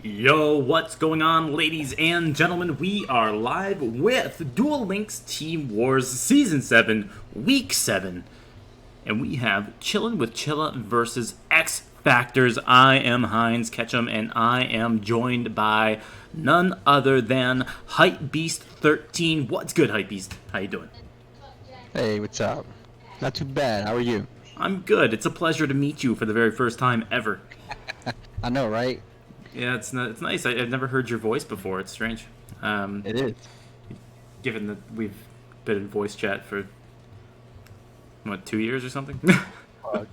Yo, what's going on, ladies and gentlemen? We are live with Duel Links Team Wars Season 7, Week 7. And we have Chillin with Chilah versus X Factors. I am Heinz Ketchum, and I am joined by none other than hypebeast13. What's good, hypebeast? How you doing? Hey, what's up? Not too bad. How are you? I'm good. It's a pleasure to meet you for the very first time ever. I know, right? Yeah, it's nice. I've never heard your voice before. It's strange. It is. Given that we've been in voice chat for what, 2 years or something?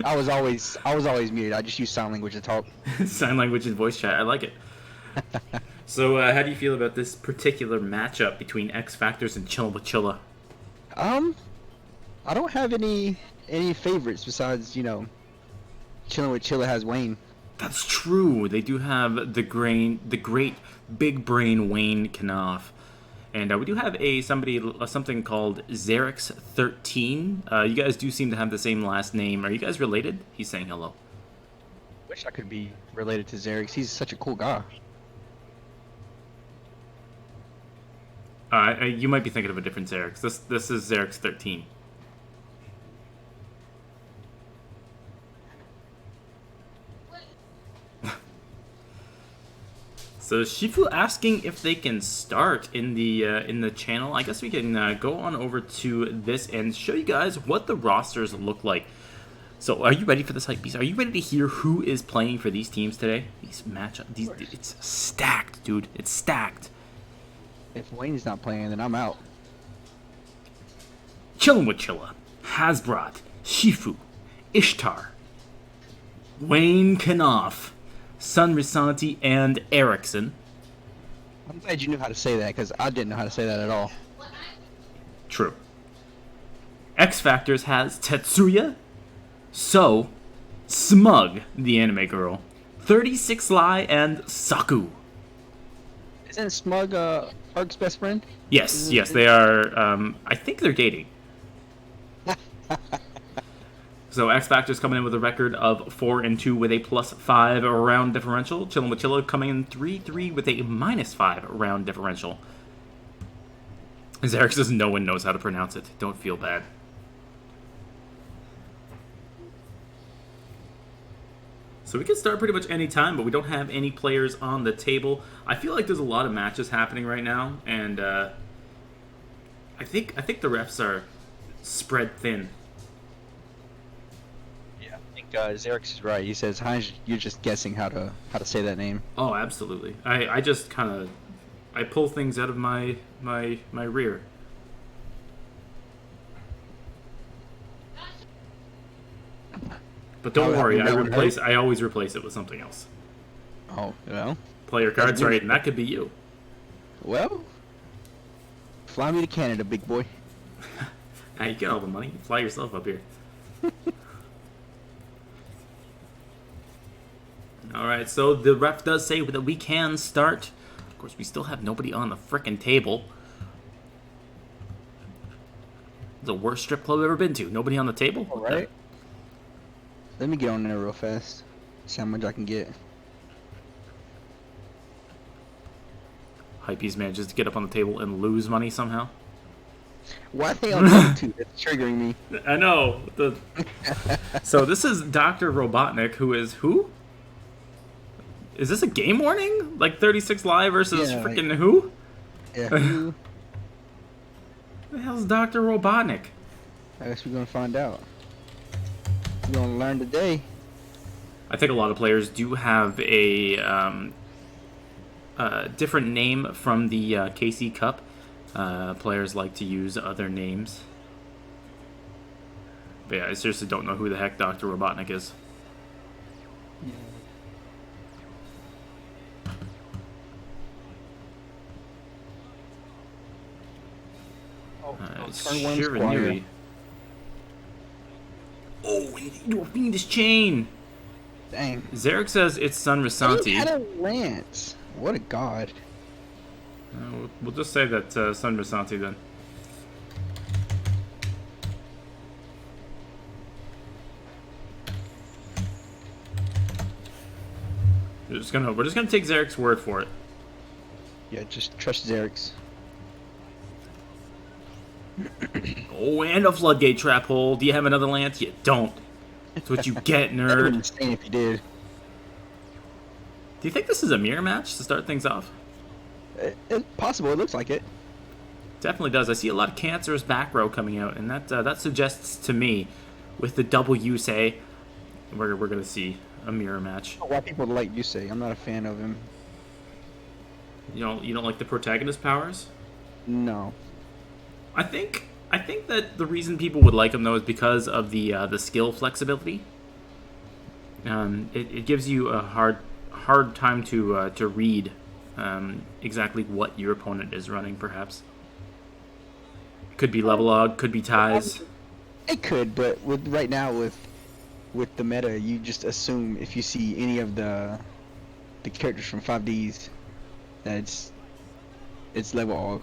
I was always muted. I just use sign language to talk. Sign language and voice chat. I like it. So, how do you feel about this particular matchup between X Factors and Chillin with Chilah? I don't have any favorites besides, Chilling with Chilla has Wayne. That's true. They do have the great big brain Wayne Knopf. And we do have something called Xerix13. You guys do seem to have the same last name. Are you guys related? He's saying hello. Wish I could be related to Xerix. He's such a cool guy. You might be thinking of a different Xerix. This is Xerix13. So Shifu asking if they can start in the channel. I guess we can go on over to this and show you guys what the rosters look like. So are you ready for this, hype beast? Are you ready to hear who is playing for these teams today? These matchups, it's stacked, dude. It's stacked. If Wayne's not playing, then I'm out. Chillin with Chilah, Hasbrat, Shifu, Ishtar, Wayne Knopf, Sun Risanti, and Erickson. I'm glad you knew how to say that, because I didn't know how to say that at all. True. X Factors has Tetsuya, So, Smug, the anime girl, 36 Lie, and Saku. Isn't Smug Ark's best friend? Yes, they are. I think they're dating. So X Factor's coming in with a record of 4-2 with a +5 round differential. Chillin with Chilah coming in 3-3 with a -5 round differential. As Eric says, no one knows how to pronounce it. Don't feel bad. So we can start pretty much any time, but we don't have any players on the table. I feel like there's a lot of matches happening right now, and I think the refs are spread thin. Xerix is right. He says, Heinz, you're just guessing how to say that name. Oh, absolutely. I just kind of I pull things out of my rear. But don't worry, I always replace it with something else. Oh, well. Play your cards right, and that could be you. Well, fly me to Canada, big boy. Now you get all the money. Fly yourself up here. Alright, so the ref does say that we can start. Of course, we still have nobody on the frickin' table. The worst strip club I've ever been to. Nobody on the table? Alright. Let me get on there real fast. See how much I can get. Hypebeast manages to get up on the table and lose money somehow. Why are they on YouTube? That's triggering me. I know. So this is Dr. Robotnik, who is who? Is this a game warning? Like 36 Live versus freaking who? Yeah, who? Who the hell's Dr. Robotnik? I guess we're gonna find out. We're gonna learn today. I think a lot of players do have a different name from the KC Cup. Players like to use other names. But yeah, I seriously don't know who the heck Dr. Robotnik is. Yeah. Shiranui. Oh, we need this chain. Dang. Zarek says it's Sun Risanti. Had a lance. What a god. We'll just say that Sun Risanti then. we're just gonna take Zarek's word for it. Yeah, just trust Xerix. Oh, and a floodgate trap hole. Do you have another lance? You don't. That's what you get, That'd be nerd. insane if you did. Do you think this is a mirror match to start things off? It's possible. It looks like it. Definitely does. I see a lot of cancerous back row coming out, and that suggests to me, with the double Yusei, we're gonna see a mirror match. Why people like Yusei? I'm not a fan of him. You don't like the protagonist powers? No. I think that the reason people would like him though is because of the skill flexibility. It gives you a hard time to read exactly what your opponent is running. Perhaps could be level log, could be ties. It could, but right now with the meta, you just assume if you see any of the characters from 5Ds, that it's level og.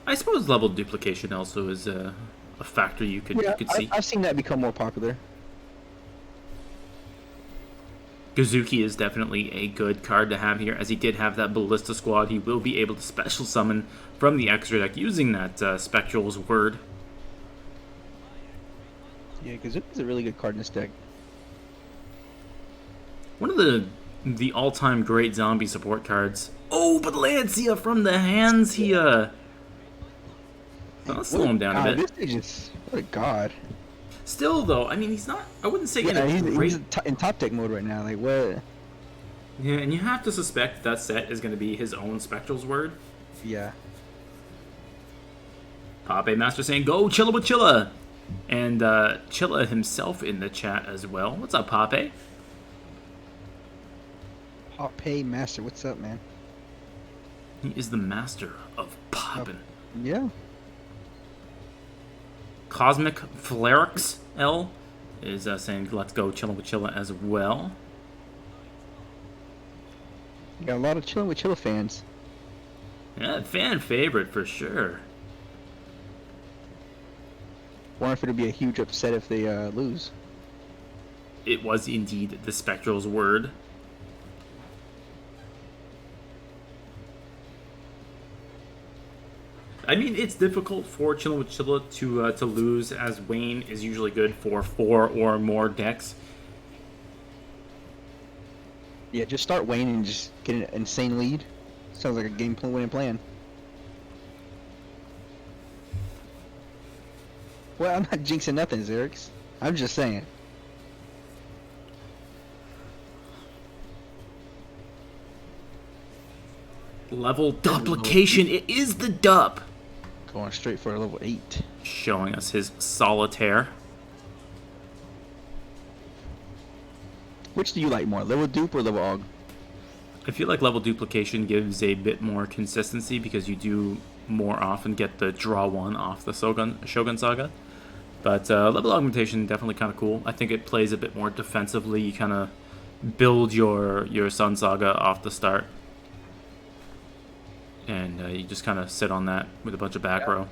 I suppose level duplication also is a factor you could see. I've seen that become more popular. Gazuki is definitely a good card to have here, as he did have that Ballista Squad. He will be able to special summon from the extra deck using that Spectral's Word. Yeah, Gazuki's a really good card in this deck. One of the all-time great zombie support cards. Oh, but Lancia from the hands, he I'll slow him down a bit. This is what a god. Still, though, I mean, he's not. I wouldn't say he's in top deck mode right now. Like what? Yeah, and you have to suspect that set is going to be his own Spectral's Word. Yeah. Pape Master saying, "Go Chilah with Chilah," and Chilah himself in the chat as well. What's up, Pape? Pape Master, what's up, man? He is the master of poppin'. Yeah. Cosmic Flarix L is saying, "Let's go Chillin with Chilah" as well. You got a lot of Chillin with Chilah fans. Yeah, fan favorite for sure. Wonder if it'll be a huge upset if they lose. It was indeed the Spectral's Word. I mean, it's difficult for Chillin with Chilah to lose, as Wayne is usually good for 4 or more decks. Yeah, just start Wayne and just get an insane lead. Sounds like a winning plan. Well, I'm not jinxing nothing, Xerix. I'm just saying. Level duplication. It is the dup. Going straight for a level 8. Showing us his solitaire. Which do you like more, level dupe or level og? I feel like level duplication gives a bit more consistency because you do more often get the draw one off the Shogun Saga. But level augmentation definitely kind of cool. I think it plays a bit more defensively. You kind of build your Sun Saga off the start. And you just kind of sit on that with a bunch of back row.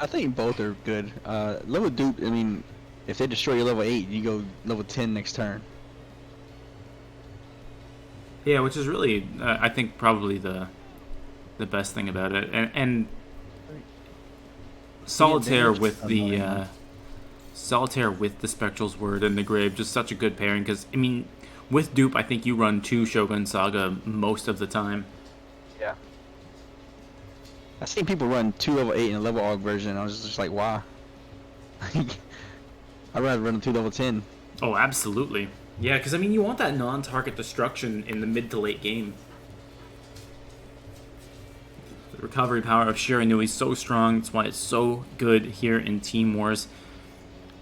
I think both are good. Level dupe, I mean, if they destroy your level 8, you go level 10 next turn. Yeah, which is really, I think, probably the best thing about it. And Solitaire with the Spectral's Word and the Grave, just such a good pairing. Because, I mean, with dupe, I think you run 2 Shogun Saga most of the time. Yeah. I've seen people run 2 level 8 in a level og version, and I was just like, why? I'd rather run 2 level 10. Oh, absolutely. Yeah, because, I mean, you want that non-target destruction in the mid to late game. The recovery power of Shiranui is so strong. That's why it's so good here in Team Wars.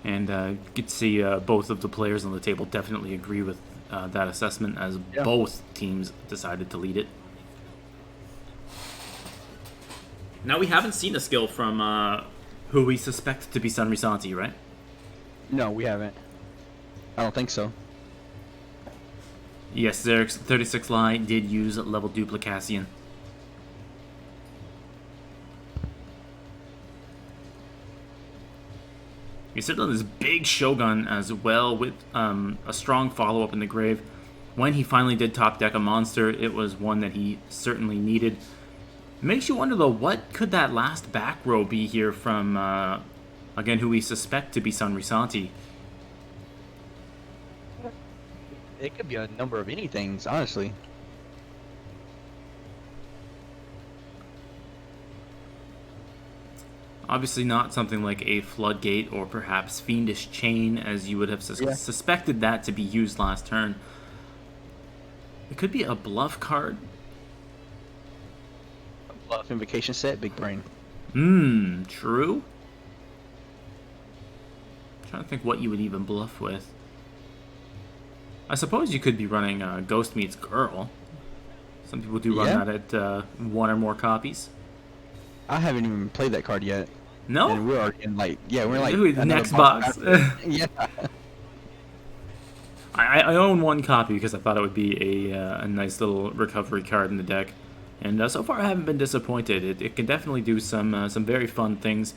And you can see both of the players on the table definitely agree with that assessment, as both teams decided to lead it. Now, we haven't seen a skill from who we suspect to be Sun Risanti, right? No, we haven't. I don't think so. Yes, Xerix 36 Lie did use level duplication. You sit on this big Shogun as well with a strong follow-up in the Grave. when he finally did top deck a monster, it was one that he certainly needed. It makes you wonder, though, what could that last back row be here from, again, who we suspect to be San Risanti? It could be a number of anything, honestly. Obviously not something like a Floodgate or perhaps Fiendish Chain, as you would have suspected that to be used last turn. It could be a bluff card. A bluff invocation set, big brain. True. I'm trying to think what you would even bluff with. I suppose you could be running Ghost Meets Girl. Some people do run that at one or more copies. I haven't even played that card yet. No? And we're already in like, we're like the next box. Yeah. I own one copy because I thought it would be a nice little recovery card in the deck. And so far I haven't been disappointed. It can definitely do some very fun things.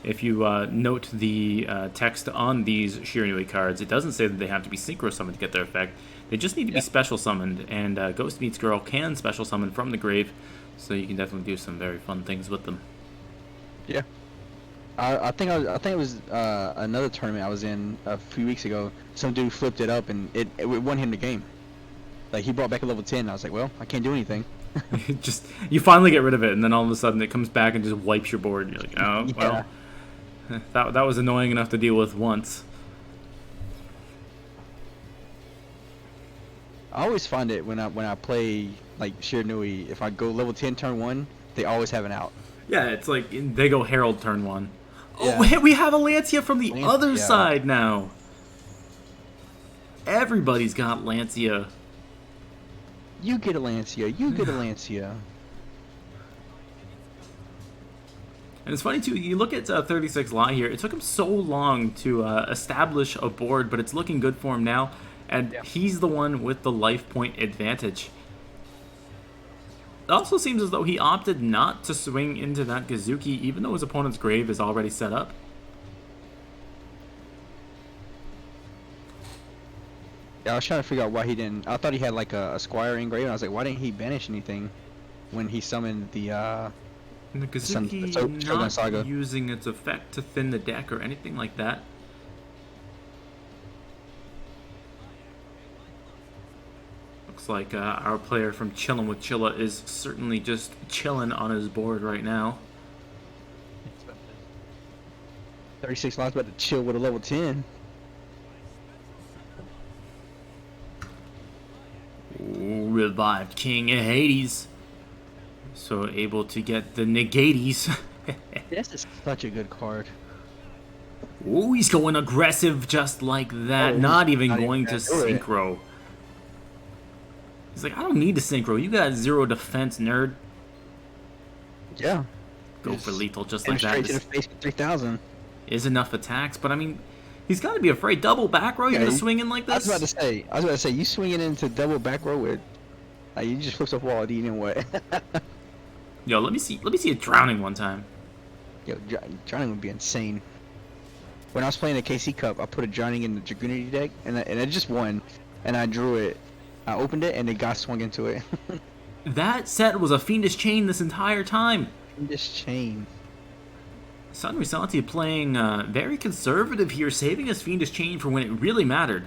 If you note the text on these Shiranui cards, it doesn't say that they have to be synchro summoned to get their effect. They just need to be special summoned, and Ghost Meets Girl can special summon from the grave, so you can definitely do some very fun things with them. Yeah. I think it was another tournament I was in a few weeks ago. Some dude flipped it up and it won him the game. Like, he brought back a level 10. I was like, well, I can't do anything. You finally get rid of it, and then all of a sudden it comes back and just wipes your board, and you're like, oh, well, that was annoying enough to deal with once. I always find it when I play like Shiranui, if I go level 10 turn 1, they always have an out. Yeah, it's like they go Herald turn 1. Yeah. Oh, we have a Lancia from the other side now. Everybody's got Lancia. You get a Lancia. You get a Lancia. And it's funny, too, you look at 36 Lie here. It took him so long to establish a board, but it's looking good for him now. And he's the one with the life point advantage. It also seems as though he opted not to swing into that Gazuki, even though his opponent's grave is already set up. Yeah, I was trying to figure out why he didn't. I thought he had like a Squire engrave, and I was like, why didn't he banish anything when he summoned the Gazuki not Saga. Using its effect to thin the deck or anything like that. Looks like our player from Chillin with Chilah is certainly just chilling on his board right now. 36 lives about to chill with a level 10. Ooh, revived King of Hades. So able to get the negaties. This is such a good card. Ooh, he's going aggressive just like that. Not even going to synchro. He's like, I don't need to synchro. You got 0 defense, nerd. Yeah. Go for lethal just like that. Straight to the face with 3,000. Is enough attacks, but I mean, he's got to be afraid. Double back row, you're gonna swing in like this? I was about to say, you swinging into double back row with, you just flips up wall, eating what? Yo, let me see a drowning one time. Yo, drowning would be insane. When I was playing the KC Cup, I put a drowning in the Dragoonity deck, and I just won, and I drew it. I opened it, and the guy swung into it. That set was a Fiendish Chain this entire time. Fiendish Chain. San Risanti playing very conservative here, saving his Fiendish Chain for when it really mattered.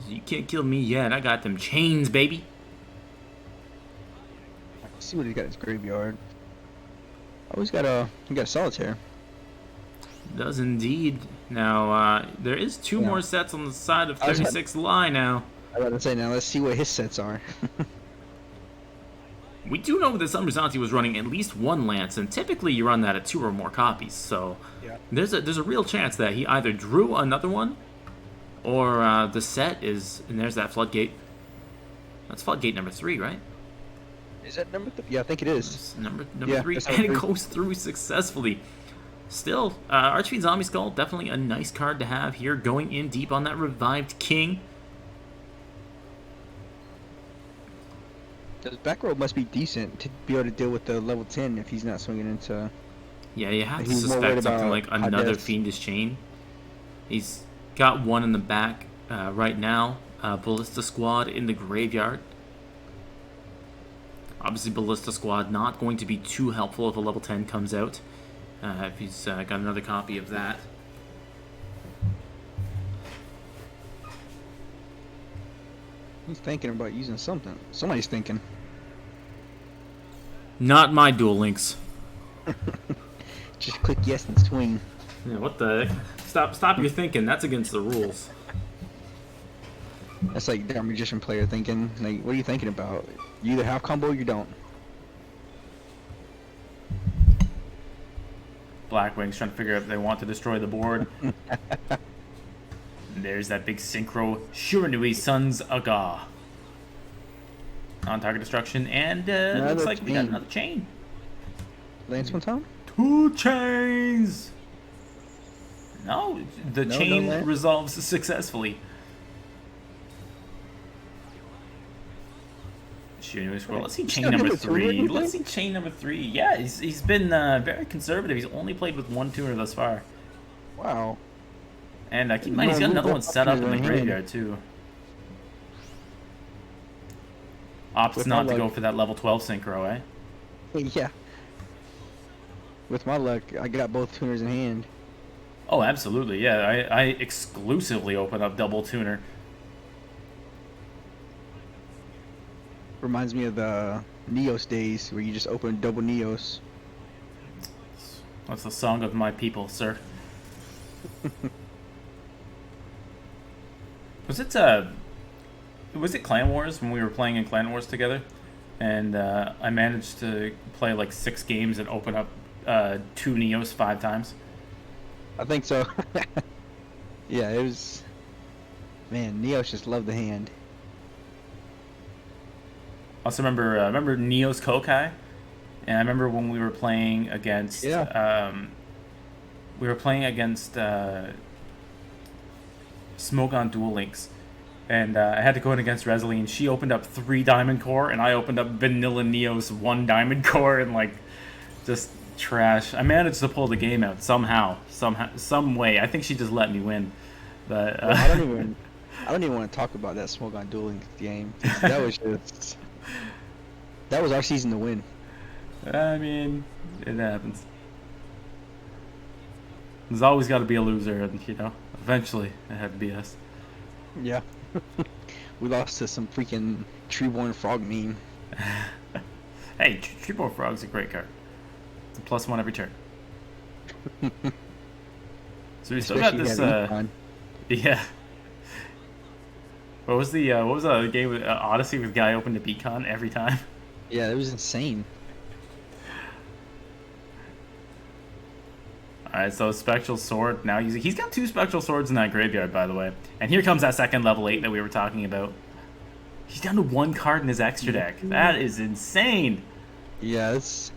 You can't kill me yet. I got them chains, baby. Let's see what he's got in his graveyard. Oh, he got a Solitaire. Does indeed. Now, there is two more sets on the side of 36 Lie now. I was about to say, now let's see what his sets are. We do know that San Risanti was running at least one Lance, and typically you run that at 2 or more copies, so there's a real chance that he either drew another one, or the set is, and there's that Floodgate. That's Floodgate number 3, right? Is that number 3? Yeah, I think it is. It's number 3, and it goes through successfully. Still, Archfiend Zombie Skull, definitely a nice card to have here, going in deep on that Revived King. The back row must be decent to be able to deal with the level 10 if he's not swinging into... Yeah, you have to suspect something like another Fiendish Chain. He's got one in the back right now. Ballista Squad in the graveyard. Obviously, Ballista Squad not going to be too helpful if a level 10 comes out. If he's got another copy of that. He's thinking about using something. Somebody's thinking. Not my Duel Links. Just click yes and swing. Yeah, what the heck? Stop your thinking. That's against the rules. That's like that magician player thinking. Like, what are you thinking about? You either have combo or you don't. Blackwing's trying to figure out if they want to destroy the board. There's that big synchro. Shiranui Sons Aga. On-target destruction, and looks like we got another chain. Lance one time? 2 chains! No, the chain no resolves successfully. Shiranui Scroll. Let's see chain number 3. Let's see chain number 3. Yeah, he's been very conservative. He's only played with 1 tuner thus far. Wow. And keep in mind, he's got another one set up in the graveyard, too. Opts not to go for that level 12 synchro, eh? Yeah. With my luck, I got both tuners in hand. Oh, absolutely, yeah. I exclusively open up double tuner. Reminds me of the Neos days where you just open double Neos. That's the song of my people, sir. Was it Clan Wars when we were playing in Clan Wars together? And I managed to play like 6 games and open up 2 Neos 5 times. I think so. Yeah, it was... Man, Neos just loved the hand. Also remember Neos Kokai? And I remember when we were playing against... we were playing against Smoke on Duel Links. And I had to go in against Resolene. She opened up 3 Diamond Core, and I opened up Vanilla Neos 1 Diamond Core, and like, just trash. I managed to pull the game out somehow, some way. I think she just let me win. But Well, I don't even want to talk about that Smoke on Duel Links game. That was just... That was our season to win. I mean, it happens. There's always got to be a loser, and you know, eventually it had to be us. Yeah. We lost to some freaking Treeborn Frog meme. Hey, Treeborn Frog's a great card. It's a +1 every turn. So we still got this. Yeah. What was the game with Odyssey with guy open to Beacon every time? Yeah, it was insane. Alright, so Spectral Sword now using... He's got 2 Spectral Swords in that graveyard, by the way. And here comes that second level 8 that we were talking about. He's down to 1 card in his extra deck. That is insane. Yeah, it's...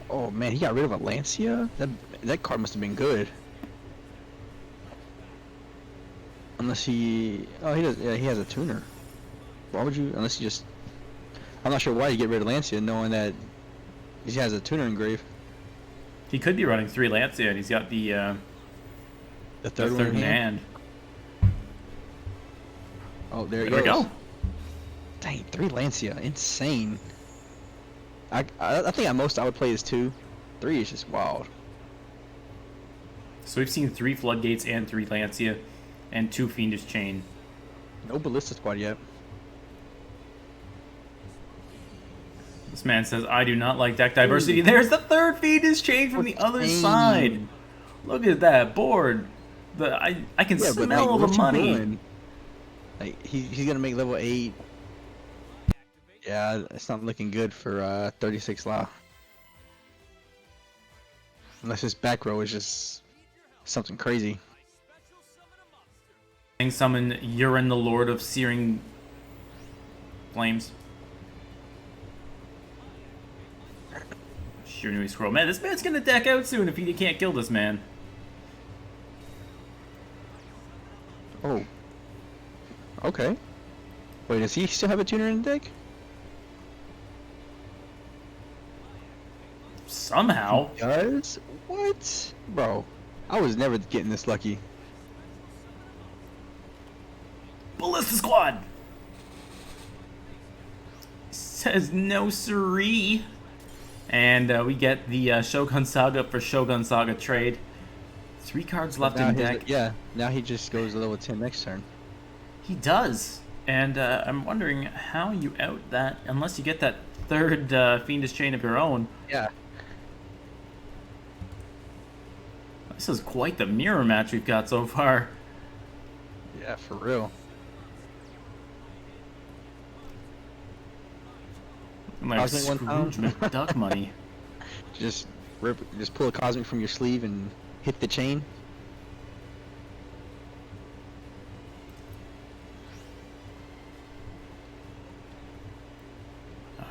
Oh man, he got rid of a Lancia? That card must have been good. Unless he... Oh, he does. Yeah, he has a tuner. Why would you... Unless you just... I'm not sure why you get rid of Lancia, knowing that he has a tuner engrave. He could be running 3 Lancia, and he's got the third in hand. Oh, there we go. Dang, 3 Lancia, insane. I think at most I would play is 2. 3 is just wild. So we've seen 3 Floodgates and 3 Lancia, and 2 Fiendish Chain. No Ballista Squad yet. This man says, I do not like deck diversity. There's the 3rd Fiendish Chain from the other side. Look at that board. I can smell all the money. Like, he's going to make level 8. Yeah, it's not looking good for 36 Law. Unless his back row is just something crazy. Summon Urine, the Lord of Searing Flames. Shiranui Scroll. Man, this man's gonna deck out soon if he can't kill this man. Oh. Okay. Wait, does he still have a tuner in the deck? Somehow. He does? What? Bro, I was never getting this lucky. the squad. Says no siree. And we get the Shogun Saga for Shogun Saga trade. 3 cards left in deck. Yeah, now he just goes level 10 next turn. He does. And I'm wondering how you out that, unless you get that third Fiendish Chain of your own. Yeah. This is quite the mirror match we've got so far. Yeah, for real. Like Cosmic Scrooge McDuck money. Just pull a Cosmic from your sleeve and hit the chain.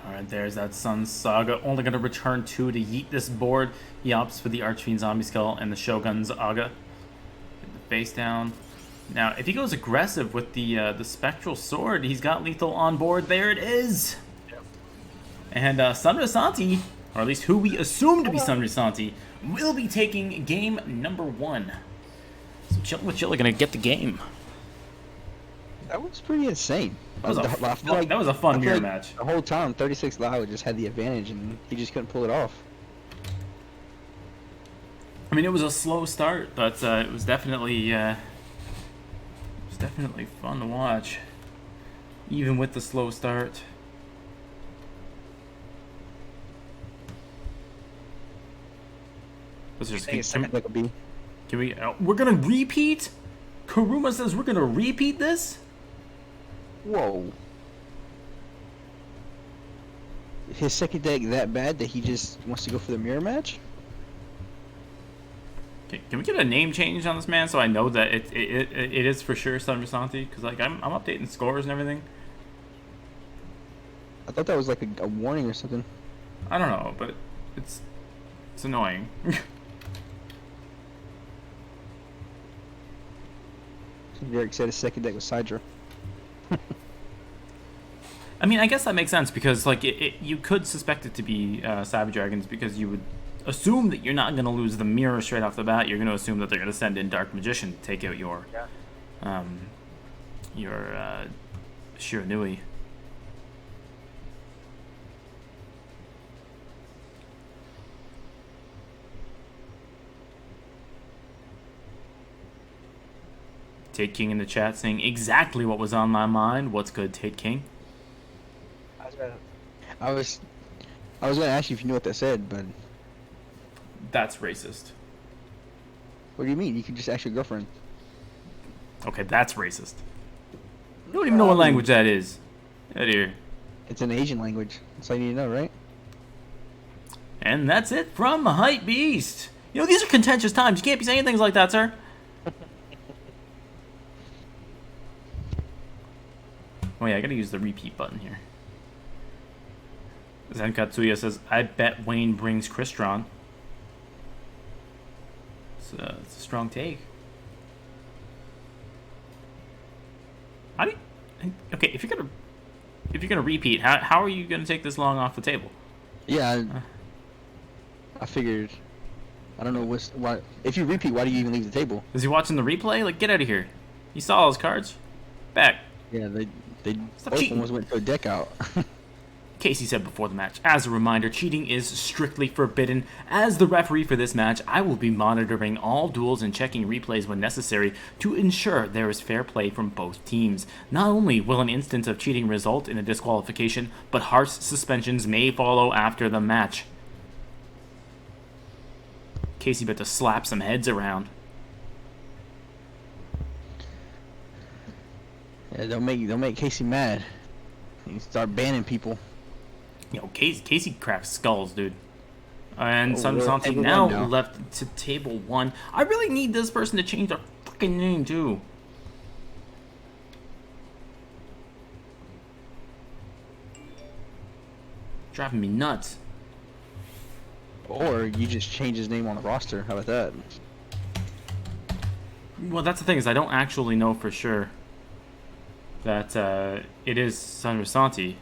Alright, there's that Sun Saga. Only going to return 2 to yeet this board. He opts for the Archfiend Zombie Skull and the Shogun's Aga. Get the face down. Now, if he goes aggressive with the Spectral Sword, he's got lethal on board. There it is! Yep. And Sanrisanti, or at least who we assume to be Sanrisanti, will be taking game number 1. So Chillin with Chilah gonna get the game. That was pretty insane. That was a fun mirror match. The whole time, 36 Lao just had the advantage, and he just couldn't pull it off. I mean, it was a slow start, but it was definitely fun to watch, even with the slow start. Let's just can we? We're gonna repeat. Kuruma says we're gonna repeat this. Whoa. His second deck that bad that he just wants to go for the mirror match? Okay, can we get a name change on this man so I know that it is for sure Sanrisanti? Because like I'm updating scores and everything. I thought that was like a warning or something. I don't know, but it's annoying. Derek said his second deck was Sidra. I mean, I guess that makes sense because like you could suspect it to be Savage Dragons because you would assume that you're not going to lose the mirror straight off the bat. You're going to assume that they're going to send in Dark Magician to take out your Shiranui. Tate King in the chat saying exactly what was on my mind. What's good, Tate King? I was gonna ask you if you knew what that said, but that's racist. What do you mean? You can just ask your girlfriend. Okay, that's racist. You don't even know what language that is. Out here. It's an Asian language. That's all you need to know, right? And that's it from Hypebeast. You know, these are contentious times. You can't be saying things like that, sir. Oh yeah, I gotta use the repeat button here. Zenkatsuya says, I bet Wayne brings Crystron. It's a strong take. How do you, okay, if you're gonna repeat, how are you gonna take this long off the table? Yeah, I figured. I don't know why. If you repeat, why do you even leave the table? Is he watching the replay? Like, get out of here. You saw all his cards. Back. Yeah, they Stop both cheating. almost went to a deck out. Casey said before the match, as a reminder, cheating is strictly forbidden. As the referee for this match, I will be monitoring all duels and checking replays when necessary to ensure there is fair play from both teams. Not only will an instance of cheating result in a disqualification, but harsh suspensions may follow after the match. Casey about to slap some heads around. Yeah, don't make Casey mad. You start banning people. Yo, Casey cracks skulls, dude. And Sanrisanti now now left to table 1. I really need this person to change their fucking name, too. Driving me nuts. Or you just change his name on the roster. How about that? Well, that's the thing, is I don't actually know for sure that it is Sanrisanti.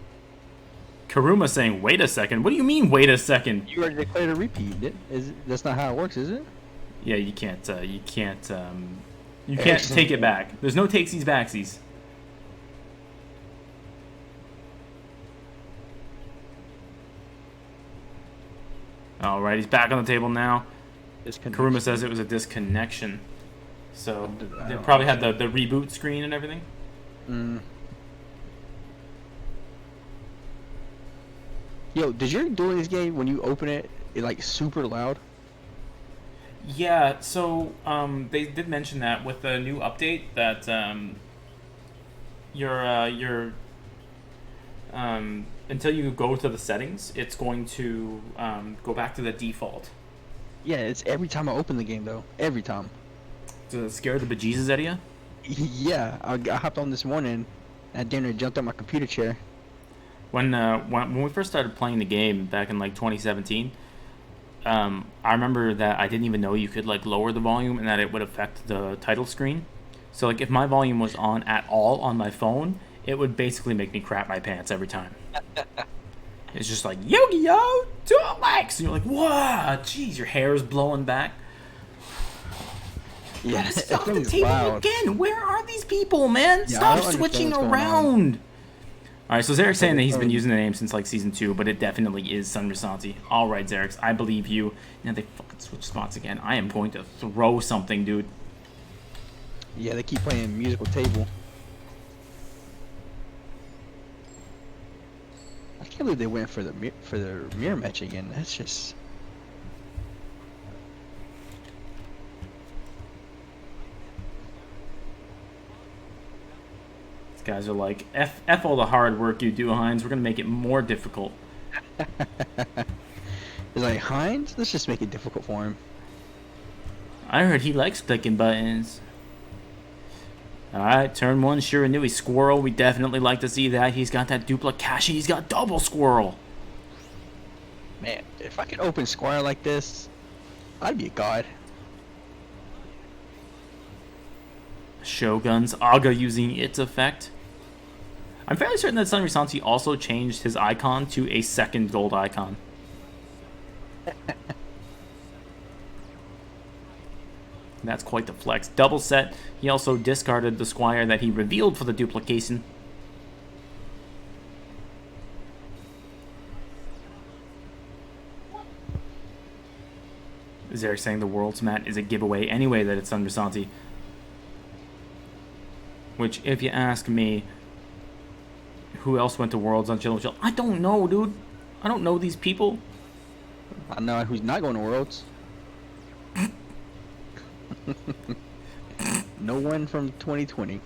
Kuruma saying, wait a second. What do you mean, wait a second? You already declared a repeat. That's not how it works, is it? Yeah, you can't take it back. There's no takesies backsies. All right, he's back on the table now. Disconnection. Karuma says it was a disconnection. So I they don't probably had the reboot screen and everything. Mm. Yo, did your Duel Links game, when you open it, it like super loud? Yeah, so they did mention that with the new update that your until you go to the settings, it's going to go back to the default. Yeah, it's every time I open the game though. Every time. Does it scare the bejesus out of you? Yeah, I hopped on this morning. At dinner, jumped on my computer chair. When we first started playing the game back in like 2017, I remember that I didn't even know you could like lower the volume and that it would affect the title screen. So like if my volume was on at all on my phone, it would basically make me crap my pants every time. It's just like Yu-Gi-Oh! Duel Links! And you're like, wow, jeez, your hair is blowing back. Yeah, Stop the thing's table loud. again! Where are these people, man? Yeah, I Stop don't understand switching what's going around! Alright, so Zarek's saying that he's been Um, using the name since like season 2, but it definitely is Sun Rasanti. Alright, Zarex, I believe you. Now they fucking switch spots again. I am going to throw something, dude. Yeah, they keep playing musical table. I can't believe they went for the mirror match again. That's just. These guys are like, F all the hard work you do, Hines. We're going to make it more difficult. It's like, Hines, let's just make it difficult for him. I heard he likes clicking buttons. Alright, turn 1, Shiranui Squirrel. We definitely like to see that. He's got that duplication. He's got double Squirrel. Man, if I could open Squire like this, I'd be a god. Shogun's Aga using its effect. I'm fairly certain that Sun Rasanti also changed his icon to a second gold icon. That's quite the flex. Double set. He also discarded the Squire that he revealed for the duplication. Zarek saying the World's Mat is a giveaway anyway that it's Sun Rasanti. Which, if you ask me, who else went to Worlds on Chillin? I don't know, dude. I don't know these people. I know who's not going to Worlds. No one from 2020.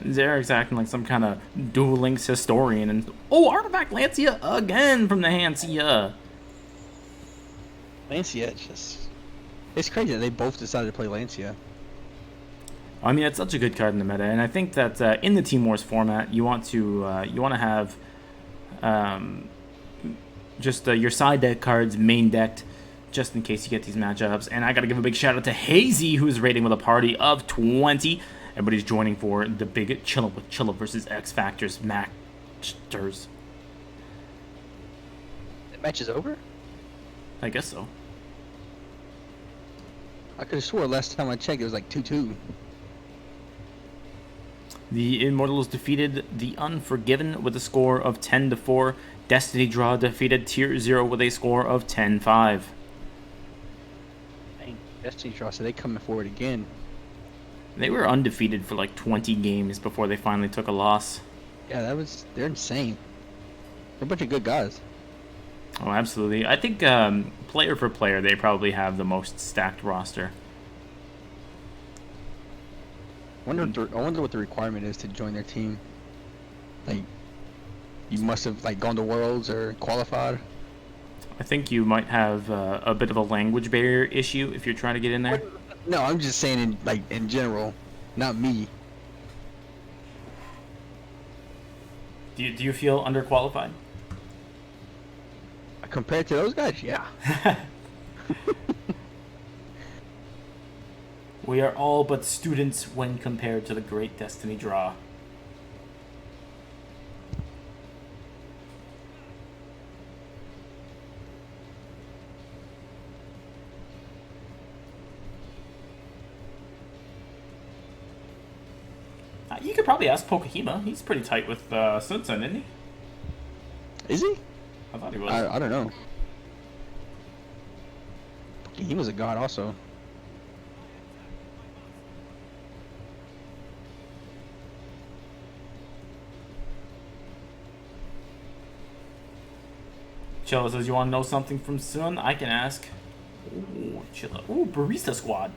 Zarek's acting like some kind of Duel Links historian. And oh, Artifact Lancia again from the Hansia. Lancia, it's crazy that they both decided to play Lancia. I mean, it's such a good card in the meta, and I think that in the Team Wars format, you want to have just your side deck cards main decked, just in case you get these matchups. And I got to give a big shout out to Hazy, who's raiding with a party of 20. Everybody's joining for the big Chilah with Chilah versus X Factors matchers. That match is over? I guess so. I could have swore last time I checked it was like 2-2. The Immortals defeated the Unforgiven with a score of 10-4. Destiny Draw defeated Tier 0 with a score of 10-5. Dang, Destiny Draw, so they coming forward again. They were undefeated for like 20 games before they finally took a loss. Yeah, they're insane. They're a bunch of good guys. Oh, absolutely. I think player for player, they probably have the most stacked roster. I wonder what the requirement is to join their team. Like, you must have like gone to Worlds or qualified. I think you might have a bit of a language barrier issue if you're trying to get in there. No, I'm just saying in general, not me. Do you feel underqualified? Compared to those guys, yeah. We are all but students when compared to the great Destiny Draw. You could probably ask Pokehima. He's pretty tight with Sunsun, isn't he? Is he? I thought he was. I don't know. He was a god also. Chilah says, you want to know something from Sun? I can ask. Ooh, Chilah. Ooh, Barista Squad.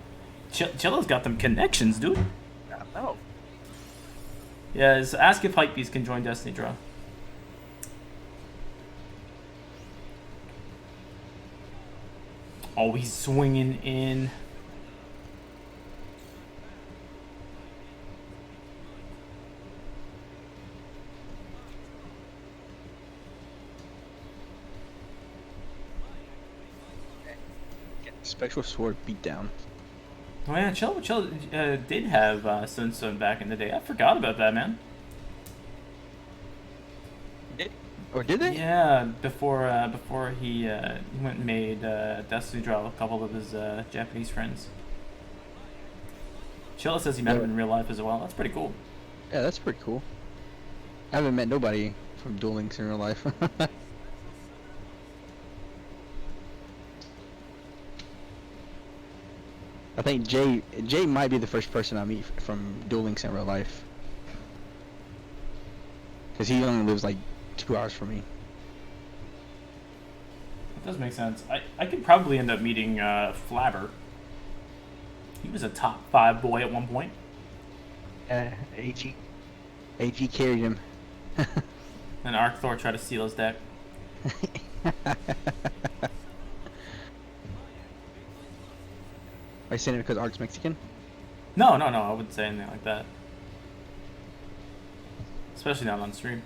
Chillah's got them connections, dude. I know. Yeah, ask if Hypebeast can join Destiny Draw. Oh, he's swinging in. Spectral Sword beatdown. Oh yeah, Chilah did have Sun back in the day. I forgot about that, man. Or did they? Yeah, before he went and made Destiny Draw with a couple of his Japanese friends. Chilah says he met him in real life as well. That's pretty cool. Yeah, that's pretty cool. I haven't met nobody from Duel Links in real life. I think Jay might be the first person I meet from Duel Links in real life. Because he only lives like 2 hours from me. That does make sense. I could probably end up meeting Flabber. He was a top 5 boy at one point. AG carried him. And Arcthor tried to steal his deck. Are you saying it because Arc's Mexican? No, I wouldn't say anything like that. Especially not on stream.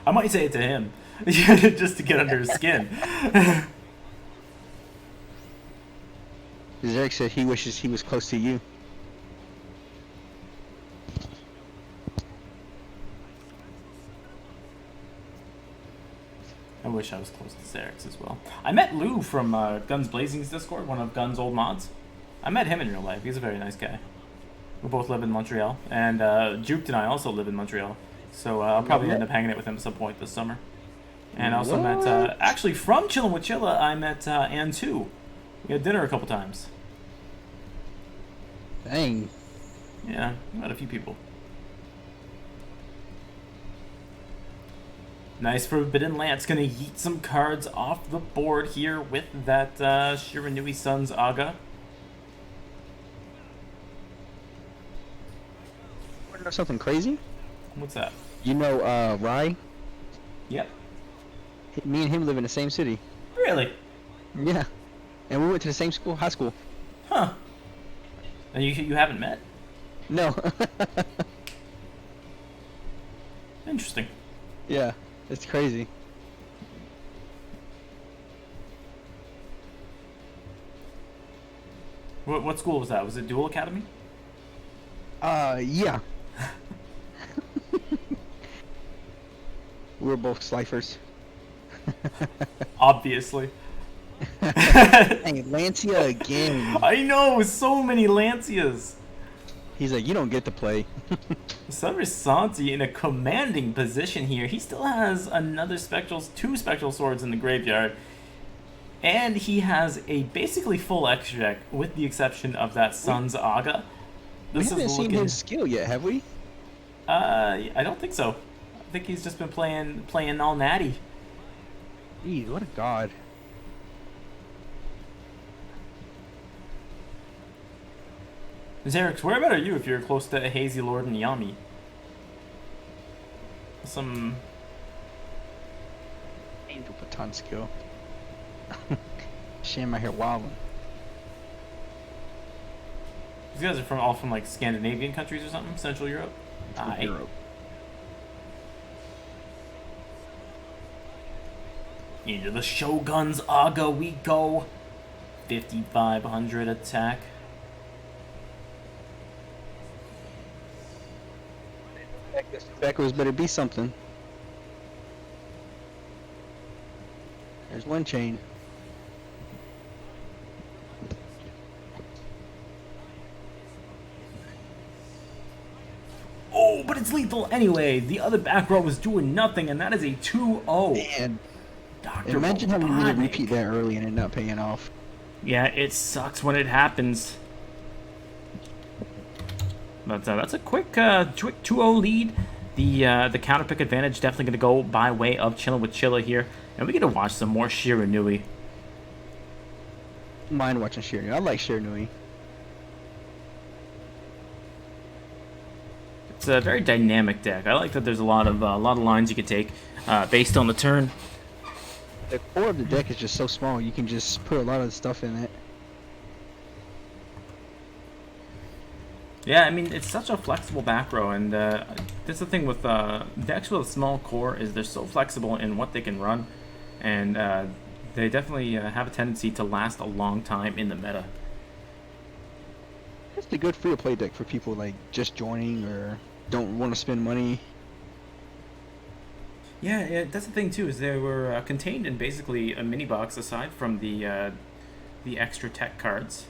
I might say it to him, just to get under his skin. Eric said he wishes he was close to you. I wish I was close to Xerix as well. I met Lou from Guns Blazing's Discord, one of Guns' old mods. I met him in real life. He's a very nice guy. We both live in Montreal, and Juked and I also live in Montreal. So I'll probably end up hanging out with him at some point this summer. And I also met, actually from Chillin with Chilah, I met Ann too. We had dinner a couple times. Dang. Yeah, met a few people. Nice Forbidden Lance, gonna yeet some cards off the board here with that Shiranui Sun's Aga. Want to know something crazy? What's that? You know, Rai? Yep. Me and him live in the same city. Really? Yeah. And we went to the same school, high school. Huh. And you haven't met? No. Interesting. Yeah, it's crazy. What school was that? Was it Duel Academy? Yeah. We were both slifers. Obviously. Dang, Lancia again. I know, so many Lancias. He's like, you don't get to play. Summer Santi in a commanding position here. He still has another two spectral swords in the graveyard. And he has a basically full extra deck, with the exception of that Sun's Aga. We haven't seen his skill yet, have we? I don't think so. I think he's just been playing all natty. Jeez, what a god. Xerix, where about are you if you're close to Hazy Lord and Yami? Some Angel Baton skill. Shame I hear wilding. These guys are all from like Scandinavian countries or something? Central Europe? Europe. Into the Shogun's Aga we go. 5,500 attack. Backwards better be something. There's one chain. but it's lethal anyway. The other back row was doing nothing, and that is a 2-0. And Dr. imagine having me to Robotnik. repeat that early and it not paying off. Yeah, it sucks when it happens. But that's a quick 2-0 lead. The counter pick advantage definitely going to go by way of Chillin with Chilah here. And we get to watch some more Shiranui. Mind watching Shiranui. I like Shiranui. It's a very dynamic deck. I like that there's a lot of lines you can take based on the turn. The core of the deck is just so small. You can just put a lot of stuff in it. Yeah, I mean, it's such a flexible back row, and that's the thing with decks with a small core is they're so flexible in what they can run, and they definitely have a tendency to last a long time in the meta. It's a good free-to-play deck for people like just joining or don't want to spend money. Yeah, that's the thing too, is they were contained in basically a mini box aside from the extra tech cards.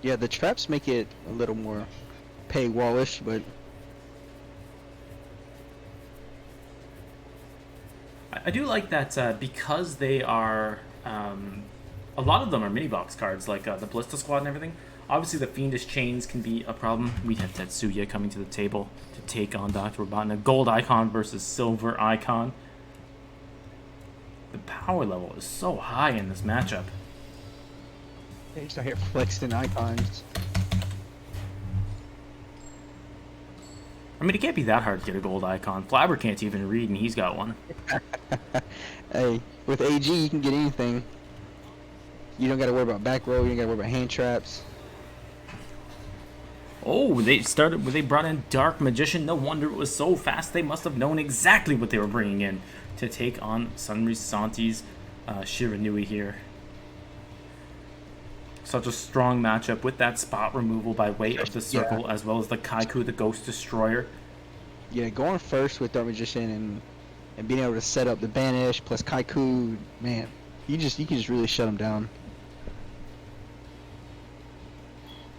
Yeah, the traps make it a little more paywallish, but I do like that because they are a lot of them are mini box cards, like the Ballista Squad and everything. Obviously, the Fiendish Chains can be a problem. We have Tetsuya coming to the table to take on Dr. Robotnik. Gold Icon versus Silver Icon. The power level is so high in this matchup. they just out here flexing icons. I mean, it can't be that hard to get a gold icon. Flabber can't even read, and he's got one. Hey, with AG you can get anything. You don't got to worry about back row. You don't got to worry about hand traps. Oh, they brought in Dark Magician. No wonder it was so fast. They must have known exactly what they were bringing in to take on Sunri Santi's Shiranui here. Such a strong matchup with that spot removal by way of the circle, as well as the Kaiku, the Ghost Destroyer. Yeah, going first with Dark Magician and being able to set up the Banish plus Kaiku, man, you can just really shut them down.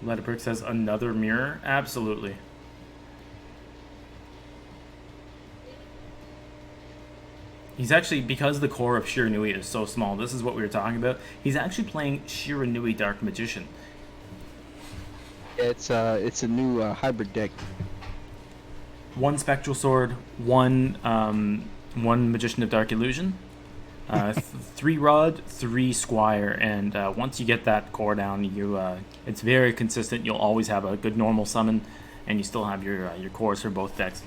Letterbrick says another mirror. Absolutely. He's actually, because the core of Shiranui is so small, this is what we were talking about, he's actually playing Shiranui Dark Magician. Yeah, it's a new hybrid deck. One Spectral Sword, one Magician of Dark Illusion, 3 Rod, 3 Squire, and once you get that core down, it's very consistent. You'll always have a good normal summon, and you still have your cores for both decks.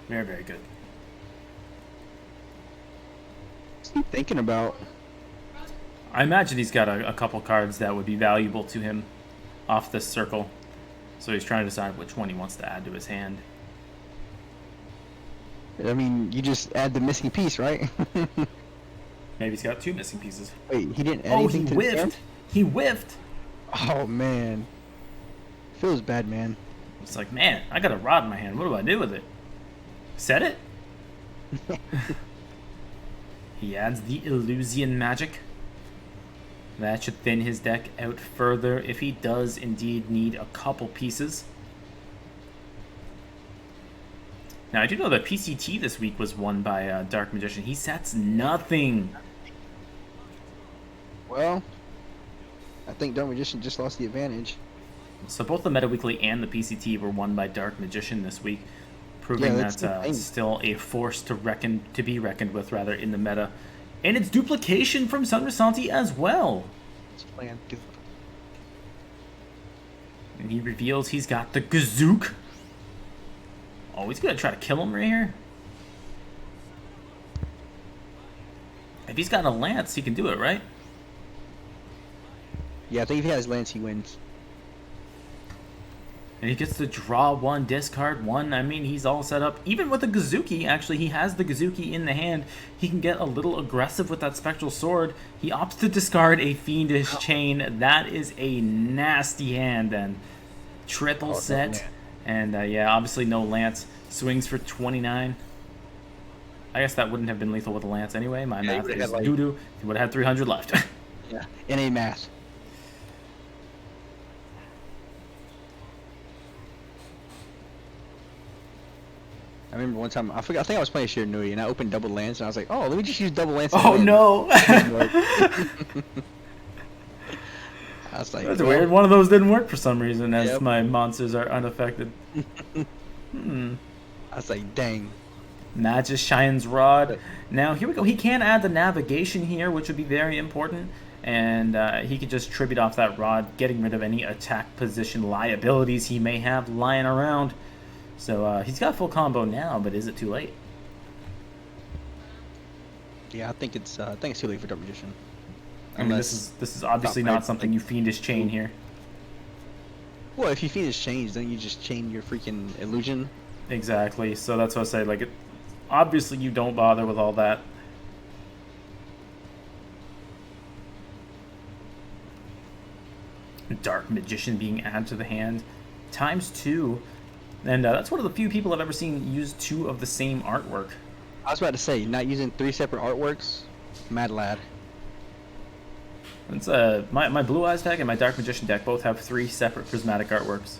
Very, very good. What's he thinking about? I imagine he's got a couple cards that would be valuable to him off this circle, so he's trying to decide which one he wants to add to his hand. I mean, you just add the missing piece, right? Maybe he's got 2 missing pieces. Wait, he didn't add Oh, anything he to the hand? whiffed! He whiffed! Oh, man. Feels bad, man. It's like, man, I got a rod in my hand. What do I do with it? Set it? He adds the Illusion Magic. That should thin his deck out further if he does indeed need a couple pieces. Now, I do know that PCT this week was won by Dark Magician. He sets nothing. Well, I think Dark Magician just lost the advantage. So both the Meta Weekly and the PCT were won by Dark Magician this week, proving that still a force to be reckoned with, rather, in the meta. And it's duplication from Sunri Santi as well. And he reveals he's got the Gazook. Oh, he's gonna try to kill him right here. If he's got a lance, he can do it, right? Yeah, I think if he has Lance, he wins. And he gets to draw 1, discard 1. I mean, he's all set up. Even with the Gazuki, actually, he has the Gazuki in the hand. He can get a little aggressive with that Spectral Sword. He opts to discard a Fiendish Chain. That is a nasty hand, then. Triple set. And, yeah, obviously no Lance. Swings for 29. I guess that wouldn't have been lethal with a Lance anyway. My math is doo-doo. He would have had 300 left. Yeah, NA math. I remember one time, I forgot, I think I was playing Shiranui, and I opened double lance, and I was like, oh, let me just use double lance and Oh win. no! Didn't work. I was like, That's well, weird. One of those didn't work for some reason, as Yep. my monsters are unaffected. Hmm. I was like, dang. Magis Shine's Rod. Now, here we go. He can add the navigation here, which would be very important. And he could just tribute off that rod, getting rid of any attack position liabilities he may have lying around. So he's got full combo now, but is it too late? Yeah, I think it's too late for Dark Magician. I mean, this is obviously not something you fiendish chain here. Well, if you Phoenix change, then you just chain your freaking illusion. Exactly. So that's what I say. Like, obviously you don't bother with all that. Dark Magician being added to the hand ×2, and that's one of the few people I've ever seen use 2 of the same artwork. I was about to say, not using 3 separate artworks, mad lad. It's my Blue Eyes deck and my Dark Magician deck both have 3 separate prismatic artworks.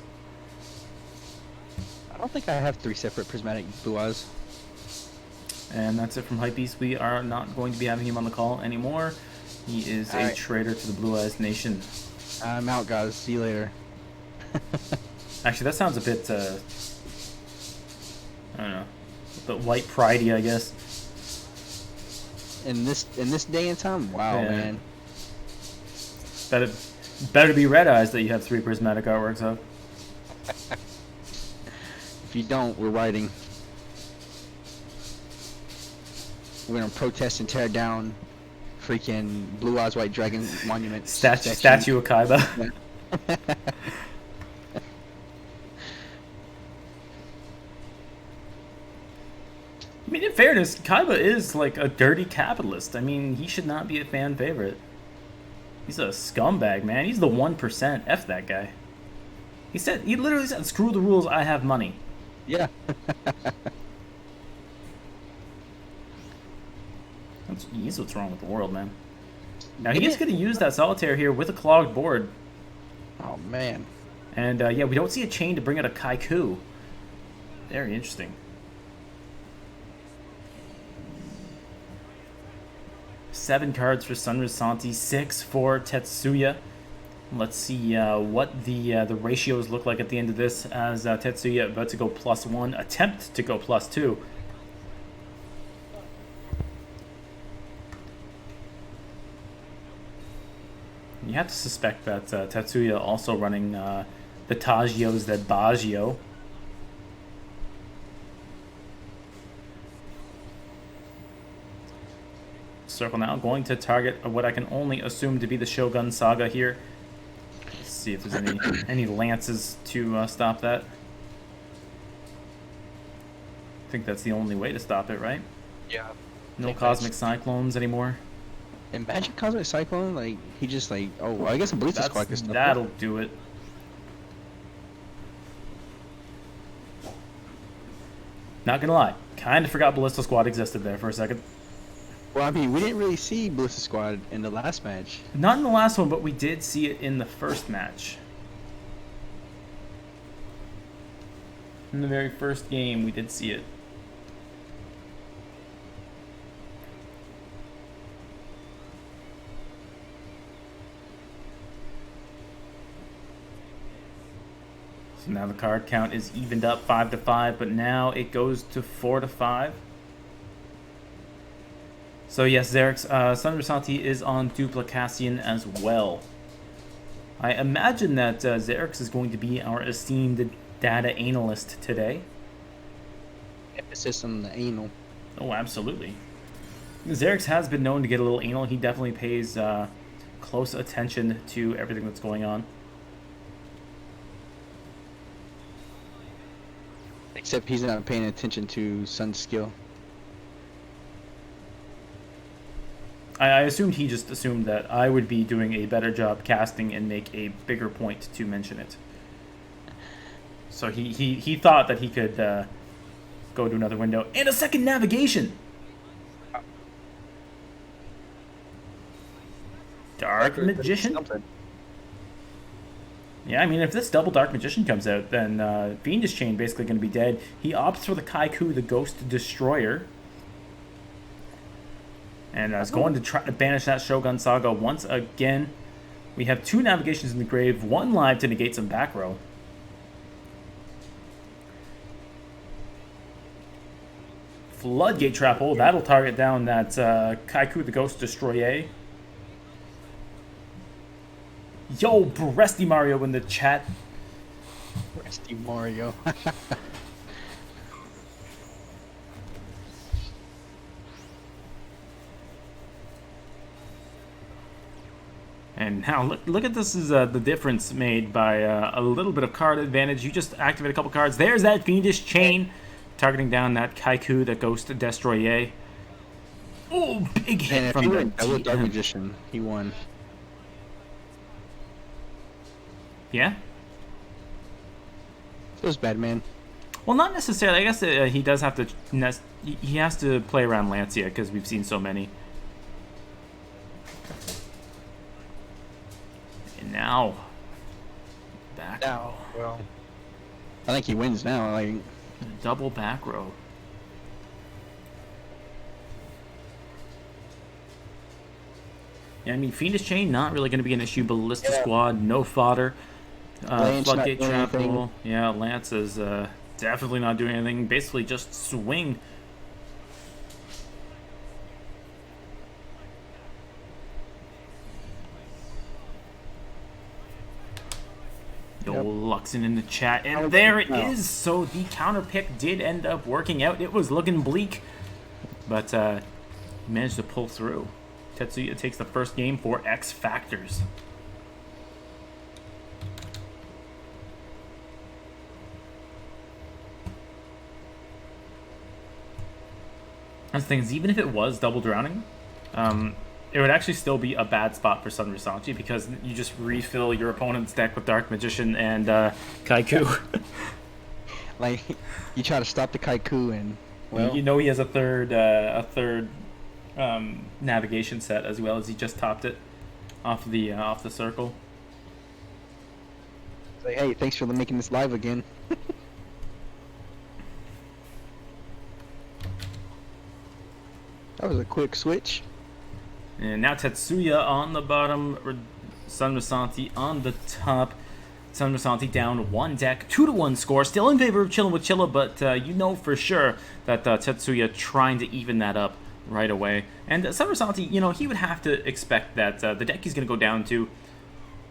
I don't think I have 3 separate prismatic blue eyes. And that's it from Hypebeast. We are not going to be having him on the call anymore. He is a traitor to the Blue Eyes Nation. I'm out, guys. See you later. Actually, that sounds a bit, I don't know, a bit white pridey, I guess. In this day and time, wow, Yeah. man. Better be Red Eyes that you have 3 prismatic artworks of. If you don't, we're writing. We're gonna protest and tear down freaking Blue Eyes White Dragon monument Statue of Kaiba. I mean, in fairness, Kaiba is like a dirty capitalist. I mean, he should not be a fan favorite. He's a scumbag, man. He's the 1%. F that guy. He literally said, "Screw the rules. I have money." Yeah. He's what's wrong with the world, man. Now he is going to use that solitaire here with a clogged board. Oh man. And yeah, we don't see a chain to bring out a Kaiku. Very interesting. Seven cards for Sunrise Santi, 6 for Tetsuya. Let's see what the ratios look like at the end of this, as Tetsuya about to go +1, attempt to go +2. You have to suspect that Tetsuya also running the Tagios that Baggio. Circle now, going to target what I can only assume to be the Shogun Saga here. Let's see if there's any lances to stop that. I think that's the only way to stop it, right? Yeah. No Cosmic Cyclones anymore. Imagine Cosmic Cyclone, like, he just like, oh, well, I guess a Ballista Squad could stuff That'll do it. Not gonna lie, kind of forgot Ballista Squad existed there for a second. Well, I mean, we didn't really see Ballista Squad in the last match. Not in the last one, but we did see it in the first match. In the very first game, we did see it. So now the card count is evened up 5-5, but now it goes to 4-5. So yes, Xerix, Sandrasanti is on Duplicacian as well. I imagine that Xerix is going to be our esteemed data analyst today. Emphasis on the anal. Oh, absolutely. Xerix has been known to get a little anal. He definitely pays close attention to everything that's going on. Except he's not paying attention to Sun's skill. I assumed he just assumed that I would be doing a better job casting and make a bigger point to mention it. So he thought that he could go to another window. And a second navigation! Dark Magician? Yeah, I mean, if this double Dark Magician comes out, then Fiendish Chain basically going to be dead. He opts for the Kaiku, the Ghost Destroyer. And is going to try to banish that Shogun Saga once again. We have 2 navigations in the grave, 1 live to negate some back row. Floodgate Trap Hole, that'll target down that Kaiku, the Ghost Destroyer. Yo, Breasty Mario in the chat. Breasty Mario. And now look at this is the difference made by a little bit of card advantage. You just activate a couple cards. There's that Fiendish Chain, targeting down that Kaiku, that Ghost Destroyer. Oh, big hit from the double Dark Magician. He won. Yeah? It was bad, man. Well, not necessarily. I guess he does have to... He has to play around Lancia, because we've seen so many. And now... Back row. Well, I think he wins now. Like, double back row. Yeah, I mean, Fiendish Chain, not really going to be an issue. Ballista Squad, no fodder. Floodgate Trap Hole. Yeah, Lance is definitely not doing anything. Basically just swing. Yo, Luxon in the chat. And there it is. So the counter pick did end up working out. It was looking bleak. But he managed to pull through. Tetsuya takes the first game for X Factors. That's the thing is, even if it was double drowning, it would actually still be a bad spot for Sun Risanchi because you just refill your opponent's deck with Dark Magician and Kaiku. like, you try to stop the Kaiku and, well... You know he has a third navigation set as well as he just topped it off the circle. Like, hey, thanks for making this live again. That was a quick switch. And now Tetsuya on the bottom, Sun Risanti on the top. Sun Risanti down 1 deck, 2-1 score. Still in favor of Chillin with Chilah, but you know for sure that Tetsuya trying to even that up right away. And Sun Risanti, you know, he would have to expect that the deck he's going to go down to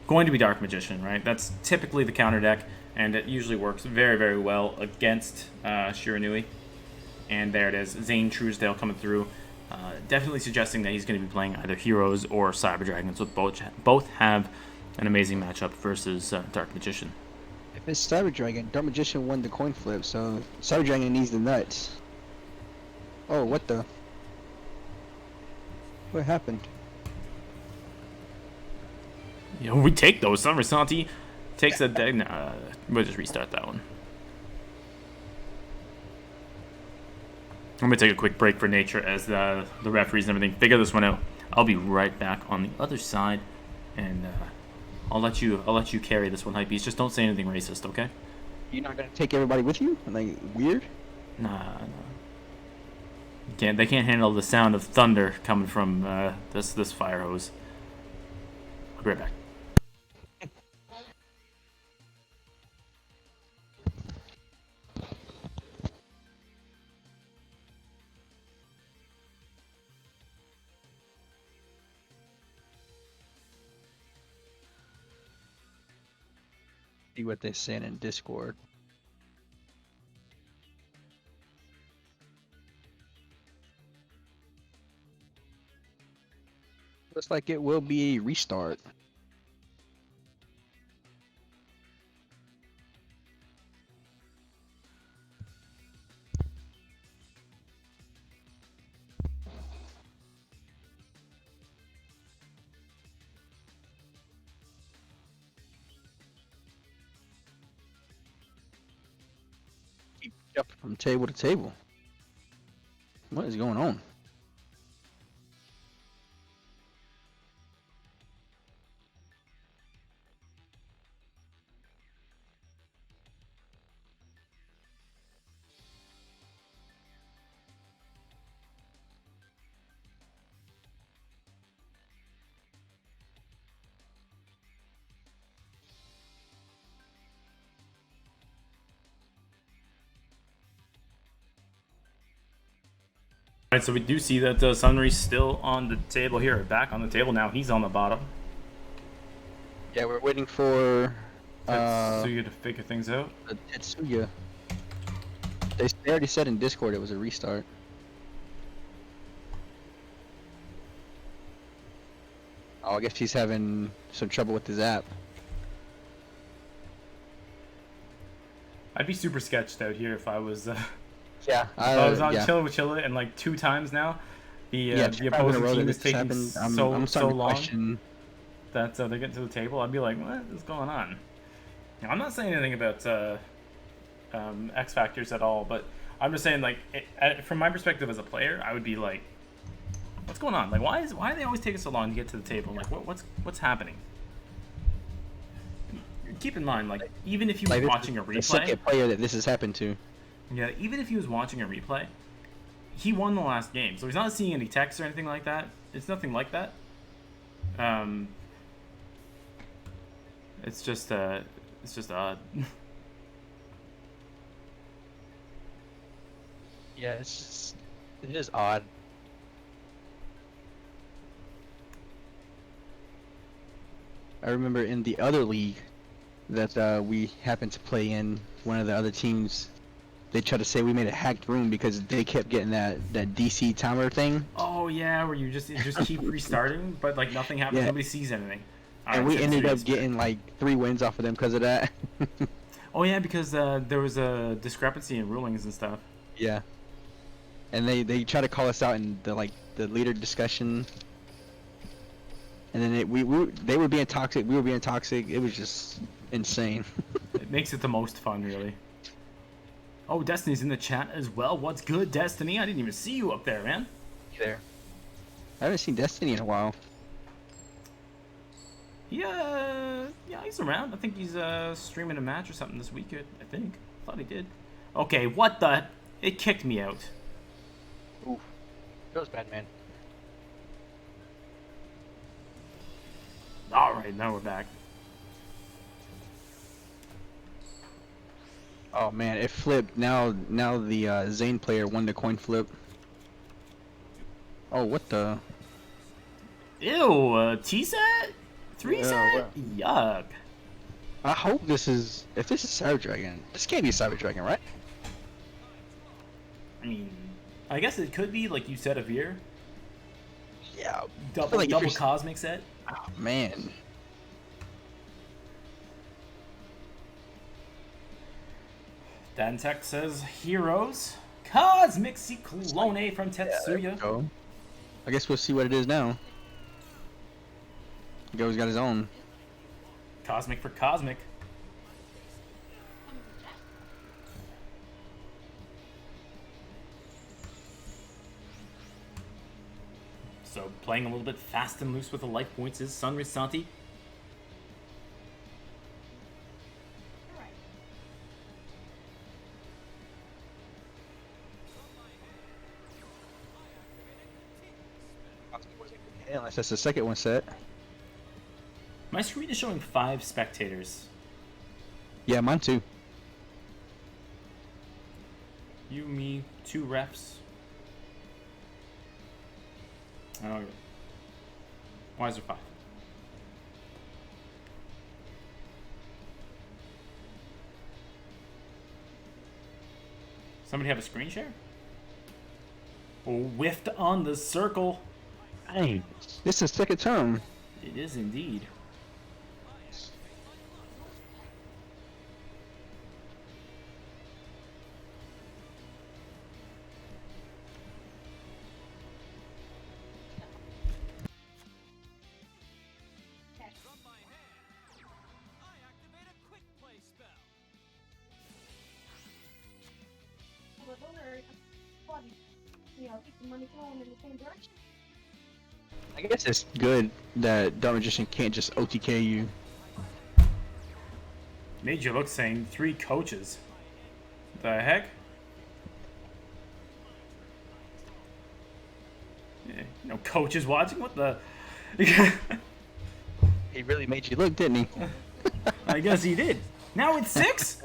going to be Dark Magician, right? That's typically the counter deck, and it usually works very, very well against Shiranui. And there it is, Zane Truesdale coming through. Definitely suggesting that he's going to be playing either Heroes or Cyber Dragons, with both have an amazing matchup versus Dark Magician. If it's Cyber Dragon, Dark Magician won the coin flip, so Cyber Dragon needs the nuts. Oh, what the? What happened? You know, we take those. Sun Risanti takes a deck. Nah, we'll just restart that one. I'm going to take a quick break for nature as the referees and everything figure this one out. I'll be right back on the other side, and I'll let you carry this one, Hypebeast. Just don't say anything racist, okay? You're not going to take everybody with you? Like, weird? Nah. They can't handle the sound of thunder coming from this fire hose. I'll be right back. See what they said in Discord. Looks like it will be a restart. Keep jumping from table to table. What is going on? Alright, so we do see that Sunry's still on the table here, back on the table now. He's on the bottom. Yeah, we're waiting for Tetsuya to figure things out. Tetsuya. They already said in Discord it was a restart. Oh, I guess he's having some trouble with his app. I'd be super sketched out here if I was Yeah, I was on Chillin with Chilah, and like 2 times now, the opposing team is taking so long that they get to the table. I'd be like, what is going on? Now, I'm not saying anything about X factors at all, but I'm just saying, like, from my perspective as a player, I would be like, what's going on? Like, why do they always take us so long to get to the table? Like, what's happening? Keep in mind, like, even if you were watching a replay, the second player that this has happened to. Yeah, even if he was watching a replay, he won the last game, so he's not seeing any text or anything like that. It's nothing like that. It's just odd. Yeah, it is odd. I remember in the other league that we happened to play in, one of the other teams, they tried to say we made a hacked room because they kept getting that DC timer thing. Oh yeah, where you just keep restarting, but like nothing happens, nobody sees anything. And we ended up getting like 3 wins off of them because of that. Oh yeah, because there was a discrepancy in rulings and stuff. Yeah. And they try to call us out in the leader discussion. And then they were being toxic, we were being toxic. It was just insane. It makes it the most fun, really. Oh, Destiny's in the chat as well. What's good, Destiny? I didn't even see you up there, man. You there? I haven't seen Destiny in a while. Yeah, he's around. I think he's streaming a match or something this week. I think. Thought he did. Okay, what the? It kicked me out. Ooh, that was bad, man. All right, now we're back. Oh man, it flipped. Now the Zane player won the coin flip. Oh, what the? Ew, T-set? 3 set? Well. Yuck. I hope this is... If this is Cyber Dragon, this can't be Cyber Dragon, right? I mean, I guess it could be, like you said, a Veer. Yeah. Double Cosmic set. Oh, man. Dantech says, Heroes. Cosmic Cyclone from Tetsuya. Yeah, I guess we'll see what it is now. Go's got his own. Cosmic for Cosmic. So playing a little bit fast and loose with the life points is Sunry Santi. Unless that's the second one set. My screen is showing 5 spectators. Yeah, mine too. You, me, 2 refs. I don't know. Why is there 5? Somebody have a screen share? Oh, whiffed on the circle. Hey, this is second term. It is indeed. I guess it's good that Dark Magician can't just OTK you. Made you look saying 3 coaches. The heck? Yeah, no coaches watching? What the? He really made you look, didn't he? I guess he did. Now it's 6?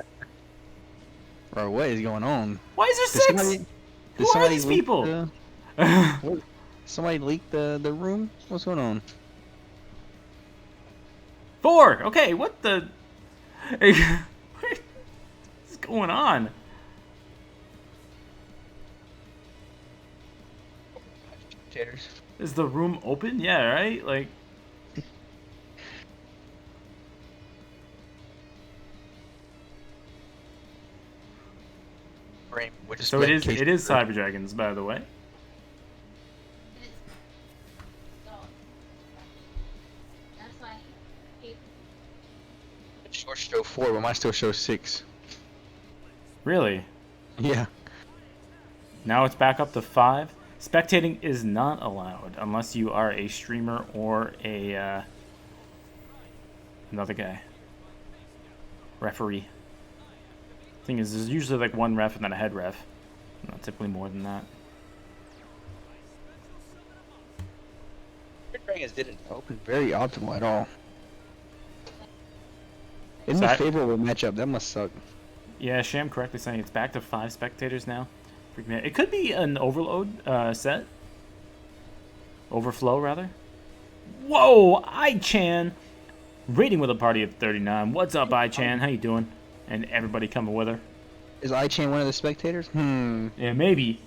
Bro, what is going on? Why is there 6? Who are these people? What? Somebody leaked the room? What's going on? 4. Okay, what the? What is going on? Taters. Is the room open? Yeah, right? Like, We're just so it letting is. Casey It is through. Cyber Dragons, by the way. Yours show 4, but mine still shows 6. Really? Yeah. Now it's back up to 5. Spectating is not allowed unless you are a streamer or a another guy. Referee. Thing is, there's usually like one ref and then a head ref. Not typically more than that. Dragons didn't open very optimal at all. In So the favorable matchup, that must suck. Yeah, Sham correctly saying it's back to 5 spectators now. It could be an overload set. Overflow, rather. Whoa, I-Chan. Rating with a party of 39. What's up, I-Chan? How you doing? And everybody coming with her. Is I-Chan one of the spectators? Yeah, maybe.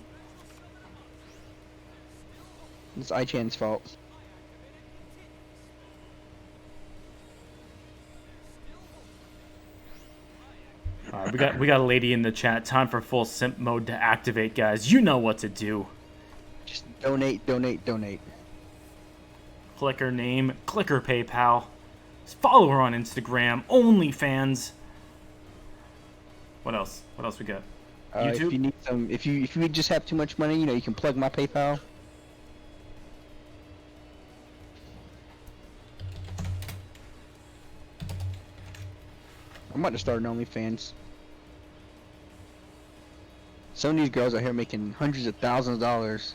It's I-Chan's fault. Alright, we got a lady in the chat. Time for full simp mode to activate, guys. You know what to do. Just donate, donate, donate. Click her name, click her PayPal. Follow her on Instagram, OnlyFans. What else? What else we got? If YouTube? you need some, if you just have too much money, you know, you can plug my PayPal. I'm about to start an OnlyFans. Some of these girls out here making hundreds of thousands of dollars.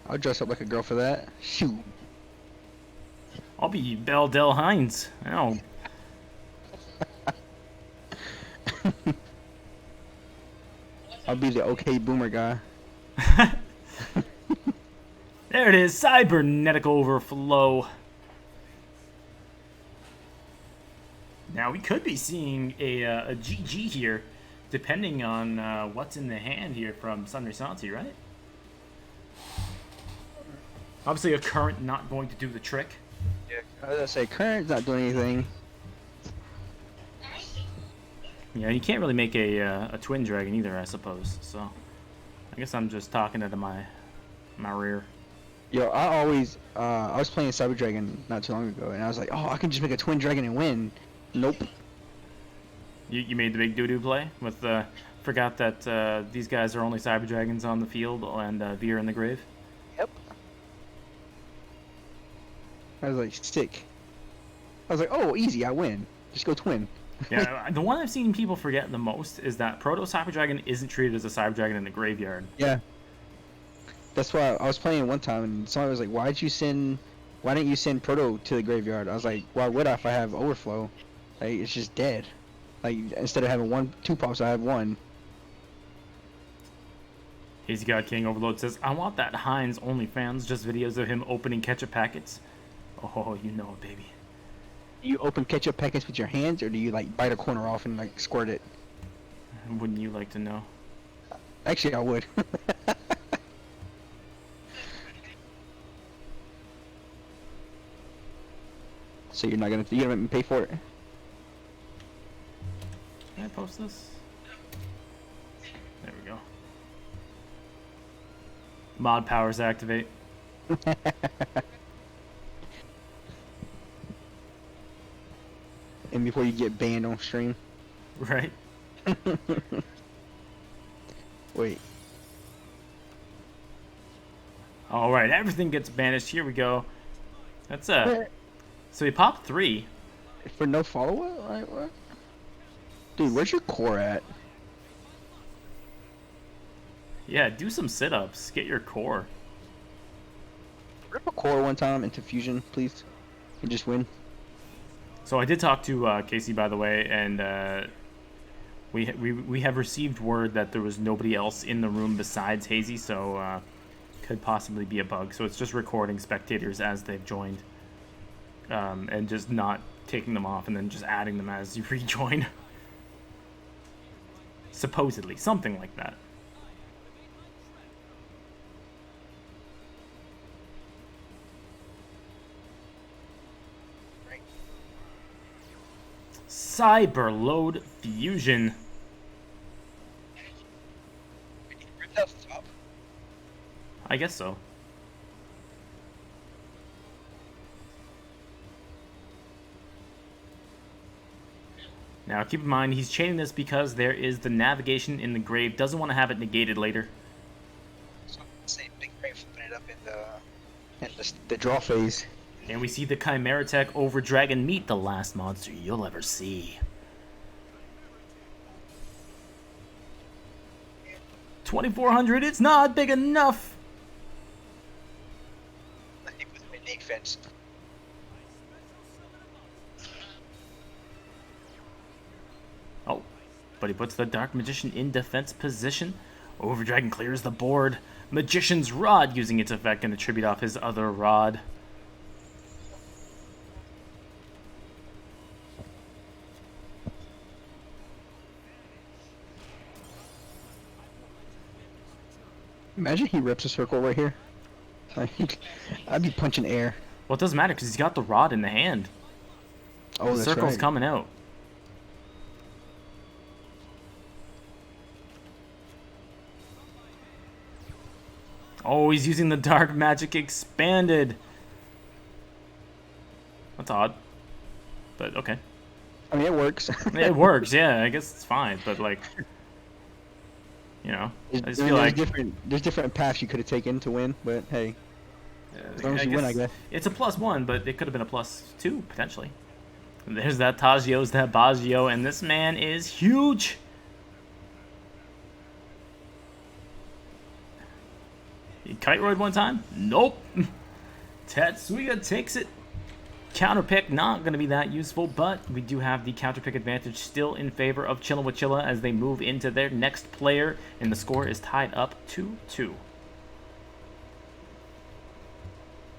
I'll dress up like a girl for that. Shoot. I'll be Belle Del Hines. Oh, I'll be the okay boomer guy. there it is. Cybernetic overflow. Now we could be seeing a GG here, depending on what's in the hand here from Sunray Santi, right? Obviously, a current not going to do the trick. Yeah. I was gonna say, current's not doing anything. Yeah, you can't really make a twin dragon either, I suppose. So, I guess I'm just talking out of my rear. Yo, I was playing Cyber Dragon not too long ago, and I was like, oh, I can just make a twin dragon and win. Nope. You made the big doo-doo play with forgot that these guys are only Cyber Dragons on the field and Veer in the grave. Yep. I was like, sick. I was like, oh, easy, I win. Just go twin. Yeah, the one I've seen people forget the most is that Proto Cyber Dragon isn't treated as a Cyber Dragon in the graveyard. Yeah. That's why I was playing one time, and somebody was like, why didn't you send Proto to the graveyard? I was like, why would I if I have Overflow? Like, it's just dead. Like, instead of having two pops, I have one. Hazy God King Overload says, I want that Heinz OnlyFans, just videos of him opening ketchup packets. Oh, you know it, baby. Do you open ketchup packets with your hands, or do you, like, bite a corner off and, like, squirt it? Wouldn't you like to know? Actually, I would. So you're gonna make me pay for it? Can I post this? There we go. Mod powers activate. And before you get banned on stream. Right? Wait. Alright, everything gets banished. Here we go. That's so we popped 3. For no follow-up? Like, what? Dude, where's your core at? Yeah, do some sit-ups. Get your core. Rip a core one time into fusion, please. And just win. So I did talk to Casey, by the way, and we have received word that there was nobody else in the room besides Hazy, so could possibly be a bug. So it's just recording spectators as they've joined, and just not taking them off and then just adding them as you rejoin. Supposedly, something like that. Cyberload Fusion. I guess so. Now keep in mind he's chaining this because there is the navigation in the grave. Doesn't want to have it negated later. So same big grave flipping it up in the draw phase. And we see the Chimera Tech over Dragon meet the last monster you'll ever see. 2400, it's not big enough. I think with mid defense. Oh, but he puts the Dark Magician in defense position. Over Dragon clears the board. Magician's Rod using its effect and attribute off his other rod. Imagine he rips a circle right here. I'd be punching air. Well, it doesn't matter because he's got the rod in the hand. Oh, The that's circle's right. coming out. Oh, he's using the Dark Magic Expanded. That's odd. But okay. I mean, it works. It works, yeah, I guess it's fine. But, like, you know, I just feel like there's different paths you could have taken to win, but hey, as long as you win, I guess. it's a +1, but it could have been a +2, potentially. There's that Tagios, that Baggio, and this man is huge. He kite rode one time? Nope. Tetsuya takes it. Counter pick, not going to be that useful, but we do have the counter pick advantage still in favor of Chillin with Chilah as they move into their next player, and the score is tied up 2-2.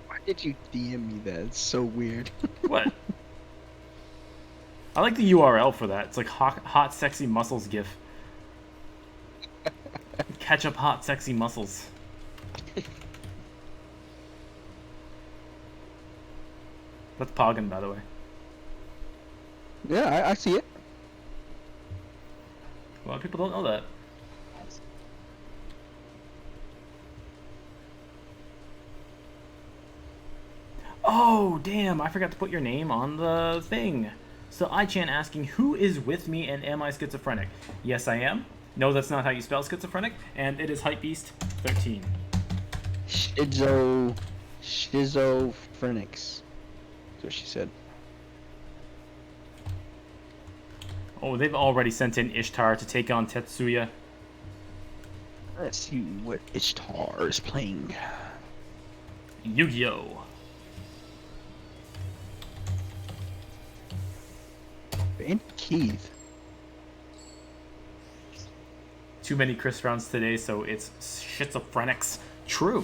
Why did you DM me that? It's so weird. What? I like the URL for that. It's like hot sexy muscles gif. Catch up hot sexy muscles. That's Poggin, by the way. Yeah, I see it. A lot of people don't know that. Oh, damn, I forgot to put your name on the thing. So iChan asking, who is with me and am I schizophrenic? Yes, I am. No, that's not how you spell schizophrenic. And it is hypebeast13. Schizophrenics. That's what she said. Oh, they've already sent in Ishtar to take on Tetsuya. Let's see what Ishtar is playing. Yu-Gi-Oh! And Keith. Too many Chris rounds today, so it's schizophrenics. True.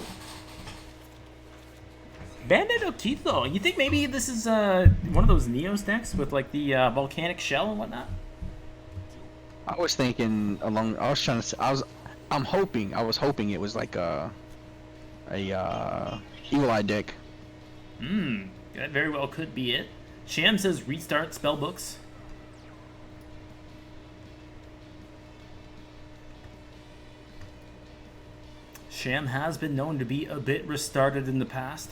Bandit O'Keefe, though. You think maybe this is one of those Neos decks with like the volcanic shell and whatnot? I was thinking along. I was trying to. I was hoping it was like a Evil Eye deck. That very well could be it. Sham says restart spellbooks. Sham has been known to be a bit restarted in the past.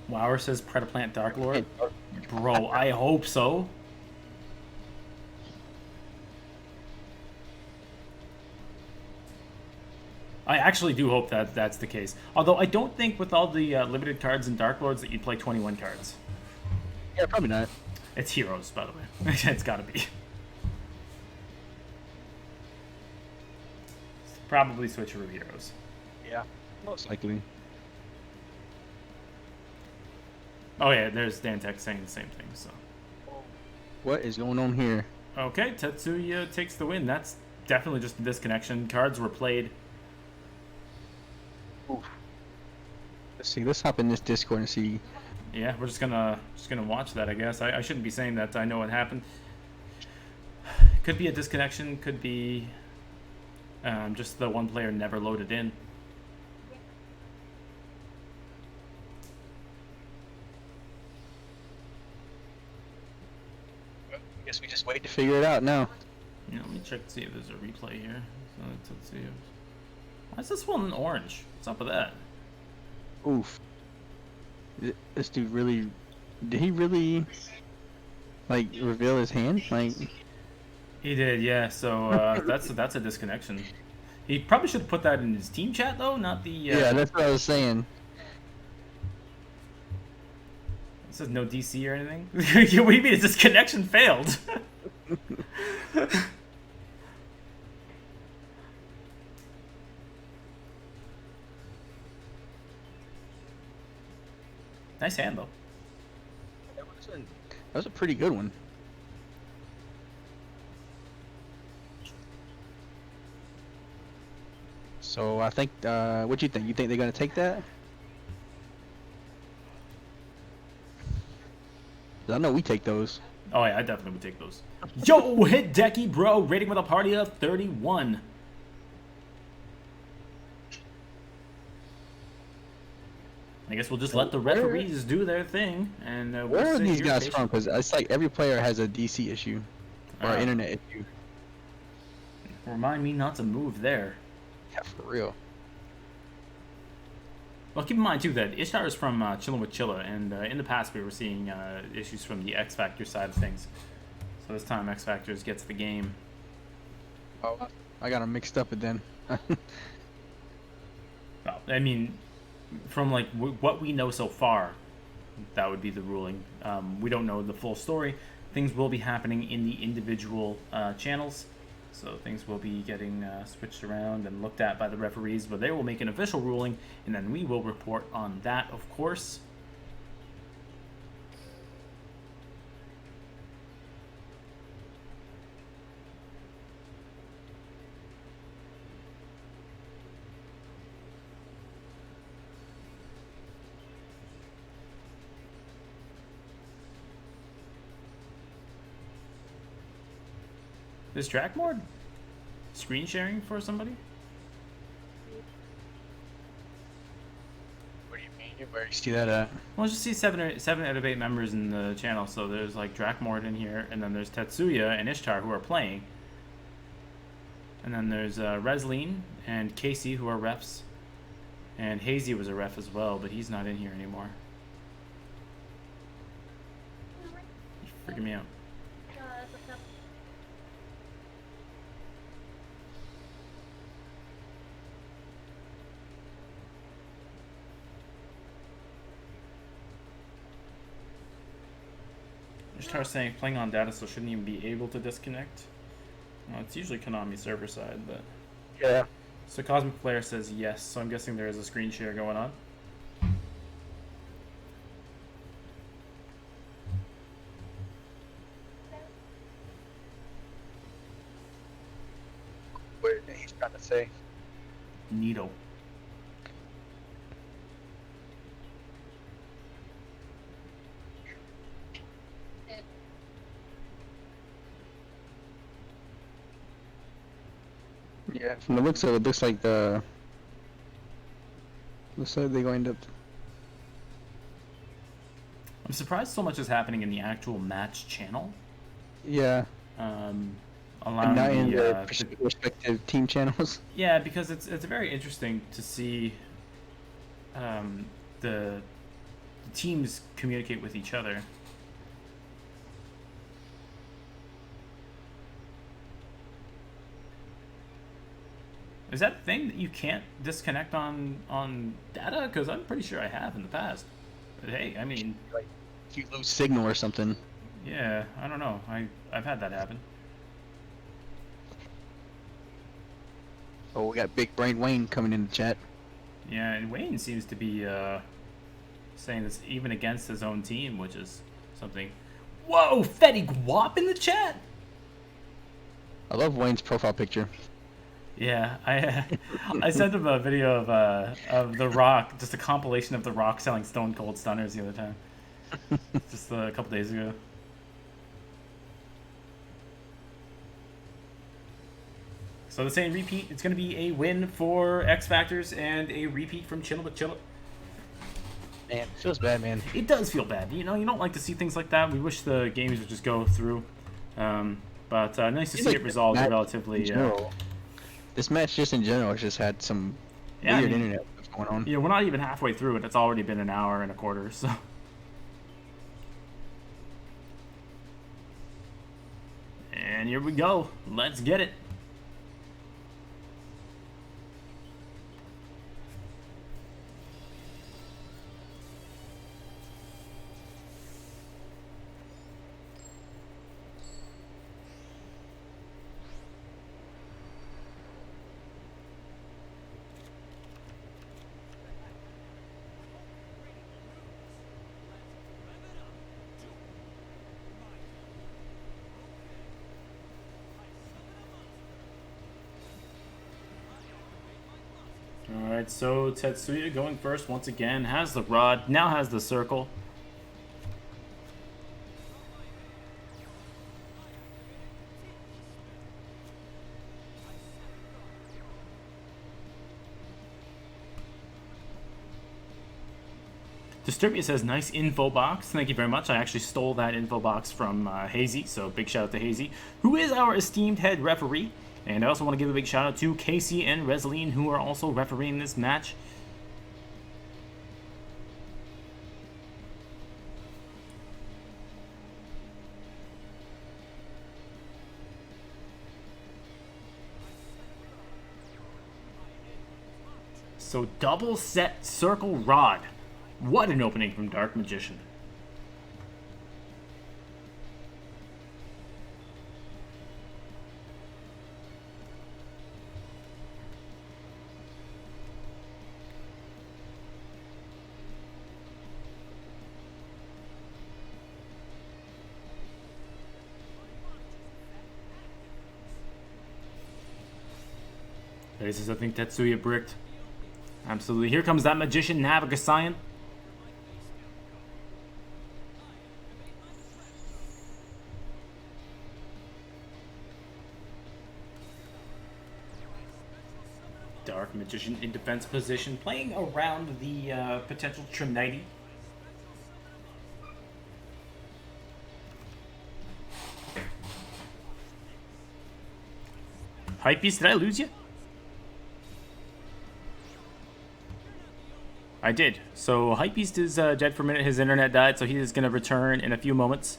Wower says Predaplant Dark Lord. Bro, I hope so. I actually do hope that that's the case. Although I don't think with all the limited cards and Dark Lords that you'd play 21 cards. Yeah, probably not. It's Heroes, by the way. It's gotta be. Probably switcheroo Heroes. Yeah, most likely. Oh yeah, there's Dantech saying the same thing, so. What is going on here? Okay, Tetsuya takes the win. That's definitely just a disconnection. Cards were played. Oof. Let's see. Let's hop in this Discord and see. Yeah, we're just gonna watch that, I guess. I shouldn't be saying that. I know what happened. Could be a disconnection. Could be just the one player never loaded in. I guess we just wait to figure it out now. Yeah, let me check to see if there's a replay here. So let's see. Why is this one orange? What's up with that? Oof. This dude really... Did he really, like, reveal his hand? Like... He did, yeah. So that's a disconnection. He probably should have put that in his team chat, though, not the... Yeah, that's what I was saying. It says no DC or anything. What do you mean? This connection failed? Nice hand, though. That was a pretty good one. So I think, what do you think? You think they're gonna take that? I know we take those. Oh yeah, I definitely would take those. Yo, hit Decky, bro. Rating with a party of 31. I guess we'll just let the referees do their thing, and we'll where are sit these here guys patient. from? Because it's like every player has a DC issue or an internet issue. Remind me not to move there. Yeah, for real. Well, keep in mind too that Ishtar is from Chillin with Chilah, and in the past we were seeing issues from the X Factor side of things. So this time X Factors gets the game. Oh, I got them mixed up then. Well, I mean, from like what we know so far, that would be the ruling. We don't know the full story. Things will be happening in the individual channels. So things will be getting switched around and looked at by the referees, but they will make an official ruling, and then we will report on that, of course. Is track mode screen sharing for somebody? What do you mean? Where do you see that at? Well, just see seven out of 8 members in the channel. So there's like Drakmord in here, and then there's Tetsuya and Ishtar who are playing, and then there's Resleen and Casey who are refs, and Hazy was a ref as well, but he's not in here anymore. You're freaking me out. Ishtar saying playing on data, so shouldn't even be able to disconnect. Well, it's usually Konami server side, but Yeah. so Cosmic Player says yes, so I'm guessing there is a screen share going on. What he's trying to say? Neato. Yeah, from the looks of it, looks like they're going to. I'm surprised so much is happening in the actual match channel. Yeah. Allowing Not in the, the respective team channels. yeah, because it's very interesting to see the teams communicate with each other. Is that a thing that you can't disconnect on data? Because I'm pretty sure I have in the past. But hey, I mean, Like, if you lose signal or something. yeah, I don't know. I've had that happen. Oh, we got Big Brain Wayne coming in the chat. Yeah, and Wayne seems to be saying this even against his own team, which is something. Whoa, Fetty Guap in the chat? I love Wayne's profile picture. Yeah, I sent him a video of The Rock, just a compilation of The Rock selling Stone Cold Stunners the other time, just a couple days ago. So the same repeat. It's going to be a win for X Factors and a repeat from Chillin with Chilah. Man, it feels bad, man. It does feel bad. You know, you don't like to see things like that. We wish the games would just go through. But nice to see it resolved relatively. This match, just in general, has just had some weird internet stuff going on. Yeah, we're not even halfway through it. It's already been an hour and a quarter, so. And here we go. Let's get it. Alright, so Tetsuya going first once again, has the rod, now has the circle. Disturbia says, nice info box. Thank you very much. I actually stole that info box from Hazy, so big shout out to Hazy, who is our esteemed head referee. And I also want to give a big shout out to Casey and Resline, who are also refereeing this match. So double set circle rod. What an opening from Dark Magician. This is, I think, Tetsuya bricked. Absolutely. Here comes that Magician, Navagasayan. Dark Magician in defense position, playing around the potential Trinity. Hypebeast, did I lose you? I did. So Hypebeast is dead for a minute. His internet died, so he is going to return in a few moments.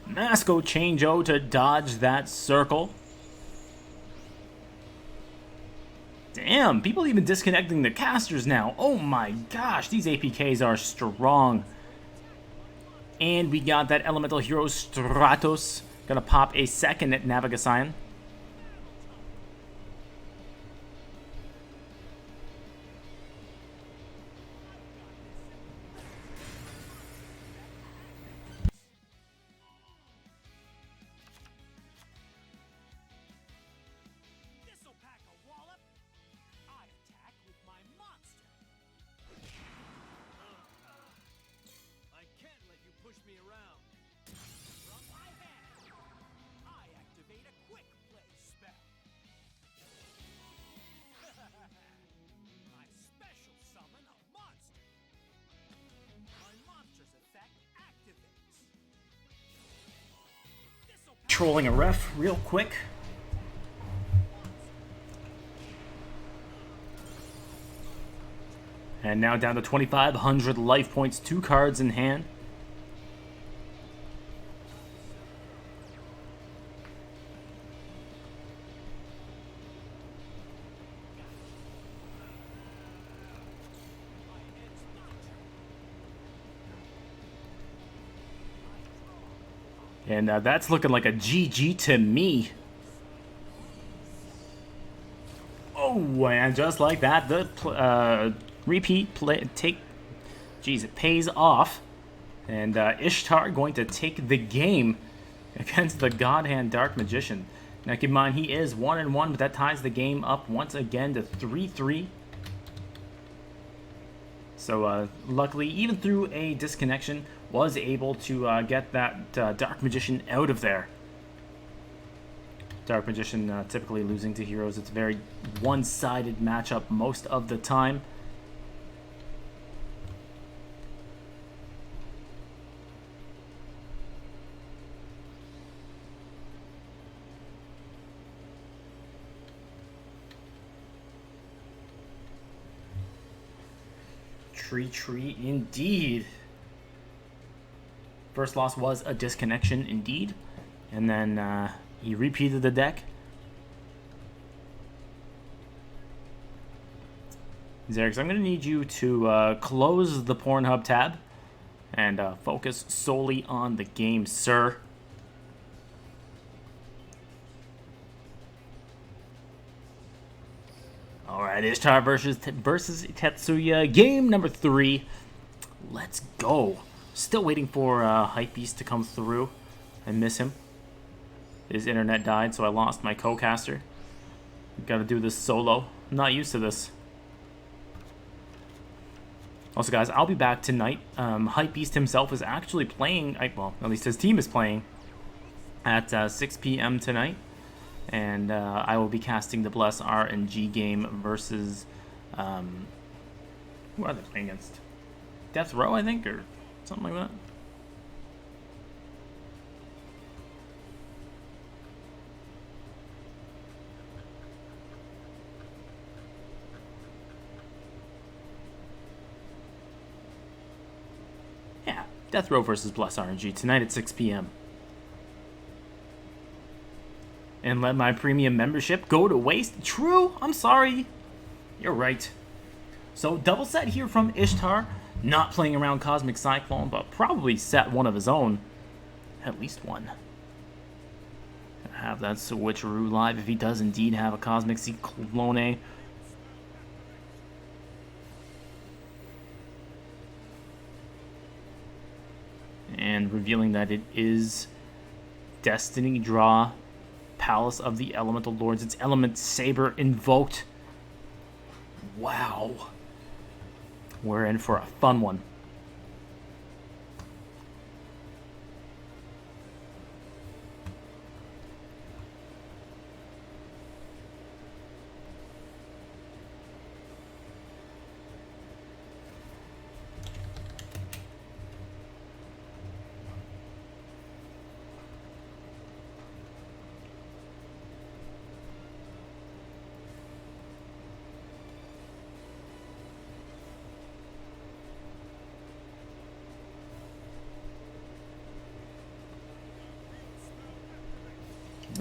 Masco change-o to dodge that circle. Damn, people even disconnecting the casters now. Oh my gosh, these APKs are strong. And we got that Elemental Hero Stratos. Gonna pop a second at Navagasayan. Trolling a ref real quick. And now down to 2,500 life points, 2 cards in hand. And that's looking like a GG to me. Oh, and just like that, the repeat play Jeez, it pays off. And Ishtar going to take the game. against the God Hand Dark Magician. Now keep in mind, he is 1-1, but that ties the game up once again to 3-3. So luckily, even through a disconnection, was able to get that Dark Magician out of there. Dark Magician typically losing to heroes. It's a very one-sided matchup most of the time. Tree indeed. First loss was a disconnection indeed, and then he repeated the deck. Xerix, I'm going to need you to close the Pornhub tab and focus solely on the game, sir. Alright, Ishtar versus Tetsuya. Game number 3. Let's go. Still waiting for Hypebeast to come through. I miss him. His internet died, so I lost my co-caster. Gotta do this solo. I'm not used to this. Also, guys, I'll be back tonight. Hypebeast himself is actually playing, well, at least his team is playing at 6 p.m. tonight. And I will be casting the Bless RNG game versus, who are they playing against? Death Row, I think, or something like that. Yeah, Death Row versus Bless RNG tonight at 6 p.m. And let my premium membership go to waste? True, I'm sorry. You're right. So double set here from Ishtar. Not playing around Cosmic Cyclone, but probably set one of his own. At least one. Have that switcheroo live if he does indeed have a Cosmic Cyclone. And revealing that it is Destiny Draw, Palace of the Elemental Lords. It's Element Saber invoked. Wow. We're in for a fun one.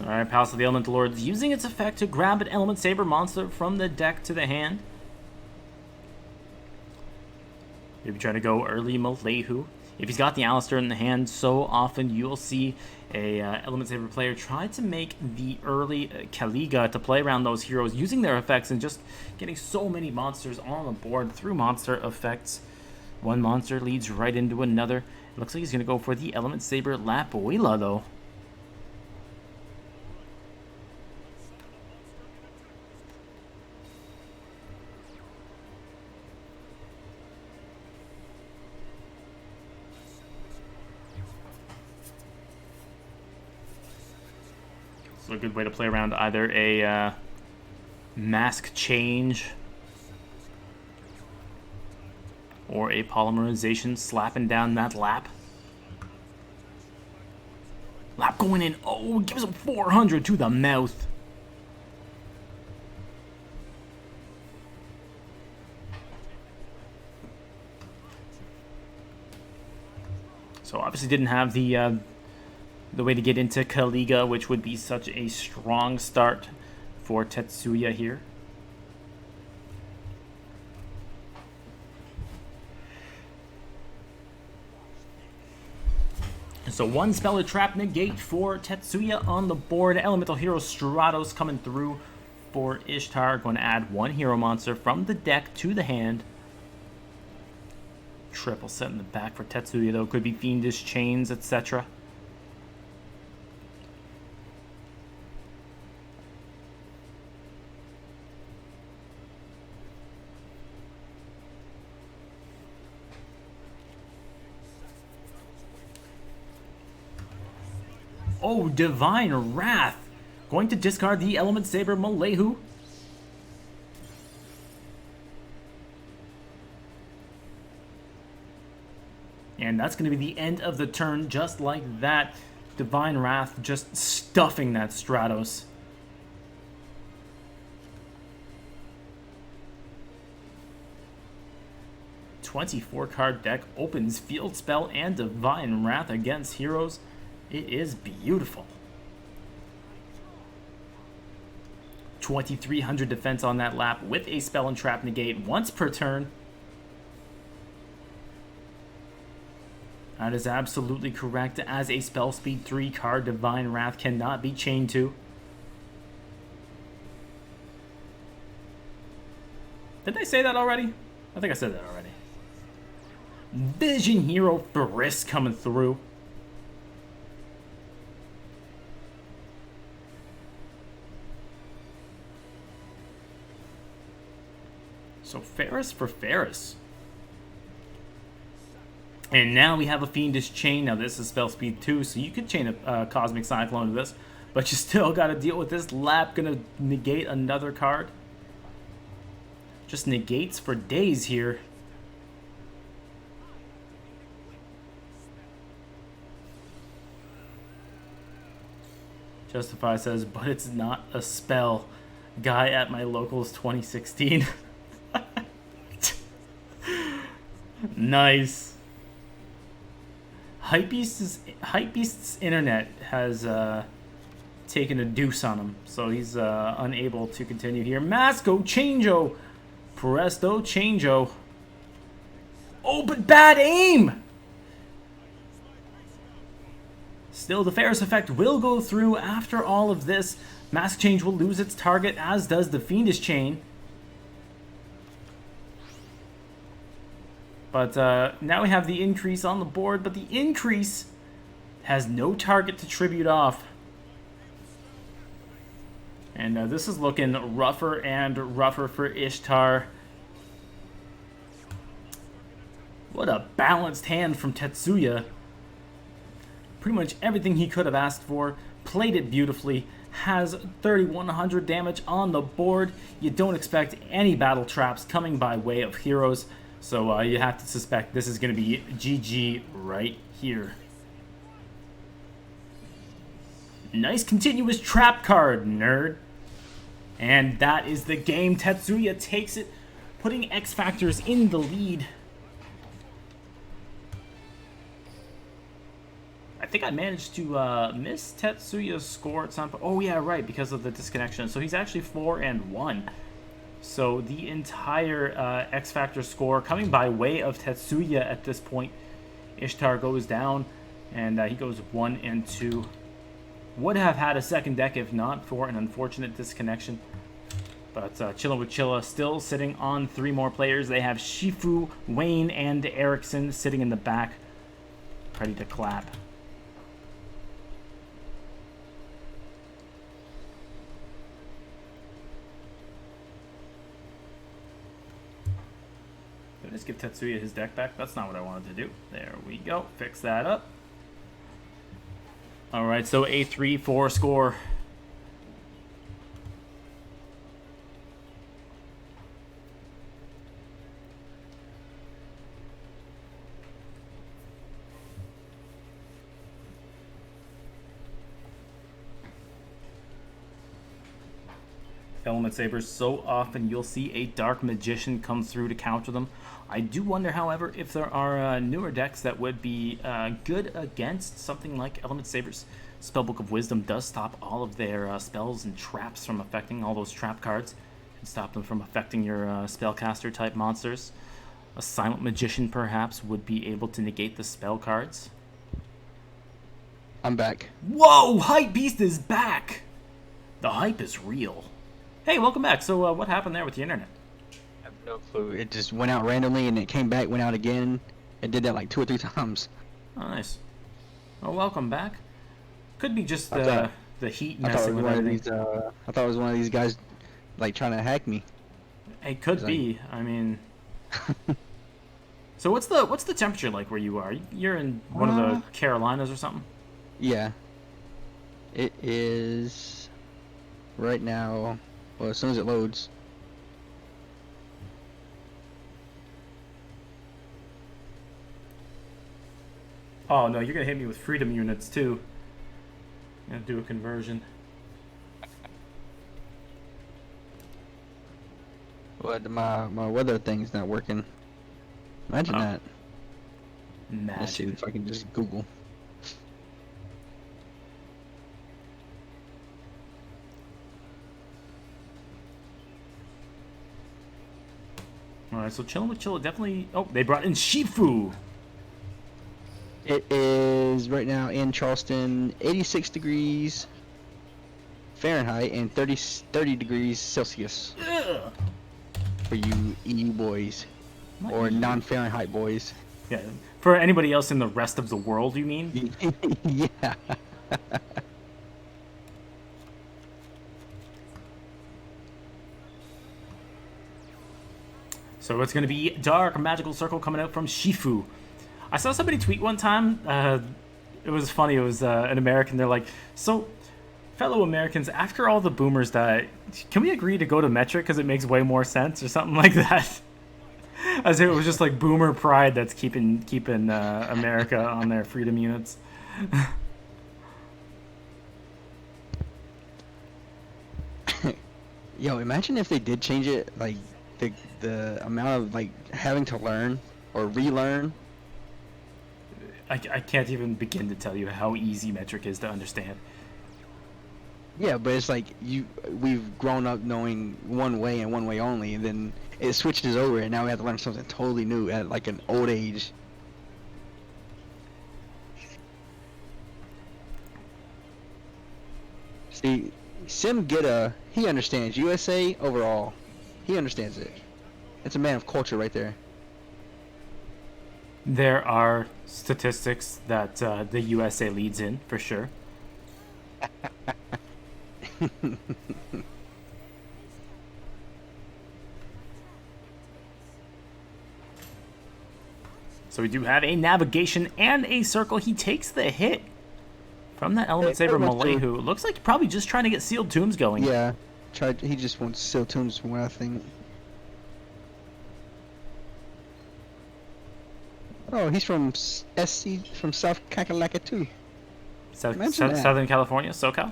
Alright, Palace of the Elemental Lords using its effect to grab an Element Saber monster from the deck to the hand. Maybe try to go early Malehu. If he's got the Alistair in the hand, so often you'll see a Element Saber player try to make the early Chilah to play around those heroes using their effects and just getting so many monsters on the board through monster effects. One monster leads right into another. It looks like he's going to go for the Element Saber Lapuila, though. So a good way to play around either a mask change or a polymerization, slapping down that lap. Lap going in. Oh, gives him 400 to the mouth. So obviously didn't have the way to get into Chilah, which would be such a strong start for Tetsuya here. So one Speller Trap negate for Tetsuya on the board. Elemental Hero Stratos coming through for Ishtar. Going to add one hero monster from the deck to the hand. Triple set in the back for Tetsuya, though. Could be Fiendish Chains, etc. Oh, Divine Wrath. Going to discard the Element Saber Malehu. And that's going to be the end of the turn, just like that. Divine Wrath just stuffing that Stratos. "24-card deck opens Field Spell and Divine Wrath against heroes. It is beautiful. 2,300 defense on that lap with a Spell and Trap negate once per turn. That is absolutely correct, as a Spell Speed 3 card, Divine Wrath cannot be chained to. Did I say that already? I think I said that already. Vision Hero Frisk coming through. So Ferris for Ferris. And now we have a Fiendish Chain. Now this is Spell Speed 2, so you could chain a Cosmic Cyclone to this, but you still got to deal with this lap. Gonna negate another card. Just negates for days here. Justify says, but it's not a spell. Guy at my locals 2016. Nice. Hypebeast's internet has taken a deuce on him, so he's unable to continue here. Masco Changeo. Presto Changeo. Oh, but bad aim! Still, the Ferris effect will go through after all of this. Mask Change will lose its target, as does the Fiendish Chain. But now we have the increase on the board, but the increase has no target to tribute off. And this is looking rougher and rougher for Ishtar. What a balanced hand from Tetsuya. Pretty much everything he could have asked for. Played it beautifully. Has 3,100 damage on the board. You don't expect any battle traps coming by way of heroes. So you have to suspect this is going to be GG right here. Nice continuous trap card, nerd. And that is the game. Tetsuya takes it, putting X Factors in the lead. I think I managed to miss Tetsuya's score at some point. Oh yeah, right, because of the disconnection. So he's actually 4-1. So the entire X Factor score coming by way of Tetsuya at this point. Ishtar goes down, and he goes 1-2. Would have had a second deck if not for an unfortunate disconnection. But Chillin with Chilah still sitting on 3 more players. They have Shifu, Wayne, and Erickson sitting in the back, ready to clap. Did I just give Tetsuya his deck back? That's not what I wanted to do. There we go. Fix that up. Alright, so a 3-4 score. Element Sabers, so often you'll see a Dark Magician come through to counter them. I do wonder, however, if there are newer decks that would be good against something like Element Sabers. Spellbook of Wisdom does stop all of their spells and traps from affecting all those trap cards, and stop them from affecting your spellcaster type monsters. A Silent Magician perhaps would be able to negate the spell cards. I'm back. Whoa! Hypebeast is back! The hype is real. Hey, welcome back. So what happened there with the internet? I have no clue. It just went out randomly and it came back, went out again. It did that like 2 or 3 times. Oh, nice. Well, welcome back. Could be just I the heat thought messing with everything. I thought it was one of these guys like trying to hack me. It could be. I mean, so what's the temperature like where you are? You're in one of the Carolinas or something? Yeah. It is right now. Well, as soon as it loads. Oh no, you're gonna hit me with freedom units too. I'm gonna do a conversion. What my weather thing's not working. Imagine that. Let's see Imagine. if I can just Google. Alright, so Chillin with Chilah definitely... Oh, they brought in Shifu! It is right now in Charleston, 86 degrees Fahrenheit and 30 degrees Celsius Ugh. for you EU boys or non-Fahrenheit boys. Yeah, for anybody else in the rest of the world, you mean? Yeah. So it's going to be Dark Magical Circle coming out from Shifu. I saw somebody tweet one time. It was funny. It was an American. They're like, so, fellow Americans, after all the boomers die, can we agree to go to metric because it makes way more sense or something like that? As if it was just like boomer pride that's keeping America on their freedom units. Yo, imagine if they did change it, like the amount of like having to learn or relearn. I can't even begin to tell you how easy metric is to understand. Yeah, but it's like we've grown up knowing one way and one way only, and then it switches over, and now we have to learn something totally new at like an old age. See, Sim Gitta, he understands USA overall. He understands it. It's a man of culture right there. There are statistics that the USA leads in, for sure. So we do have a navigation and a circle. He takes the hit from that Element Saber Malay, who looks like probably just trying to get sealed tombs going. Yeah, he just wants sealed tombs from what I think. Oh, he's from SC, from South Kakalaka too. Southern California, SoCal?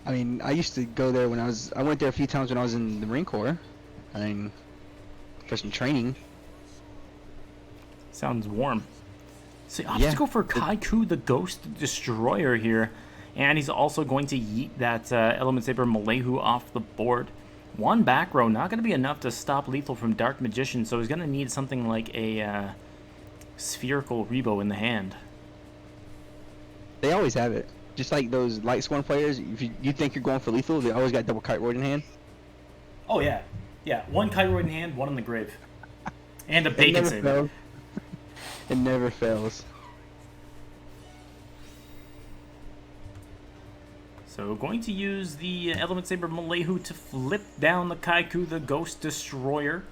I mean, I used to go there when I went there a few times when I was in the Marine Corps. I mean, for some training. Sounds warm. So opts to go for Kaiku the Ghost Destroyer here. And he's also going to yeet that Element Saber Malehu off the board. One back row, not going to be enough to stop Lethal from Dark Magician, so he's going to need something like a spherical Rebo in the hand. They always have it. Just like those Light Sworn players, if you think you're going for Lethal, they always got double Kite Roid in hand. Oh, yeah. Yeah, one Kite Roid in hand, one in the grave. And a Bacon Saber. It never fails. So going to use the Element Saber Malehu to flip down the Kaiku the Ghost Destroyer.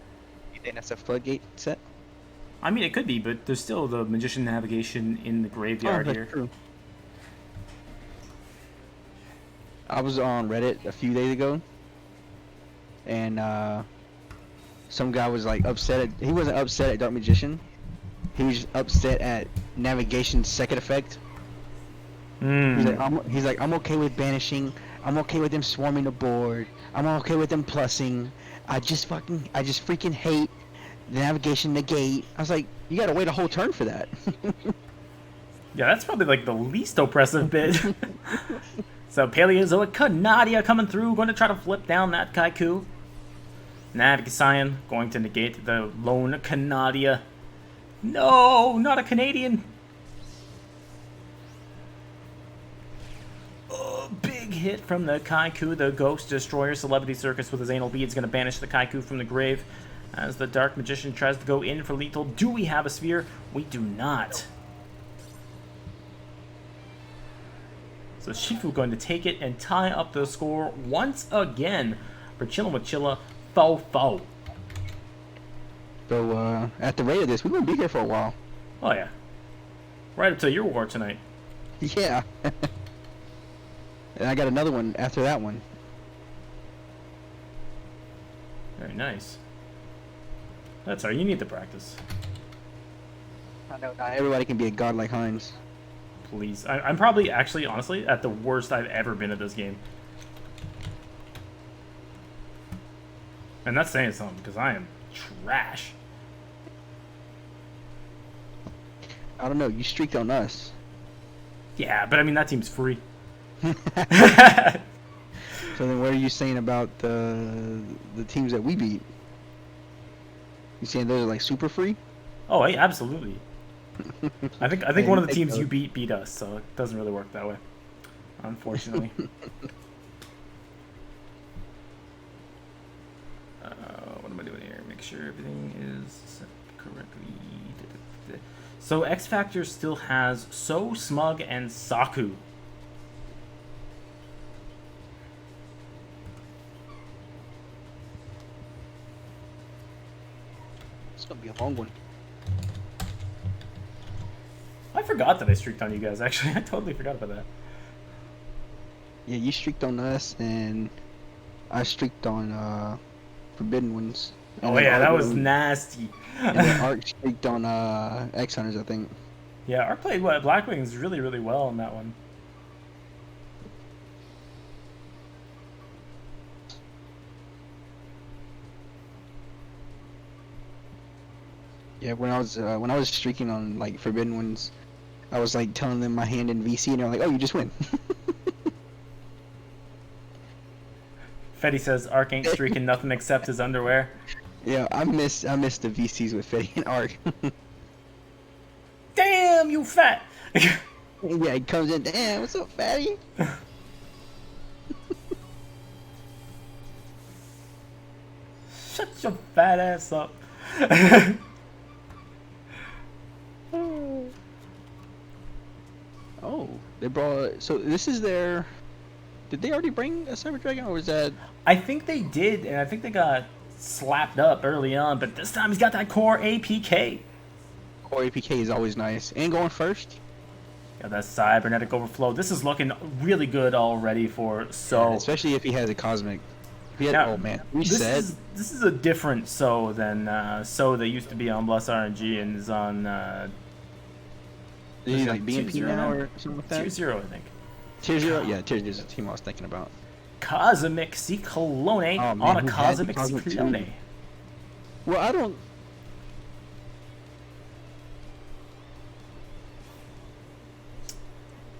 You think that's a floodgate set? I mean, it could be, but there's still the Magician Navigation in the graveyard here. True. I was on Reddit a few days ago, and some guy was like upset he wasn't upset at Dark Magician. He was upset at Navigation's second effect. He's like, I'm okay with banishing. I'm okay with them swarming the board. I'm okay with them plussing. I just freaking hate the Navigation negate. I was like, you gotta wait a whole turn for that. Yeah, that's probably like the least oppressive bit. So Paleozoic Canadia coming through, going to try to flip down that Kaiku. Navigacion going to negate the lone Canadia. No, not a Canadian. Oh, big hit from the Kaiku, the Ghost Destroyer. Celebrity Circus with his anal beads going to banish the Kaiku from the grave as the Dark Magician tries to go in for lethal. Do we have a sphere? We do not. So Shifu going to take it and tie up the score once again for Chillin with Chilah. Fo. So at the rate of this, we're gonna be here for a while. Oh yeah. Right up to your war tonight. Yeah. And I got another one after that one. Very nice. That's all right. You need to practice. I know not everybody can be a god like Hines. Please. I'm probably, actually, honestly, at the worst I've ever been at this game. And that's saying something, because I am trash. I don't know. You streaked on us. Yeah, but I mean, that team's free. So then, what are you saying about the teams that we beat? You saying those are like super free? Oh, yeah, absolutely. I think Yeah, one you of the think teams so. you beat us, so it doesn't really work that way, unfortunately. What am I doing here? Make sure everything is set correctly. So X Factor still has So Smug and Saku. It's gonna be a long one. I forgot that I streaked on you guys, actually. I totally forgot about that. Yeah, you streaked on us, and I streaked on Forbidden Ones. And Oh then yeah, that Art was went- nasty. And then Art streaked on X Hunters, I think. Yeah, Art played Black Wings really, really well in that one. Yeah, when I was streaking on like Forbidden Ones, I was like telling them my hand in VC, and they're like, "Oh, you just win." Fetty says Ark ain't streaking nothing except his underwear. Yeah, I miss the VCs with Fetty and Arc. Damn, you fat! Yeah, he comes in. Damn, what's up, fatty? Shut your fat ass up. Oh, they brought. So this is their. Did they already bring a Cyber Dragon, or was that? I think they did, and I think they got slapped up early on, but this time he's got that core APK. Core APK is always nice, and going first. Got that cybernetic overflow. This is looking really good already for So. Especially if he has a cosmic. If he had, Now, oh man, this is a different So than So that used to be on Bless RNG and is on Is he like Tier BNP 0 now or something like that? Tier 0, I think. Tier 0? Yeah, Tier 0 is the team I was thinking about. Cosmic Cyclone Oh, man, on a who had Cosmic Cosmic too? Cyclone. Well, I don't.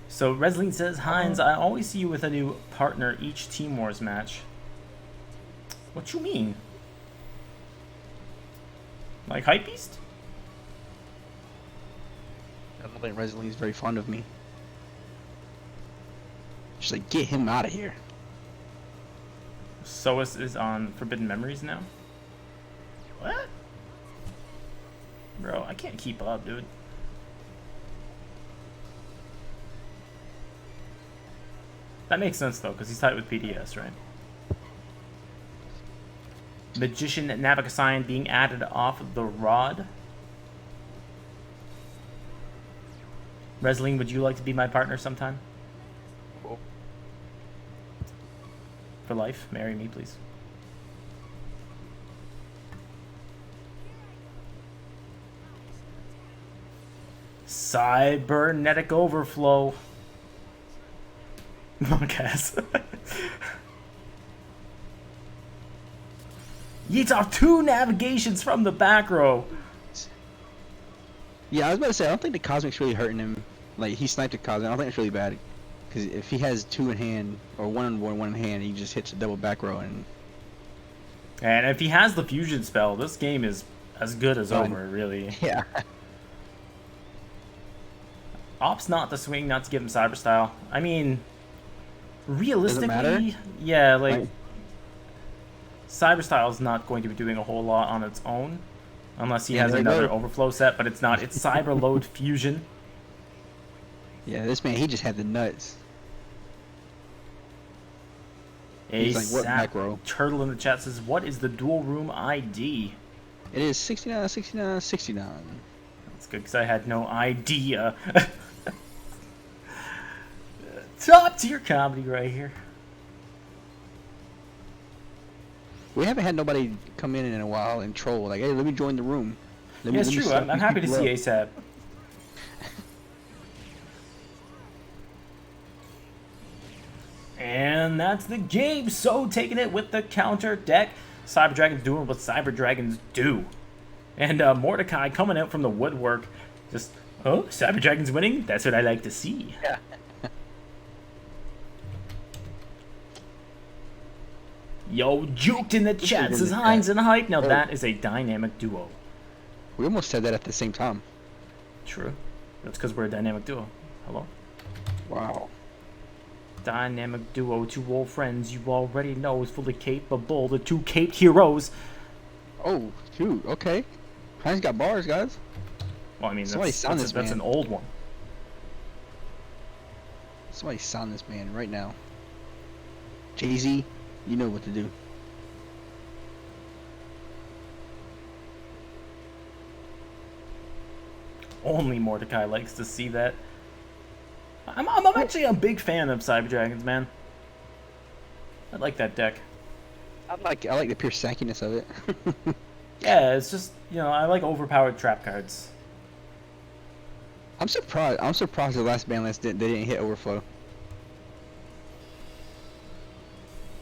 So Resling says, Hines, I always see you with a new partner each Team Wars match. What you mean? Like Hypebeast? I don't think Resident is very fond of me. Just like, get him out of here. Soas is on Forbidden Memories now? What? Bro, I can't keep up, dude. That makes sense, though, because he's tight with PDS, right? Magician Navicasine being added off the rod. Resling, would you like to be my partner sometime? Cool. For life? Marry me, please. Cybernetic overflow. Monkass. Yeets off 2 navigations from the back row. Yeah, I was about to say, I don't think the Cosmic's really hurting him. Like, he sniped a Cosmic. I don't think it's really bad. Because if he has 2 in hand, or 1 in one in hand, he just hits a double back row and... And if he has the fusion spell, this game is as good as Done. over, really. Yeah. Opts not to swing, not to give him cyber style. I mean, realistically, matter? yeah, like Right. cyber style is not going to be doing a whole lot on its own, unless he Yeah, has there you another go. overflow set. But it's not. It's cyber load fusion. Yeah, this man, he just had the nuts. A He's like, what sap back row? turtle in the chat says, "What is the dual room ID?" It is 69, 69, 69. That's good because I had no idea. Top tier comedy right here. We haven't had nobody come in a while and troll. Like, hey, let me join the room. Yeah, it's true. I'm happy to see ASAP. And that's the game. So taking it with the counter deck. Cyber Dragon's doing what Cyber Dragons do. And Mordecai coming out from the woodwork. Just, oh, Cyber Dragon's winning? That's what I like to see. Yeah. Yo, juked in the chat, says Heinz and Hype. Now that is a dynamic duo. We almost said that at the same time. True. That's because we're a dynamic duo. Hello? Wow. Dynamic duo, two old friends you already know is fully capable. The two caped heroes. Oh, shoot. Okay. Heinz got bars, guys. Well, I mean, Somebody that's an old one. Somebody sound this man right now. Jay-Z, you know what to do. Only Mordecai likes to see that. I'm actually a big fan of Cyber Dragons, man. I like that deck. I like the pure sankiness of it. Yeah, it's just, you know, I like overpowered trap cards. I'm surprised the last ban list they didn't hit overflow.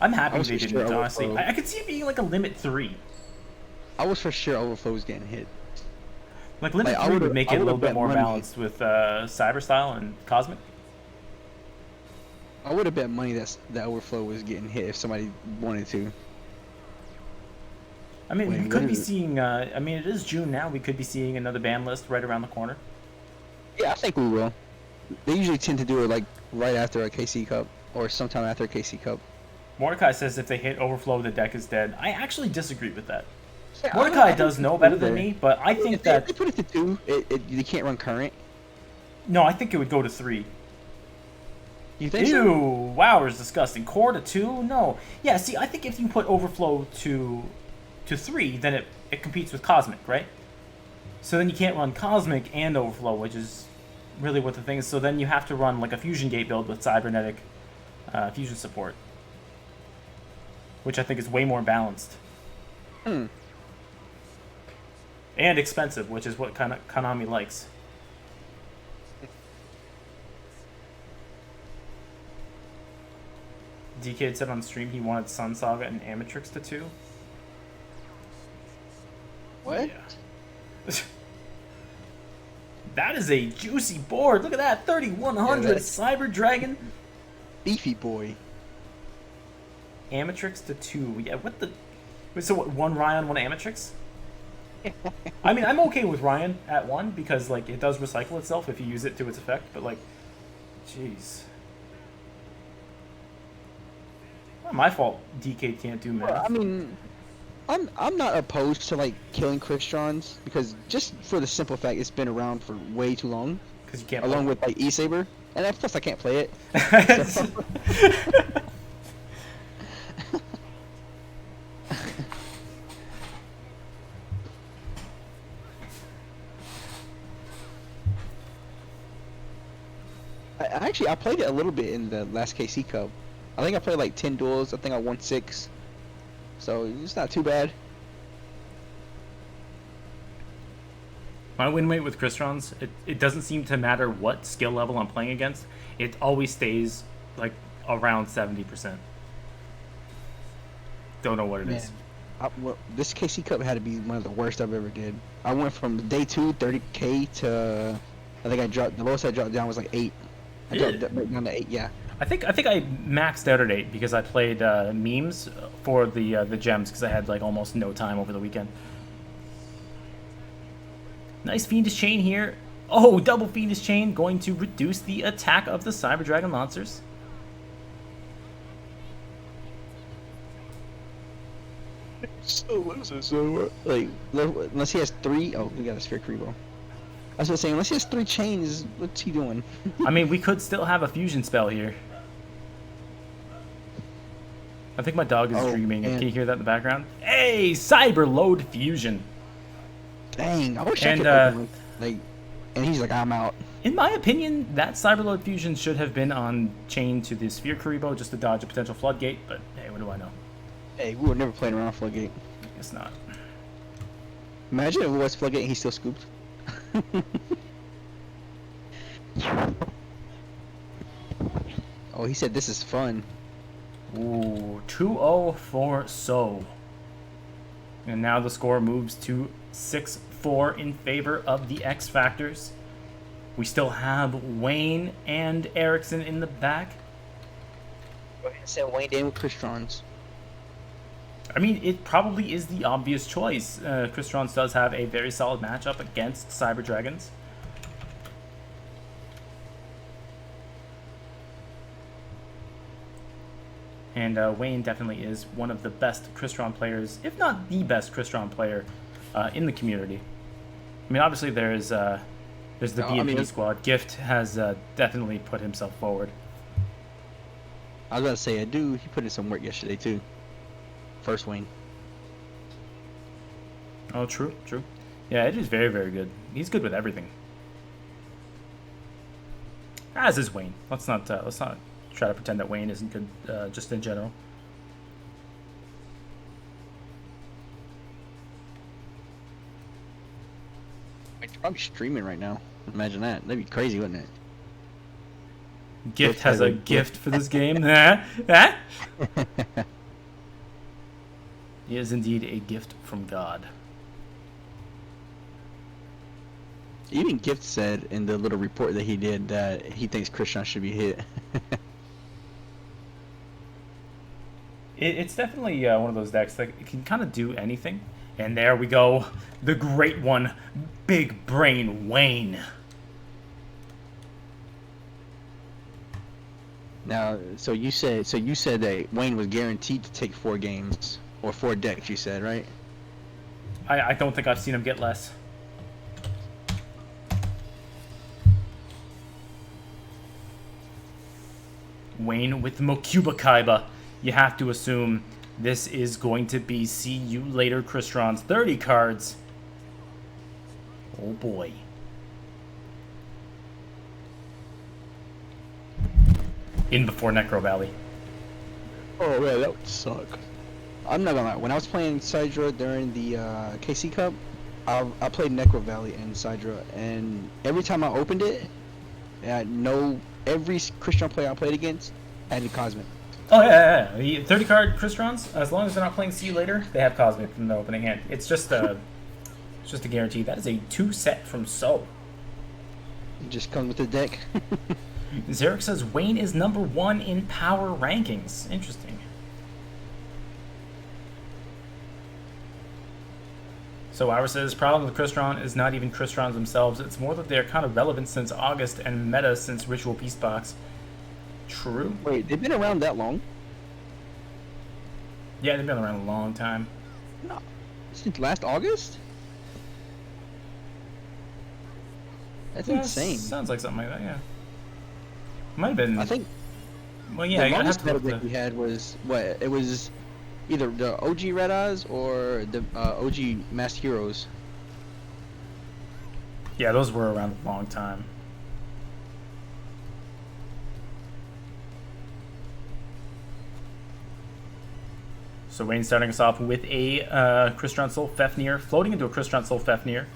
I'm happy they for didn't, sure honestly. Overflow. I could see it being like a limit 3. I was for sure overflow was getting hit. Like limit Like, 3 would make it a little bit bet more money. balanced with Cyber Style and Cosmic. I would have bet money that overflow was getting hit if somebody wanted to. I mean, Wait, we could what be is it? seeing, I mean, it is June now. We could be seeing another ban list right around the corner. Yeah, I think we will. They usually tend to do it like right after a KC Cup or sometime after a KC Cup. Mordecai says if they hit Overflow, the deck is dead. I actually disagree with that. Yeah, Mordecai I does think know it's better over. than me, but I think If that... they put it to 2, you can't run current. No, I think it would go to 3. You think Ew, so? wow, it's disgusting. Core to 2? No. Yeah, see, I think if you put Overflow to 3, then it competes with Cosmic, right? So then you can't run Cosmic and Overflow, which is really what the thing is. So then you have to run like a Fusion Gate build with Cybernetic Fusion support, which I think is way more balanced. Hmm. And expensive, which is what Konami likes. DK had said on stream he wanted Sun Saga and Amatrix to 2. What? Yeah. That is a juicy board. Look at that. 3100 Yeah, that's- Cyber Dragon. Beefy boy. Amatrix to 2. Yeah, what the... Wait, so what, 1 Ryan, 1 Amatrix? I mean, I'm okay with Ryan at 1 because, like, it does recycle itself if you use it to its effect, but, like, jeez. Not my fault DK can't do math. Well, I mean, I'm not opposed to like killing Crystons because just for the simple fact it's been around for way too long, Because you can't along with like E-Saber, and of course I can't play it. I played it a little bit in the last KC Cup. I think I played like 10 duels. I think I won 6. So it's not too bad. My win rate with Crystons, it doesn't seem to matter what skill level I'm playing against. It always stays like around 70%. Don't know what it is. Well, this KC Cup had to be one of the worst I've ever did. I went from day 2, 30k to I think I dropped the lowest I dropped down was like 8. I dropped back down to 8. Yeah. I think I maxed out at 8 because I played memes for the gems because I had like almost no time over the weekend. Nice Fiendish Chain here. Oh, double Fiendish Chain going to reduce the attack of the Cyber Dragon monsters. So what is it? So like unless he has 3. Oh, we got a Sphere Kribo. I was saying unless he has 3 chains, what's he doing? I mean, we could still have a fusion spell here. I think my dog is dreaming. Man. Can you hear that in the background? Hey, Cyber Load Fusion. Dang, I wish And, I could open, like and he's like, I'm out. In my opinion, that Cyberload fusion should have been on chain to the Sphere Kuribo just to dodge a potential floodgate, but hey, what do I know? Hey, we were never playing around Floodgate. Guess not. Imagine if it was Floodgate and he still scooped. Oh, he said this is fun. Ooh, 2-0 for So. And now the score moves to 6-4 in favor of the X Factors. We still have Wayne and Erickson in the back. Go ahead and send Wayne in with Cristrons. I mean, it probably is the obvious choice. Cristrons does have a very solid matchup against Cyber Dragons. And Wayne definitely is one of the best Crystron players, if not the best Crystron player in the community. I mean, obviously there's the BFP squad. Gift has definitely put himself forward. I was about to say, he put in some work yesterday too. First Wayne. Oh, true. Yeah, it is very, very good. He's good with everything. As is Wayne. Let's not try to pretend that Wayne isn't good, just in general. You're probably streaming right now. Imagine that. That'd be crazy, wouldn't it? Gift has a gift for this game. He is indeed a gift from God. Even Gift said in the little report that he did that he thinks Crystron should be hit. It's definitely one of those decks that can kind of do anything. And there we go. The great one, Big Brain Wayne. Now, so you said that Wayne was guaranteed to take 4 games or 4 decks. You said, right? I don't think I've seen him get less. Wayne with Mokuba Kaiba. You have to assume this is going to be see you later Crystron's 30 cards. Oh boy. In before Necro Valley. Oh yeah, that would suck. I'm not gonna lie. When I was playing Sidra during the KC Cup, I played Necro Valley and Sidra, and every time I opened it, every Crystron player I played against had a Cosmic. Oh yeah. The 30 card Crystrons, as long as they're not playing See You Later, they have Cosmic from the opening hand. It's just a guarantee. That is a 2 set from So. It just comes with the deck. Zarek says Wayne is #1 in power rankings. Interesting. So Ours says problem with Crystron is not even Crystrons themselves. It's more that they're kind of relevant since August and meta since Ritual Beast Box. True. Wait, they've been around that long? Yeah, they've been around a long time. No, since last August? That's insane. Sounds like something like that, yeah. Might have been. I think. Well, yeah, the I have longest to meta look deck we had was what? It was either the OG Red Eyes or the OG Masked Heroes. Yeah, those were around a long time. So Wayne starting us off with a Crystron Soul Fafnir, floating into a Crystron Soul Fafnir.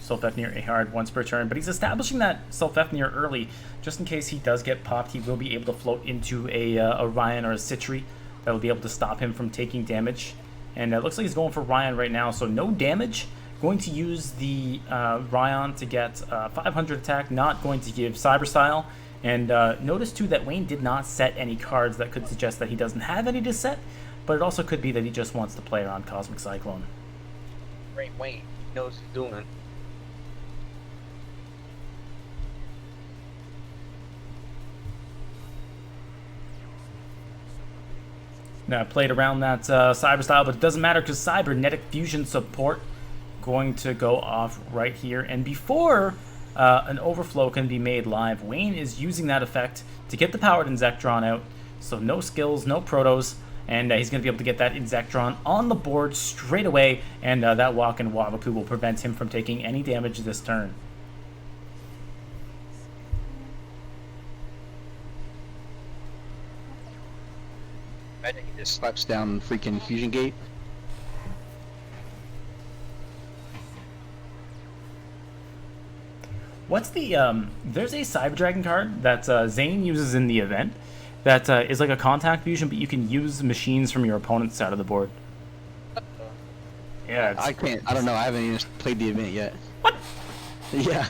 Soul Fafnir a hard once per turn, but he's establishing that Soul Fafnir early, just in case he does get popped. He will be able to float into a Ryan or a Citri that'll be able to stop him from taking damage. And it looks like he's going for Ryan right now, so no damage. Going to use the Ryan to get 500 attack, not going to give Cyber Style. And notice too that Wayne did not set any cards that could suggest that he doesn't have any to set, but it also could be that he just wants to play around Cosmic Cyclone. Great Wayne, he knows what he's doing. Now I played around that Cyber Style, but it doesn't matter because Cybernetic Fusion support going to go off right here. And before an overflow can be made live, Wayne is using that effect to get the Powered Insect drawn out. So no skills, no protos, And he's going to be able to get that Insectron on the board straight away, and that Walk-in Waboku will prevent him from taking any damage this turn. Imagine he just slaps down freaking Fusion Gate. What's the there's a Cyber Dragon card that Zane uses in the event that is like a contact fusion, but you can use machines from your opponent's side of the board. Yeah, I can't. I don't know. I haven't even played the event yet. What? Yeah.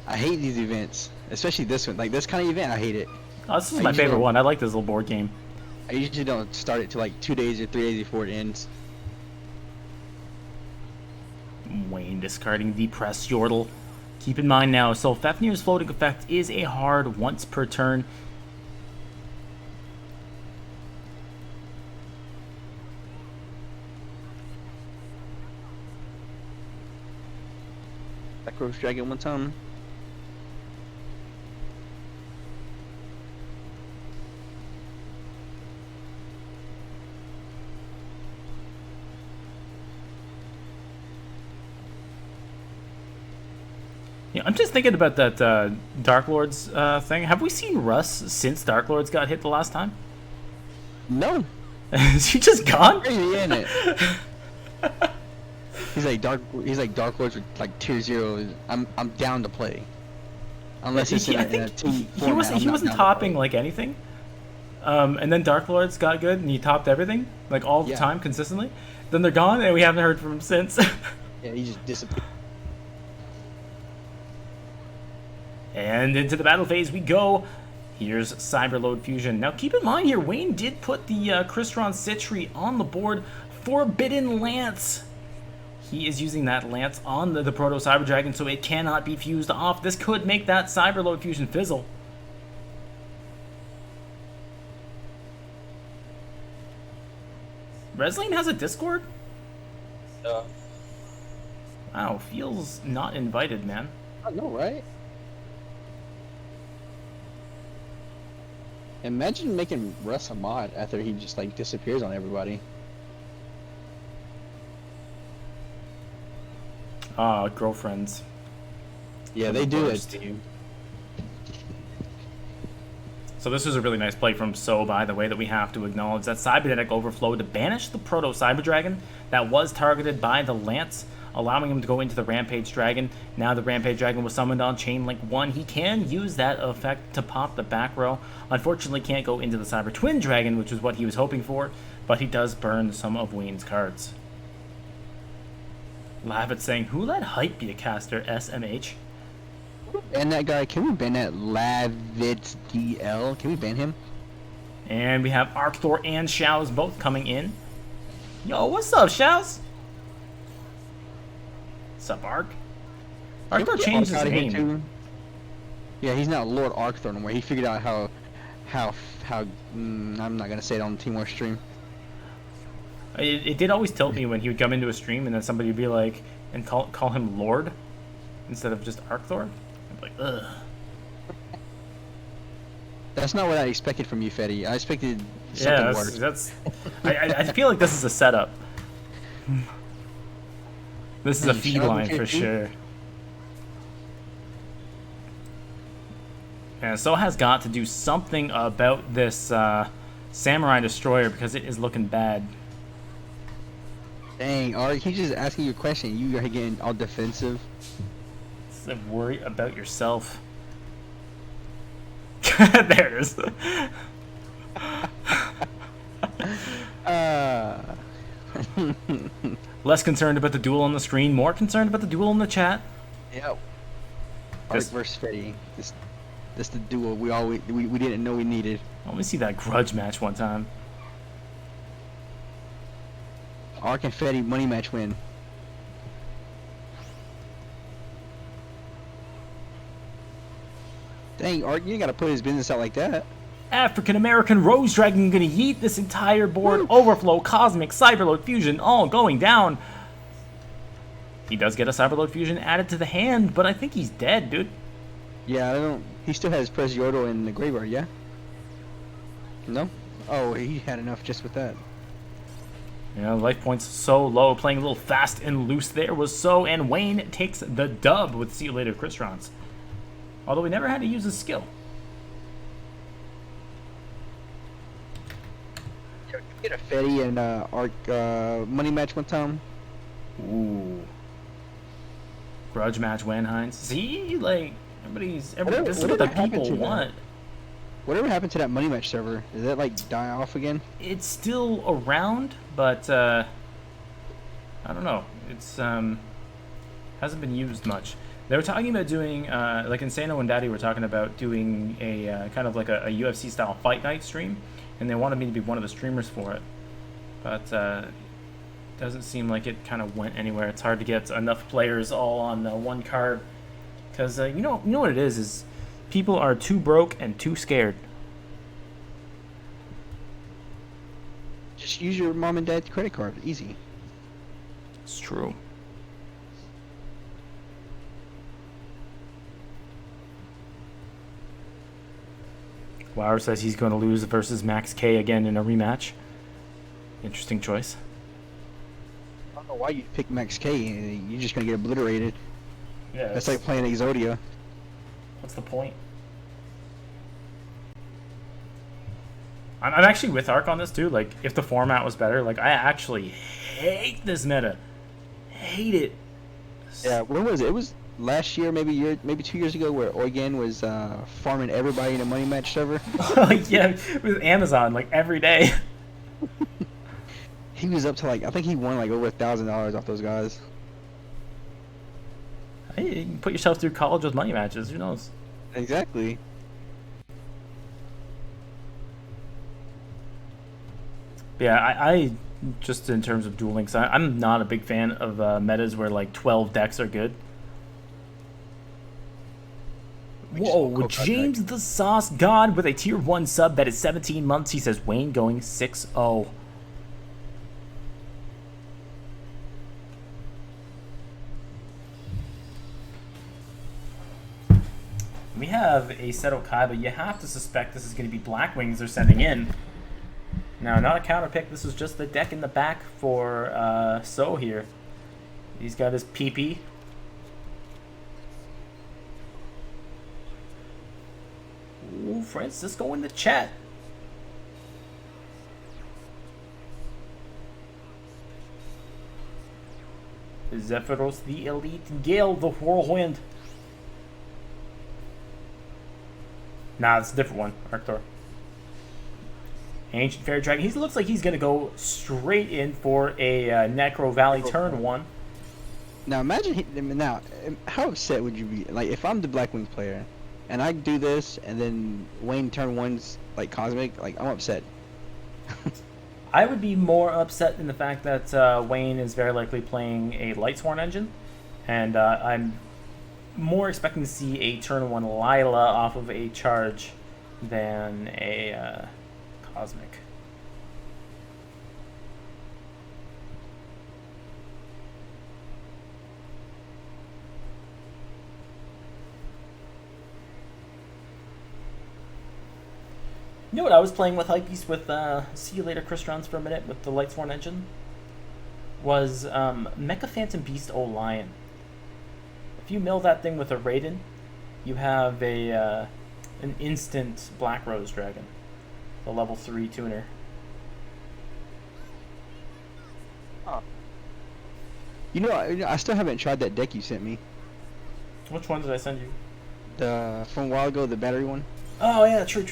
I hate these events, especially this one. Like this kind of event, I hate it. Oh, this is my favorite one. I like this little board game. I usually don't start it till like 2 days or 3 days before it ends. Wayne discarding the Press Yordle. Keep in mind now, so Fafnir's floating effect is a hard once per turn. Backroads Dragon one time. Yeah, I'm just thinking about that Dark Lords thing. Have we seen Russ since Dark Lords got hit the last time? No. Is he just gone? Crazy, isn't it? He's like Dark Lords with like tier 0. I'm down to play. Unless it's in a team format, he wasn't topping like anything. And then Dark Lords got good and he topped everything like all the time consistently. Then they're gone and we haven't heard from him since. Yeah, he just disappeared. And into the battle phase we go. Here's Cyberload Fusion. Now keep in mind here, Wayne did put the Crystron Citri on the board. Forbidden Lance. He is using that Lance on the Proto Cyber Dragon, so it cannot be fused off. This could make that Cyberload Fusion fizzle. Reslane has a Discord? Wow, feels not invited, man. I know, right? Imagine making Russ a mod after he just like disappears on everybody. Girlfriends. Yeah, they do it to you. So this was a really nice play from So, by the way, that we have to acknowledge. That Cybernetic Overflow to banish the Proto Cyber Dragon that was targeted by the Lance, allowing him to go into the Rampage Dragon. Now the Rampage Dragon was summoned on Chain Link 1. He can use that effect to pop the back row. Unfortunately, can't go into the Cyber Twin Dragon, which is what he was hoping for, but he does burn some of Wayne's cards. Lavit saying, who let Hype be a caster, SMH? Ban that guy. Can we ban that Lavit DL? Can we ban him? And we have Arcthor and Shouz both coming in. Yo, what's up, Shouz? What's up, Arc? Arcthor changed his name. Yeah, he's not Lord Arcthor anymore. He figured out how I'm not gonna say it on the Team War stream. It did always tilt me when he would come into a stream and then somebody would be like, and call him Lord instead of just Arcthor. I'd be like, ugh. That's not what I expected from you, Fetty. I expected something worse. I feel like this is a setup. This is a feed line for sure. And So has got to do something about this Samurai Destroyer because it is looking bad. Dang, Art, he's just asking you a question. You are getting all defensive. So worry about yourself. There it is. Less concerned about the duel on the screen, more concerned about the duel in the chat. Yep. Art versus Fetty. This the duel we didn't know we needed. Let me see that grudge match one time. Arc and Fetty money match win. Dang, Arc, you ain't gotta put his business out like that. African American Rose Dragon gonna yeet this entire board. Overflow, Cosmic, Cyberload Fusion, all going down. He does get a Cyberload Fusion added to the hand, but I think he's dead, dude. Yeah, I don't. He still has Press Yordle in the graveyard, yeah? No? Oh, he had enough just with that. You know, life points so low. Playing a little fast and loose there was So, and Wayne takes the dub with See You Later, Kristrons. Although he never had to use his skill. Get a Fetty and Arc money match one time. Ooh. Grudge match, Wanhines. See, like, everybody's this is what the people want. Whatever happened to that money match server? Did that like die off again? It's still around, but I don't know. It's hasn't been used much. They were talking about doing like Insano and Daddy were talking about doing a kind of like a UFC style fight night stream, and they wanted me to be one of the streamers for it, but doesn't seem like it kind of went anywhere. It's hard to get enough players all on one card because you know what it is people are too broke and too scared. Just use your mom and dad's credit card. Easy. It's true. Lauer says he's going to lose versus Max K again in a rematch. Interesting choice. I don't know why you pick Max K. You're just going to get obliterated. Yeah. That's like playing Exodia. What's the point? I'm actually with Ark on this too. Like, if the format was better, like, I actually hate this meta. Hate it. Yeah, when was it? It was last year, maybe 2 years ago, where Eugen was farming everybody in a money match server. Like, yeah, with Amazon, like, every day. He was up to like, I think he won like over $1,000 off those guys. Hey, you can put yourself through college with money matches. Who knows? Exactly. Yeah, I just in terms of Duel Links, I'm not a big fan of metas where like 12 decks are good. Whoa, James the Sauce God with a tier 1 sub that is 17 months. He says Wayne going 6-0. We have a Seto Kai, but you have to suspect this is going to be Black Wings they're sending in. Now, not a counter pick. This was just the deck in the back for So here. He's got his PP. Ooh, Francisco in the chat. Zephyros the Elite, Gale the Whirlwind. Nah, it's a different one, Arctor. Ancient Fairy Dragon. He looks like he's going to go straight in for a Necro Valley turn 1. Now imagine, how upset would you be? Like, if I'm the Black Wings player, and I do this, and then Wayne turn 1's like Cosmic, like, I'm upset. I would be more upset in the fact that Wayne is very likely playing a Lightsworn engine, and I'm more expecting to see a turn 1 Lila off of a charge than a Cosmic. You know what I was playing with Hypebeast with See You Later Kristrons for a minute with the Lightsworn engine? Was Mecha Phantom Beast Lion. If you mill that thing with a Raiden, you have a an instant Black Rose Dragon. The level 3 tuner. Oh. You know, I still haven't tried that deck you sent me. Which one did I send you? From a while ago, the battery one. Oh yeah, true.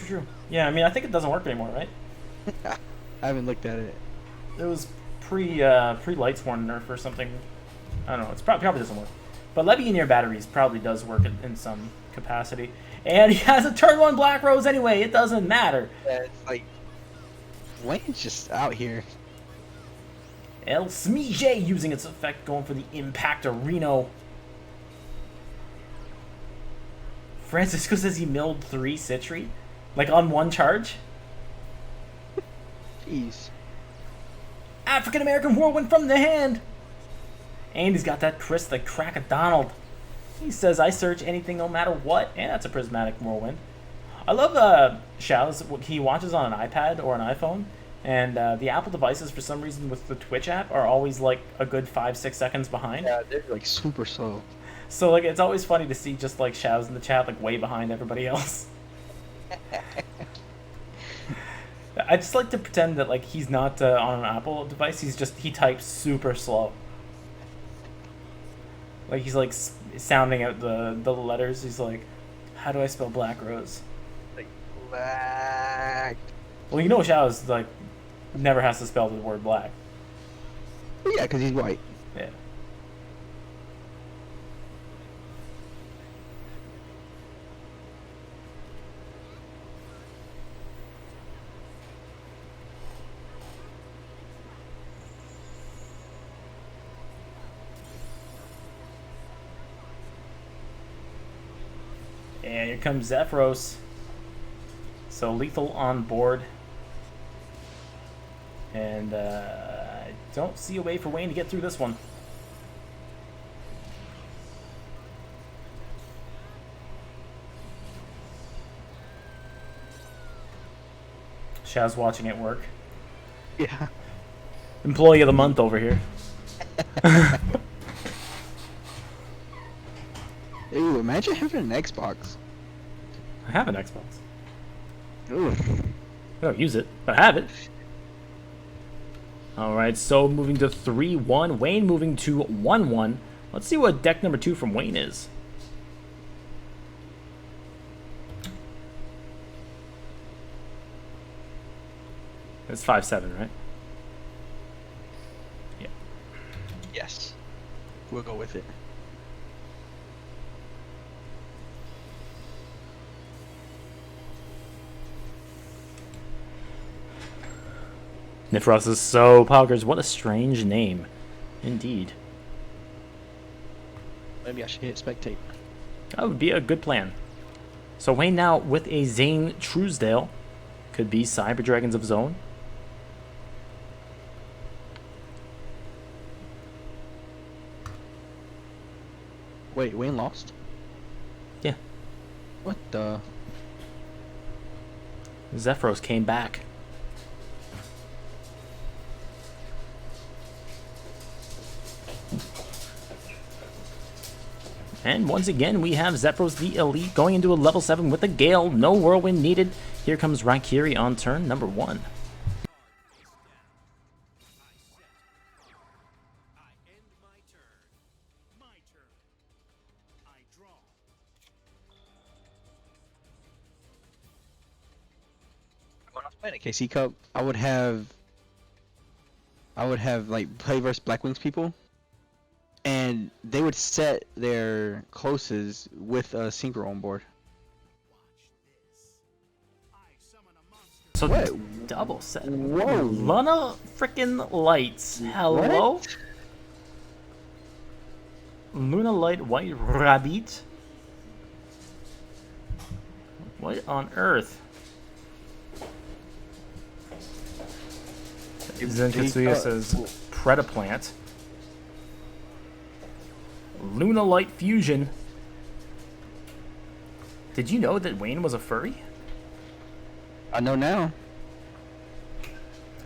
Yeah, I mean, I think it doesn't work anymore, right? I haven't looked at it. It was pre Lightsworn nerf or something. I don't know. It's probably doesn't work. But Legionnaire batteries probably does work in some capacity. And he has a turn 1 Black Rose anyway. It doesn't matter. Yeah, it's like Wayne's just out here. El Smije using its effect, going for the Impact Reno. Francisco says he milled 3 Citri, like on 1 charge. Jeez. African American Whirlwind from the hand. And he's got that Chris the Crack-a-Donald. He says, I search anything no matter what. And that's a Prismatic Whirlwind. I love Xiao's. He watches on an iPad or an iPhone, and the Apple devices for some reason with the Twitch app are always like a good 5-6 seconds behind. Yeah, they're like super slow. So like it's always funny to see just like Xiao's in the chat like way behind everybody else. I just like to pretend that like he's not on an Apple device. He types super slow. Like he's like sounding out the letters. He's like, how do I spell black rose? Like black. Well, you know Xiao's like never has to spell the word black. Yeah, because he's white. Yeah. And here comes Zephyros. So Lethal on board. And I don't see a way for Wayne to get through this one. Shaz watching it work. Yeah. Employee of the month over here. Ooh, imagine having an Xbox. I have an Xbox. Ooh. I don't use it, but I have it. Alright, so moving to 3-1. Wayne moving to 1-1. Let's see what deck number 2 from Wayne is. It's 5-7, right? Yeah. Yes. We'll go with it. Nifros is so poggers. What a strange name. Indeed. Maybe I should hit spectate. That would be a good plan. So Wayne now with a Zane Truesdale. Could be Cyber Dragons of Zone. Wait, Wayne lost? Yeah. What the? Zephyros came back. And once again, we have Zephyros the Elite going into a level 7 with a Gale. No Whirlwind needed. Here comes Raikiri on turn number 1. When I was playing a KC Cup, I would have like play versus Black Wings people, and they would set their closes with a synchro on board. So What? double set. Whoa. Luna frickin' Lights. Hello? What? Luna Light White Rabbit? What on earth? Zenkatsuya says Predaplant. Luna Light Fusion. Did you know that Wayne was a furry? I know now.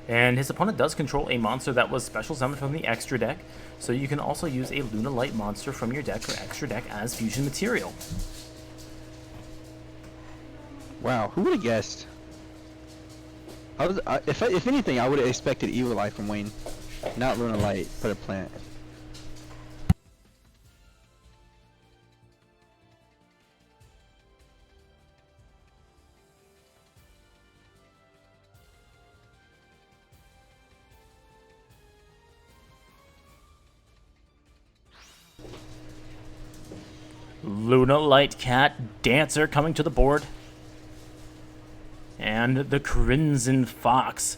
And his opponent does control a monster that was special summoned from the extra deck, so you can also use a Luna Light monster from your deck or extra deck as fusion material. Wow, who would have guessed? If anything, I would have expected Evil Eye from Wayne, not Luna Light, but a plant. Luna Light Cat Dancer coming to the board. And the Crimson Fox.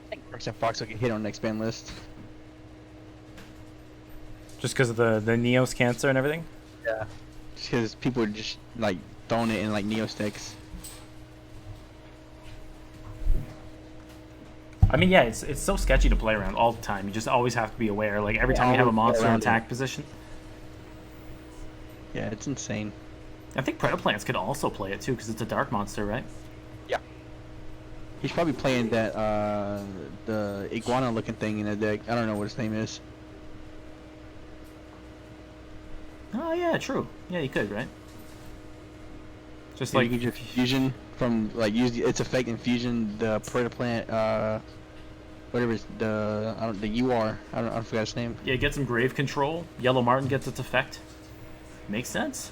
I think Crimson Fox will get hit on next ban list. Just because of the Neos Cancer and everything? Yeah. Just because people are just like throwing it in like Neo sticks. I mean, yeah, it's so sketchy to play around all the time. You just always have to be aware. Like every time you have a monster in attack position. Yeah, it's insane. I think Predaplants could also play it too, because it's a dark monster, right? Yeah. He's probably playing that the iguana looking thing in the deck. I don't know what his name is. Oh yeah, true. Yeah, you could, right? Just Yeah, like you can just fusion from like use its effect and fusion the Predaplant whatever it's the UR. I forgot his name. yeah, get some grave control. Yellow Martin gets its effect. Makes sense.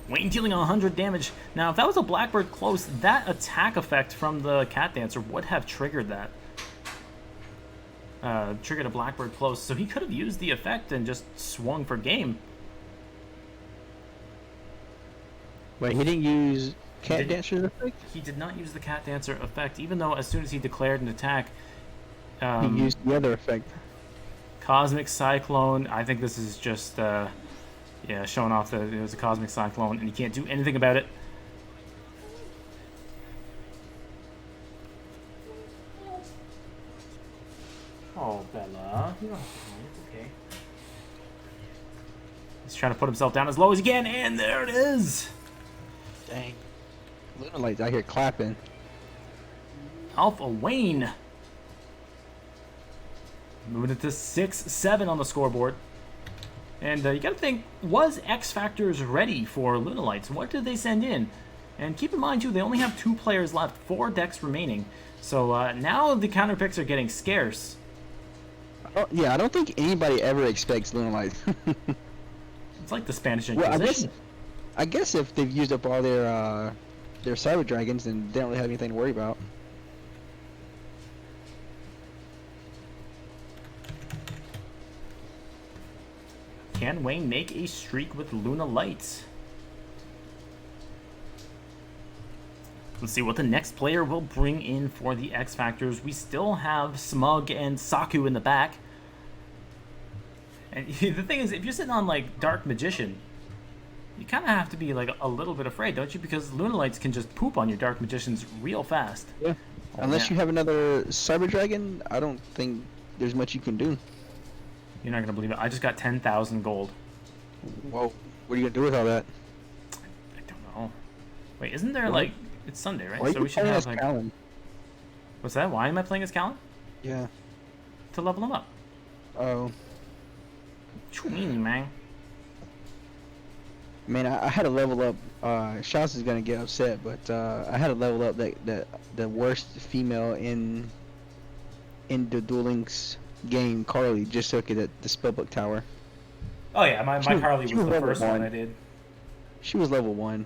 Wayne dealing 100 damage. Now, if that was a Blackbird close, that attack effect from the Cat Dancer would have triggered that. Triggered a Blackbird close, so he could have used the effect and just swung for game. Wait, he didn't use Cat Dancer's effect? He did not use the Cat Dancer effect, even though as soon as he declared an attack... he used the other effect. Cosmic Cyclone, I think this is just... yeah, showing off that it was a Cosmic Cyclone, and you can't do anything about it. Oh, Bella. You don't have to cry. It's okay. He's trying to put himself down as low as he can, and there it is! Dang. Luna Light's out here clapping. Alpha Wayne. Moving it to 6-7 on the scoreboard. And you gotta think, was X Factors ready for Lunalights? What did they send in? And keep in mind, too, they only have 2 players left, 4 decks remaining. So now the counter picks are getting scarce. Oh, yeah, I don't think anybody ever expects Luna Lights. It's like the Spanish Inquisition. Well, I guess if they've used up all their Cyber Dragons, then they don't really have anything to worry about. Can Wayne make a streak with Luna Lights? Let's see what the next player will bring in for the X Factors. We still have Smug and Saku in the back. And the thing is, if you're sitting on like Dark Magician, you kind of have to be like a little bit afraid, don't you? Because Luna Lights can just poop on your Dark Magicians real fast. Yeah. Oh, Unless you have another Cyber Dragon, I don't think there's much you can do. You're not gonna believe it. I just got 10,000 gold. Whoa. What are you gonna do with all that? I don't know. Wait, isn't there like it's Sunday, right? Why So we should have like. Callan? What's that? Why am I playing as Callan? Yeah. To level him up. Oh. Chillin, man. Man, I had to level up. Shaz is gonna get upset, but I had to level up the worst female in the Duel Links game, Carly, just so I could get the spellbook tower. Oh yeah, my Carly was the first one I did. She was level 1.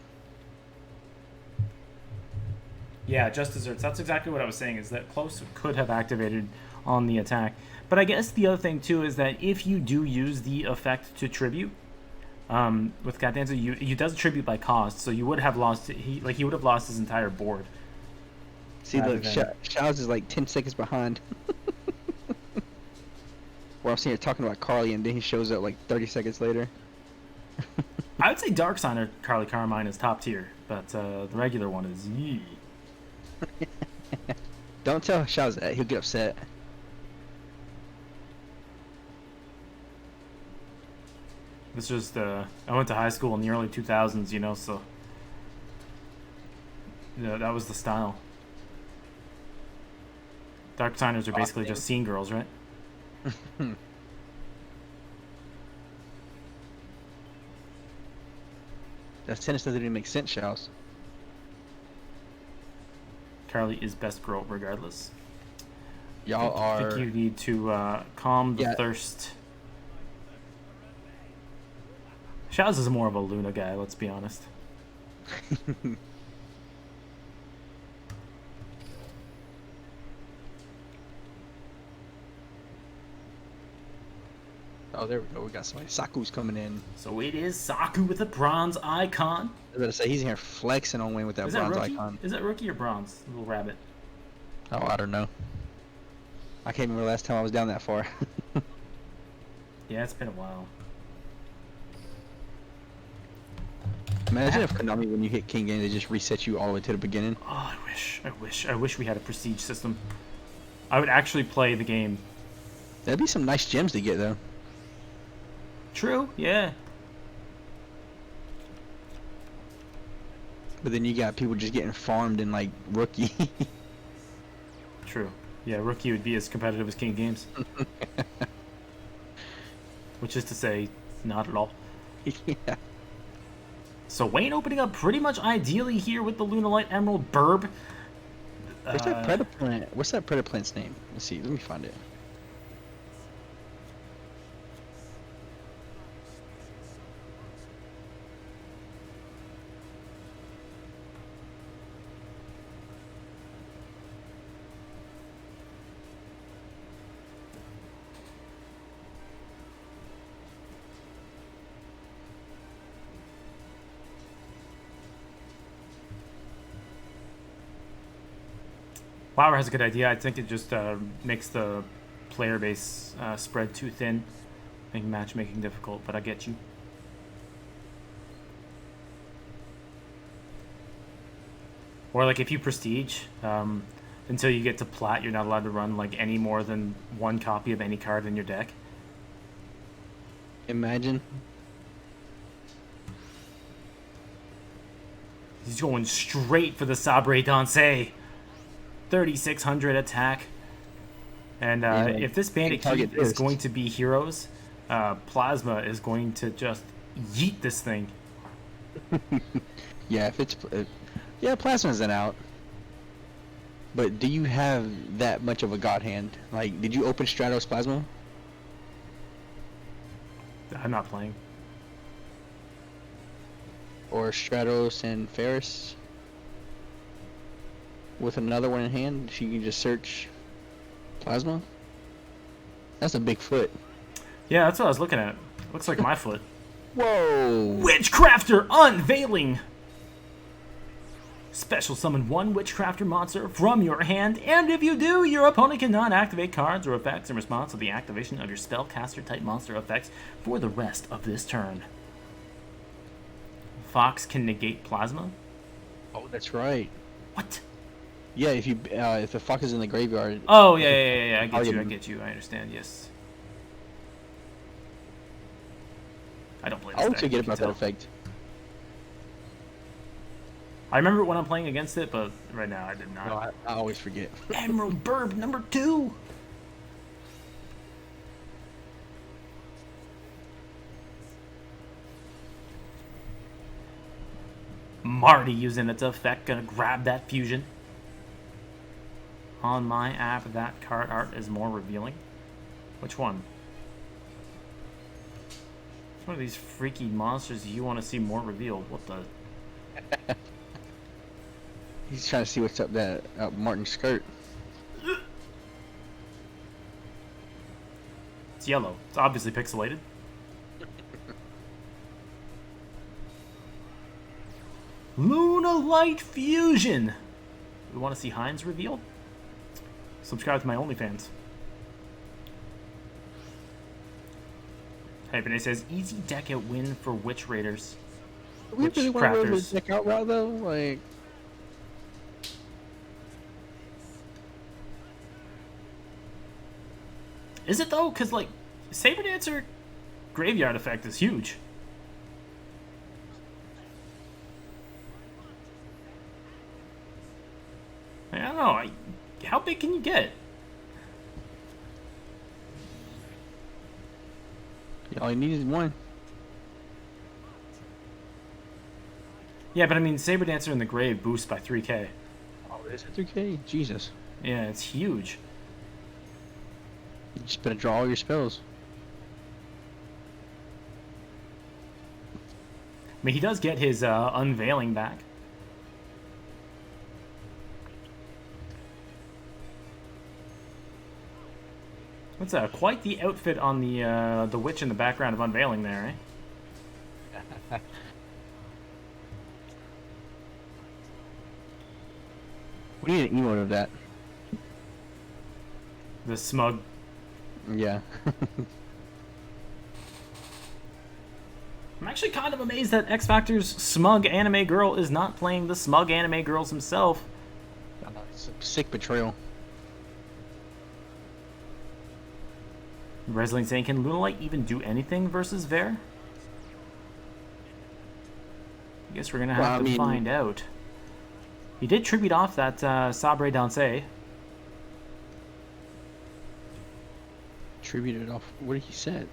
Yeah, just desserts. That's exactly what I was saying, is that close could have activated on the attack. But I guess the other thing too is that if you do use the effect to tribute, with Cat Dancer, you does tribute by cost, so you would have lost he would have lost his entire board. See, look, Shaz is like 10 seconds behind. Where I'm sitting here talking about Carly, and then he shows up like 30 seconds later. I would say Dark Sign or Carly Carmine is top tier, but the regular one is yee. Don't tell Shaz that, he'll get upset. It's just, I went to high school in the early 2000s, you know, so... Yeah, that was the style. Dark Signers are basically just scene girls, right? That sentence doesn't even make sense, Shaz. Carly is best girl regardless. Y'all are... I think you need to calm the thirst. Shaz is more of a Luna guy, let's be honest. Oh, there we go. We got somebody. Saku's coming in. So it is Saku with a bronze icon. I was going to say, he's in here flexing on Wayne with that bronze icon. Is that rookie or bronze? Little rabbit. Oh, I don't know. I can't remember the last time I was down that far. Yeah, it's been a while. Imagine if Konami, when you hit King Game, they just reset you all the way to the beginning. Oh, I wish we had a prestige system. I would actually play the game. That'd be some nice gems to get, though. True, yeah. But then you got people just getting farmed in like rookie. True. Yeah, rookie would be as competitive as King Games. Which is to say, not at all. Yeah. So Wayne opening up pretty much ideally here with the Lunalight Emerald Burb. What's that predator plant? What's that predator plant's name? Let's see. Let me find it. Flower has a good idea. I think it just makes the player base spread too thin, making matchmaking difficult, but I get you. Or like if you prestige, until you get to plat, you're not allowed to run like any more than one copy of any card in your deck. Imagine. He's going straight for the Sabre Danse. 3,600 attack. And if this Bandit Keith is going to be heroes, Plasma is going to just yeet this thing. Yeah, if it's... yeah, Plasma's an out. But do you have that much of a god hand? Like, did you open Stratos Plasma? I'm not playing. Or Stratos and Ferris? With another one in hand, so you can just search Plasma? That's a big foot. Yeah, that's what I was looking at. Looks like my foot. Whoa! Witchcrafter unveiling! Special summon one Witchcrafter monster from your hand, and if you do, your opponent cannot activate cards or effects in response to the activation of your spellcaster type monster effects for the rest of this turn. Fox can negate Plasma? Oh, that's right. What? Yeah, if the Fox is in the graveyard. Oh, yeah. I get you. I understand, yes. I don't play this I always deck, forget you can about that tell. effect. I remember when I'm playing against it, but right now I did not. No, I always forget. Emerald Burb number 2! Marty using its effect, gonna grab that fusion. On my app, that card art is more revealing. Which one? Which one of these freaky monsters do you want to see more revealed? What the? He's trying to see what's up that Martin's skirt. It's yellow. It's obviously pixelated. Lunalight Fusion! We want to see Heinz revealed? Subscribe to my OnlyFans. Hey, Benay says, easy deck out win for Witch Raiders. We really want to go Witchcrafters. the deck out route though? Like... Is it though? Because, like, Saber Dancer graveyard effect is huge. I don't know. How big can you get? All you need is one. Yeah, but I mean, Saber Dancer in the grave boosts by 3k. Oh, is it 3K? Jesus. Yeah, it's huge. You just better draw all your spells. I mean, he does get his unveiling back. That's quite the outfit on the witch in the background of unveiling there, eh? We need an emote of that. The smug. Yeah. I'm actually kind of amazed that X Factor's smug anime girl is not playing the smug anime girls himself. It's a sick betrayal. Wrestling saying, can Lunalight even do anything versus Ver? I guess we're gonna have to find out. He did tribute off that Sabre Danse. Tributed off. What did he say?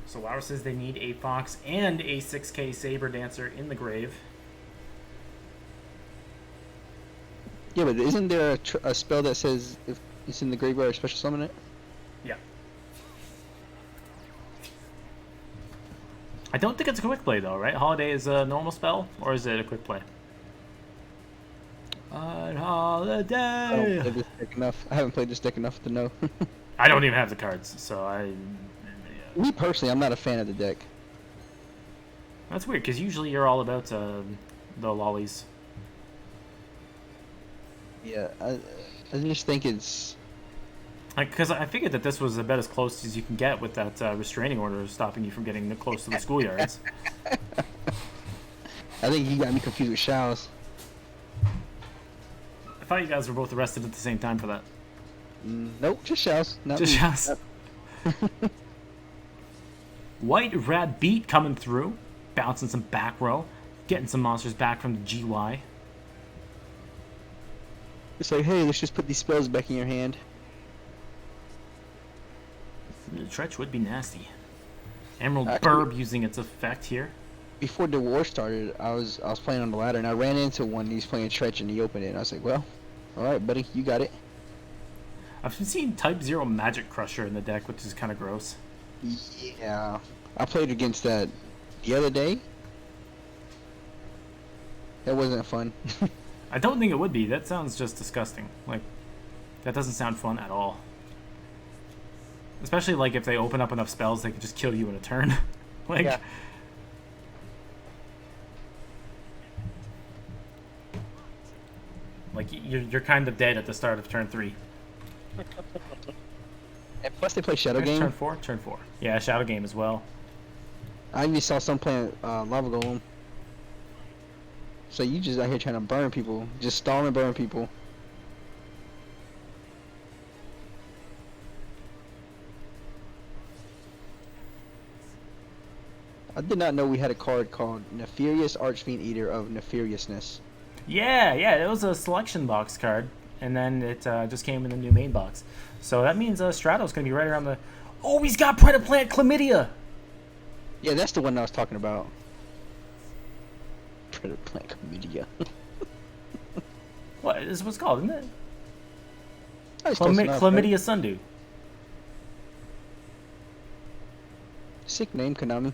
So Lauer says they need a Fox and a 6K Saber Dancer in the grave. Yeah, but isn't there a spell that says if it's in the graveyard, special summon it? Yeah. I don't think it's a quick play though, right? Holiday is a normal spell, or is it a quick play? On Holiday! I don't play this deck enough. I haven't played this deck enough to know. I don't even have the cards, so I... Me personally, I'm not a fan of the deck. That's weird, because usually you're all about the lollies. Yeah, I just think it's... Because I figured that this was about as close as you can get with that restraining order stopping you from getting close to the schoolyards. I think you got me confused with Shao's. I thought you guys were both arrested at the same time for that. Nope, just Shao's. Just Shao's. White Rad Beat coming through, bouncing some back row, getting some monsters back from the GY. It's like, hey, let's just put these spells back in your hand. The Tretch would be nasty. Emerald Burb using its effect here. Before the war started, I was playing on the ladder and I ran into one. He's playing Tretch and he opened it. And I was like, well, all right, buddy, you got it. I've been seeing Type 0 Magic Crusher in the deck, which is kind of gross. Yeah, I played against that the other day. That wasn't fun. I don't think it would be. That sounds just disgusting. Like, that doesn't sound fun at all. Especially, like, if they open up enough spells, they could just kill you in a turn. Like... Yeah. Like, you're kind of dead at the start of turn 3. And plus they play Shadow Game. Turn 4? Turn 4. Yeah, Shadow Game as well. I even saw some playing Lava Golem. So you just out here trying to burn people. Just stall and burn people. I did not know we had a card called Nefarious Archfiend Eater of Nefariousness. Yeah, it was a selection box card. And then it just came in the new main box. So that means Strato's going to be right around the... Oh, he's got Predaplant Chlamydia! Yeah, that's the one I was talking about. Predaplant Chlamydia. What? This is what's called, isn't it? Chlamydia Chlamydia Sundew. Sick name, Konami.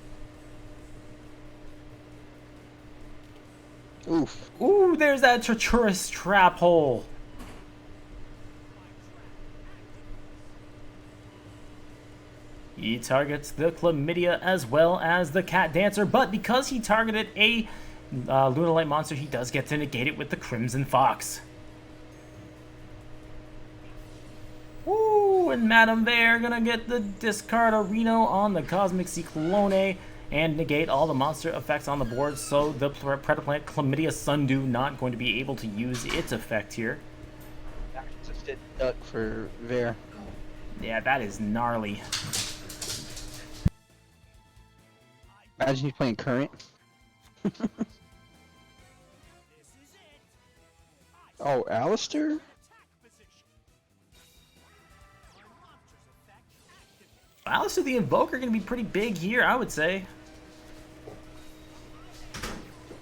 Oof. Ooh, there's that treacherous trap hole. He targets the Chlamydia as well as the Cat Dancer, but because he targeted a Lunalight monster, he does get to negate it with the Crimson Fox. Ooh, and Madame Bear gonna get the discard a Reno on the Cosmic Cyclone and negate all the monster effects on the board, so the Predaplant Chlamydia Sundew not going to be able to use its effect here. It's a fit duck for Bear. Yeah, that is gnarly. Imagine he's playing Current. Oh, Alistair? Alistair the Invoker going to be pretty big here, I would say.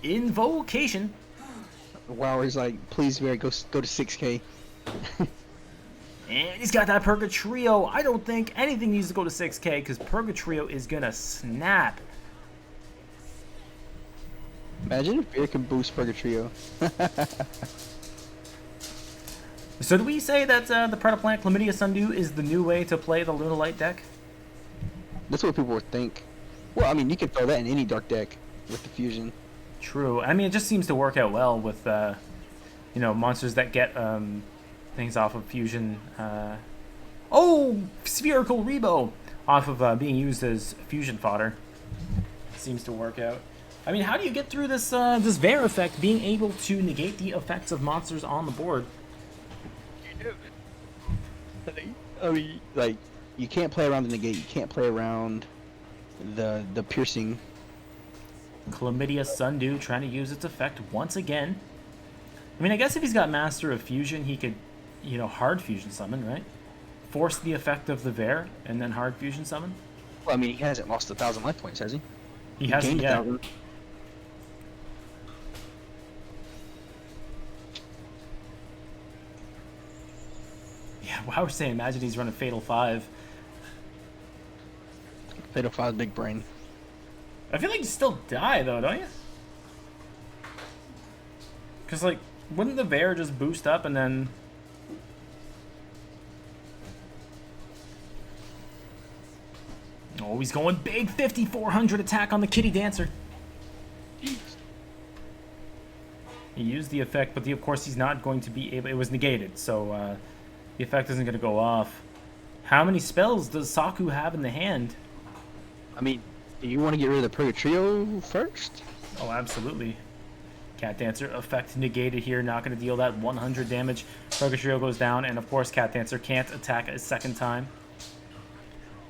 Invocation. Wow, he's like, please, Bear, go to 6K. And he's got that Purgatrio. I don't think anything needs to go to 6K because Purgatrio is going to snap. Imagine if Bear can boost Purgatrio. So do we say that the Predaplant Chlamydia Sundew is the new way to play the Lunalight deck? That's what people would think. Well, I mean, you can throw that in any dark deck with the fusion. True. I mean, it just seems to work out well with, you know, monsters that get things off of fusion. Oh, Spherical Rebo! Off of being used as fusion fodder. Seems to work out. I mean, how do you get through this this Bear effect, being able to negate the effects of monsters on the board? I mean, like, you can't play around the negate. You can't play around the piercing. Chlamydia Sundew trying to use its effect once again. I mean, I guess if he's got Master of Fusion, he could, you know, hard fusion summon, right? Force the effect of the Bear and then hard fusion summon. Well, I mean, he hasn't lost 1,000 life points, has he? He hasn't gained yet. 1,000. Yeah, wow, we're saying, imagine he's running Fatal 5. Fatal 5 big brain. I feel like you still die, though, don't you? Because, like, wouldn't the Bear just boost up and then... Oh, he's going big 5,400 attack on the Kitty Dancer. Jeez. He used the effect, but of course he's not going to be able... It was negated, so the effect isn't going to go off. How many spells does Saku have in the hand? I mean, do you want to get rid of the Purgatrio first? Oh, absolutely. Cat Dancer effect negated here, not going to deal that 100 damage. Purgatrio goes down, and of course Cat Dancer can't attack a second time.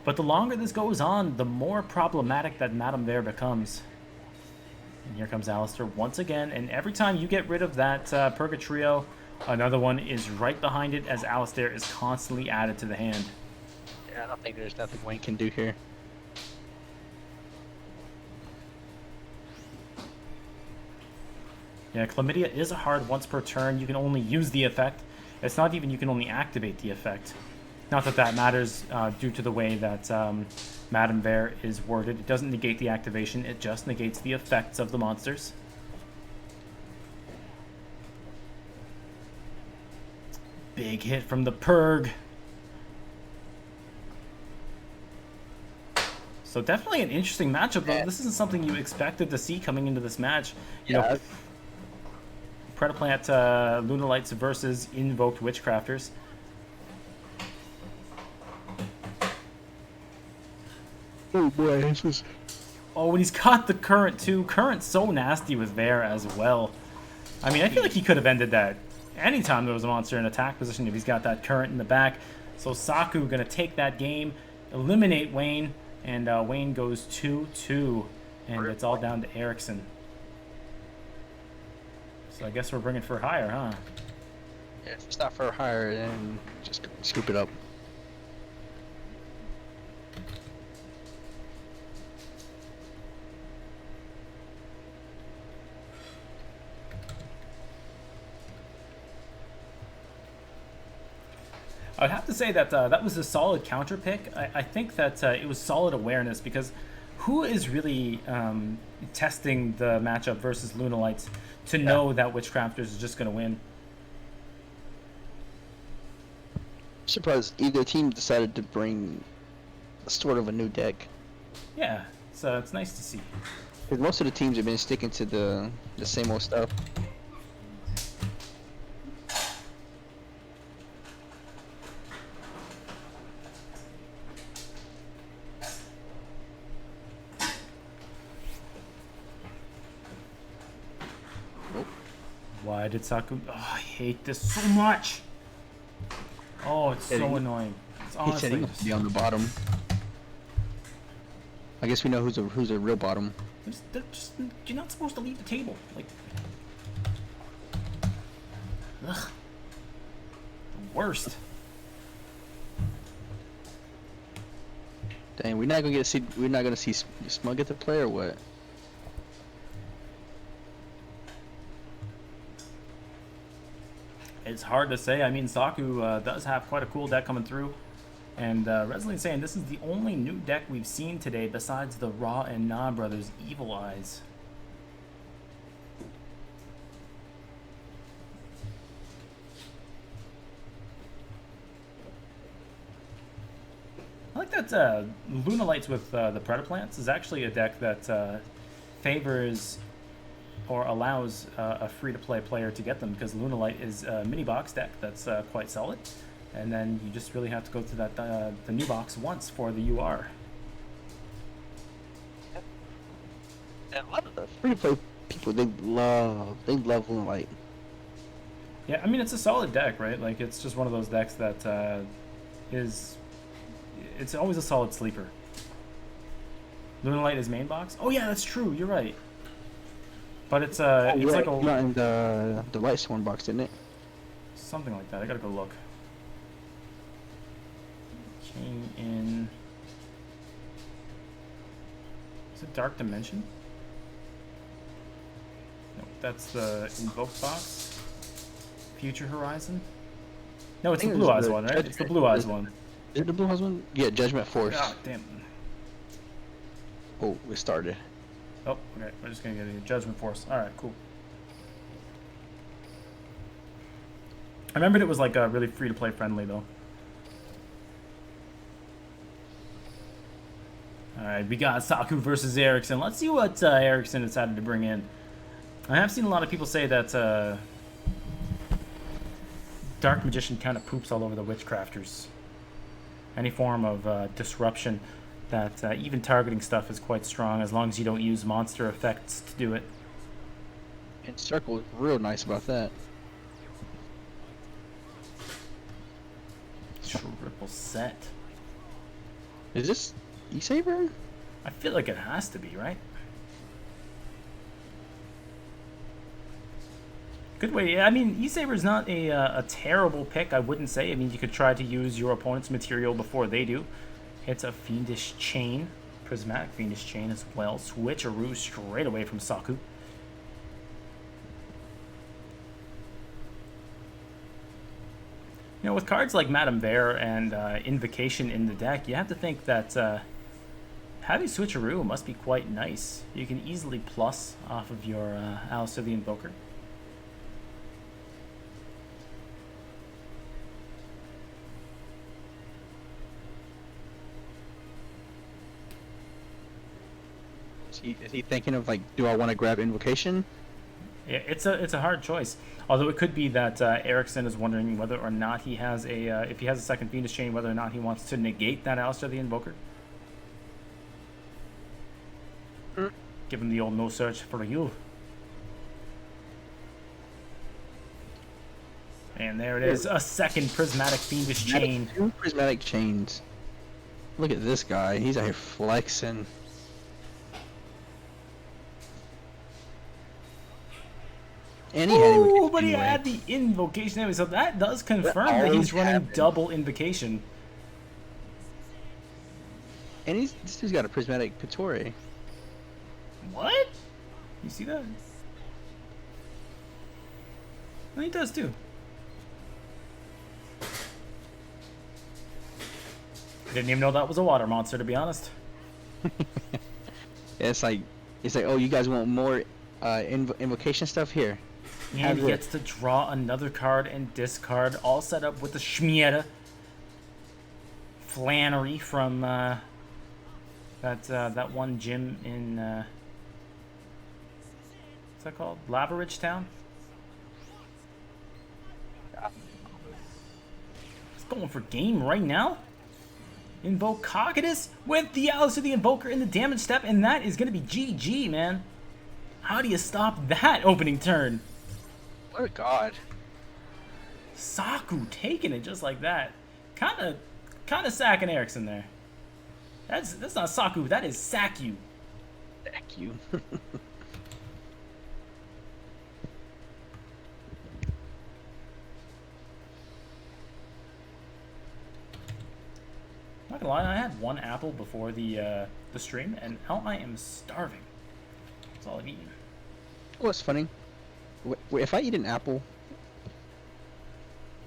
But the longer this goes on, the more problematic that Madame Bear becomes. And here comes Alistair once again, and every time you get rid of that Purgatrio, another one is right behind it as Alistair is constantly added to the hand. Yeah, I don't think there's nothing Wayne can do here. Yeah, Chlamydia is a hard once per turn. You can only use the effect. It's not even you can only activate the effect. Not that that matters due to the way that Madame Bear is worded. It doesn't negate the activation. It just negates the effects of the monsters. Big hit from the Purg. So definitely an interesting matchup, though. This isn't something you expected to see coming into this match. You know, Predaplant Lunalights versus Invoked Witchcrafters. Oh boy, this was... Oh, and he's got the Current too. Current's so nasty with Bear as well. I mean, I feel like he could have ended that anytime there was a monster in attack position if he's got that Current in the back. So Saku going to take that game, eliminate Wayne, and Wayne goes 2-2. And it's all down to Erickson. So I guess we're bringing for higher, huh? Yeah, if it's not for higher, then just scoop it up. I'd have to say that that was a solid counter pick. I think that it was solid awareness because who is really testing the matchup versus Lunalights to know that Witchcrafters is just going to win? I'm surprised either team decided to bring sort of a new deck. Yeah, so it's nice to see. Because most of the teams have been sticking to the same old stuff. Why did Saku... Oh, I hate this so much. Oh, it's so annoying. It's He said he honestly wants to be on the bottom. I guess we know who's a real bottom. You're not supposed to leave the table. Like... Ugh. The worst. Dang, we're not gonna see Smug get to play or what? It's hard to say. I mean, Saku does have quite a cool deck coming through. And Resline's saying this is the only new deck we've seen today besides the Ra and Na Brothers Evil Eyes. I like that Lunalights with the Predaplants is actually a deck that favors or allows a free-to-play player to get them because Lunalight is a mini-box deck that's quite solid. And then you just really have to go through that the new box once for the UR. And a lot of the free-to-play people, they love Lunalight. Yeah, I mean, it's a solid deck, right? Like, it's just one of those decks that it's always a solid sleeper. Lunalight is main box? Oh yeah, that's true. You're right. But it's Oh, it's like you a got in the light sworn box, didn't it? something like that. I gotta go look. Chain in. Is it Dark Dimension? No, that's the Invoke box. Future Horizon? No, it's the Blue Eyes one, right? It's the Blue Eyes one. Is it the Blue Eyes one? Yeah, Judgment Force. God damn. Oh, it started. Oh, okay. We're just gonna get a Judgment Force. Alright, cool. I remembered it was like really free to play friendly though. Alright, we got Saku versus Ericsson. Let's see what Ericsson decided to bring in. I have seen a lot of people say that Dark Magician kind of poops all over the Witchcrafters. Any form of disruption, that even targeting stuff is quite strong as long as you don't use monster effects to do it. And Circle is real nice about that. Triple set. Is this E-Saber? I feel like it has to be, right? Good way. I mean, E-Saber's not a terrible pick, I wouldn't say. I mean, you could try to use your opponent's material before they do. It's a Fiendish Chain. Prismatic Fiendish Chain as well. Switcheroo straight away from Saku. You know, with cards like Madame Bear and Invocation in the deck, you have to think that having Switcheroo must be quite nice. You can easily plus off of your Alistair the Invoker. Is he thinking of like, do I want to grab Invocation? Yeah, it's a hard choice. Although it could be that Ericsson is wondering whether or not he has a if he has a second Fiendish Chain, whether or not he wants to negate that Alistair the Invoker. Give him the old no search for you. And there it is, a second Prismatic Fiendish Chain. 2 Prismatic Chains. Look at this guy. He's out here flexing. And he had Ooh, but he had the Invocation anyway, so that does confirm that he's running double Invocation. And this dude's got a Prismatic Pittore. What? You see that? Well, he does too. Didn't even know that was a water monster, to be honest. It's like, oh, you guys want more Invocation stuff? Here. And he gets to draw another card and discard, all set up with the Schmieda. Flannery from that one gym in what's that called? Laveridge Town? He's going for game right now. Invoke Cocytus with the Alistair the Invoker in the damage step, and that is going to be GG, man. How do you stop that opening turn? What a god. Saku taking it just like that. Kinda sacking Ericsson there. That's not Saku, that is Saku. Sack you. Not gonna lie, I had one apple before the stream, and now I am starving. That's all I've eaten. What's funny? If I eat an apple,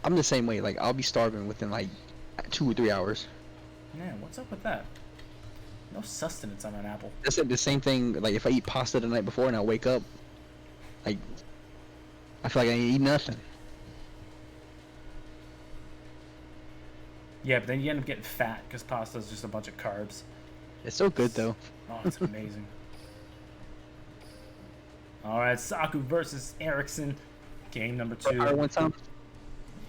I'm the same way. Like, I'll be starving within like 2 or 3 hours. Man, what's up with that? No sustenance on an apple. That's the same thing. Like, if I eat pasta the night before and I wake up, like, I feel like I ain't eat nothing. Yeah, but then you end up getting fat because pasta is just a bunch of carbs. It's so good though. Oh, it's amazing. All right, Saku versus Ericsson. Game number 2. One time.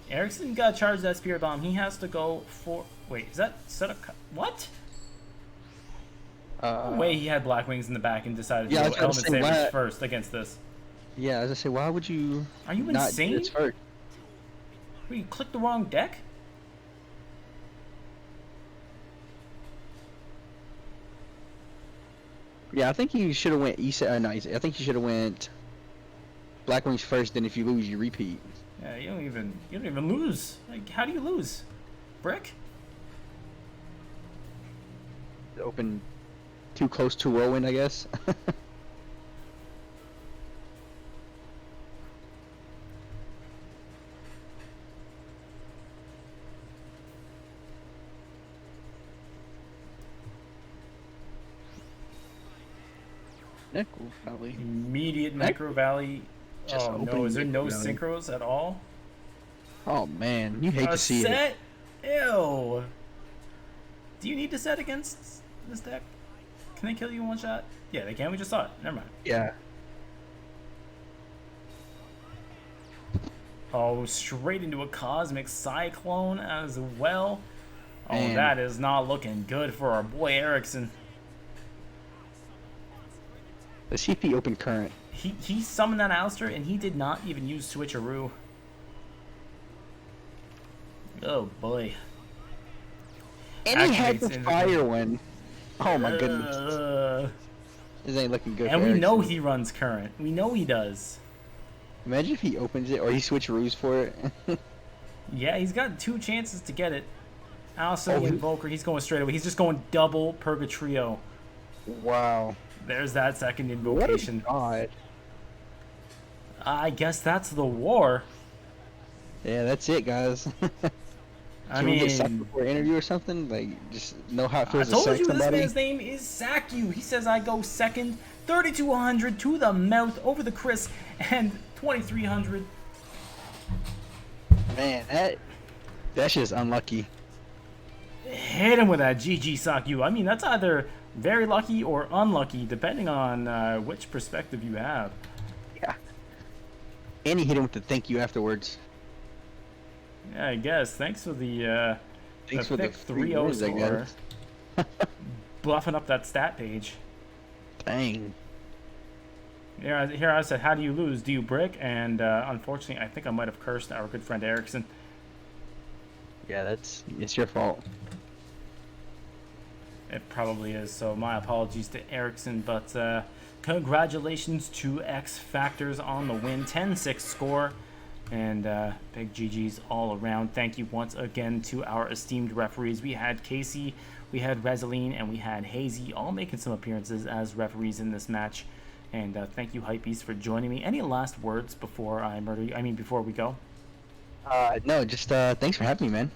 Ericsson got charged that Spirit Bomb. He has to go for... Wait, is that set up... What? No way he had Black Wings in the back and decided to go Element Sabers first against this. Yeah, as I say, why would you... Are you not insane? do this first? Wait, you clicked the wrong deck? Yeah, I think you should have went. You said no. I think you should have went Black Wings first. Then if you lose, you repeat. Yeah, you don't even lose. Like, how do you lose? Brick? Open too close to whirlwind, I guess. Necro Valley. Immediate Necro Valley. Just Oh no, opening is there no Necro Valley. synchros at all? Oh man, you hate A to see set? it. Ew. Do you need to set against this deck? Can they kill you in one shot? Yeah, they can. We just saw it. Never mind. Yeah. Oh, straight into a Cosmic Cyclone as well. Oh, Man. that is not looking good for our boy Erickson. The CP open current. He summoned that Alistair and he did not even use Switcheroo. Oh boy. And he had Activates the in fire one. Oh my goodness. This ain't looking good. And for we know Erickson. he runs current. We know he does. Imagine if he opens it or he switcheroos for it. Yeah, he's got 2 chances to get it. Alistair, Oh, the Invoker, he's going straight away. He's just going double Purgatrio. Wow. There's that second What a invocation. god. I guess that's the war. Yeah, that's it, guys. I Can we get sucked mean, before an interview or something? Like, just know how it I feels to told suck you this somebody? man's name is Sakyu. He says I go second, 3,200 to the mouth, over the Chris, and 2,300. Man, that's just unlucky. Hit him with that GG Sakyu. I mean, that's either very lucky or unlucky, depending on which perspective you have. Yeah. And he hit him with the thank you afterwards. Yeah, I guess. Thanks for the Thanks for the thick 3-0 wins, I score. guess. Buffing up that stat page. Dang. Here I said, how do you lose? Do you brick? And unfortunately, I think I might have cursed our good friend Erickson. Yeah, it's your fault. It probably is, so my apologies to Erickson, but congratulations to X Factors on the win. 10-6 score, and big GG's all around. Thank you once again to our esteemed referees. We had Casey, we had Rezaline, and we had Hazy, all making some appearances as referees in this match. And thank you, Hypebeast, for joining me. Any last words before I murder you? I mean, before we go? No, just thanks for having me, man.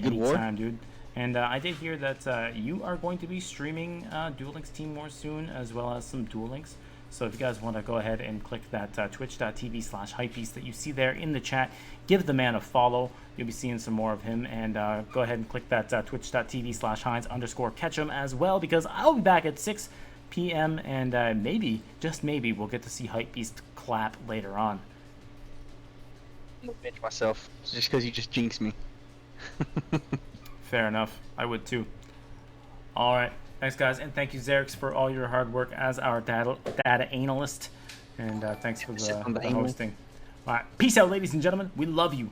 Good war. Anytime, dude. And I did hear that you are going to be streaming Duel Links Team Wars soon, as well as some Duel Links. So if you guys want to go ahead and click that twitch.tv/hypebeast that you see there in the chat, give the man a follow. You'll be seeing some more of him. And go ahead and click that twitch.tv/Heinz_Ketchum as well, because I'll be back at 6 p.m. and maybe, just maybe, we'll get to see Hypebeast clap later on. I'm gonna bitch myself just because you just jinxed me. Fair enough. I would too. Alright. Thanks, guys. And thank you, Xerix, for all your hard work as our data analyst. And thanks for the hosting. Alright. Peace out, ladies and gentlemen. We love you.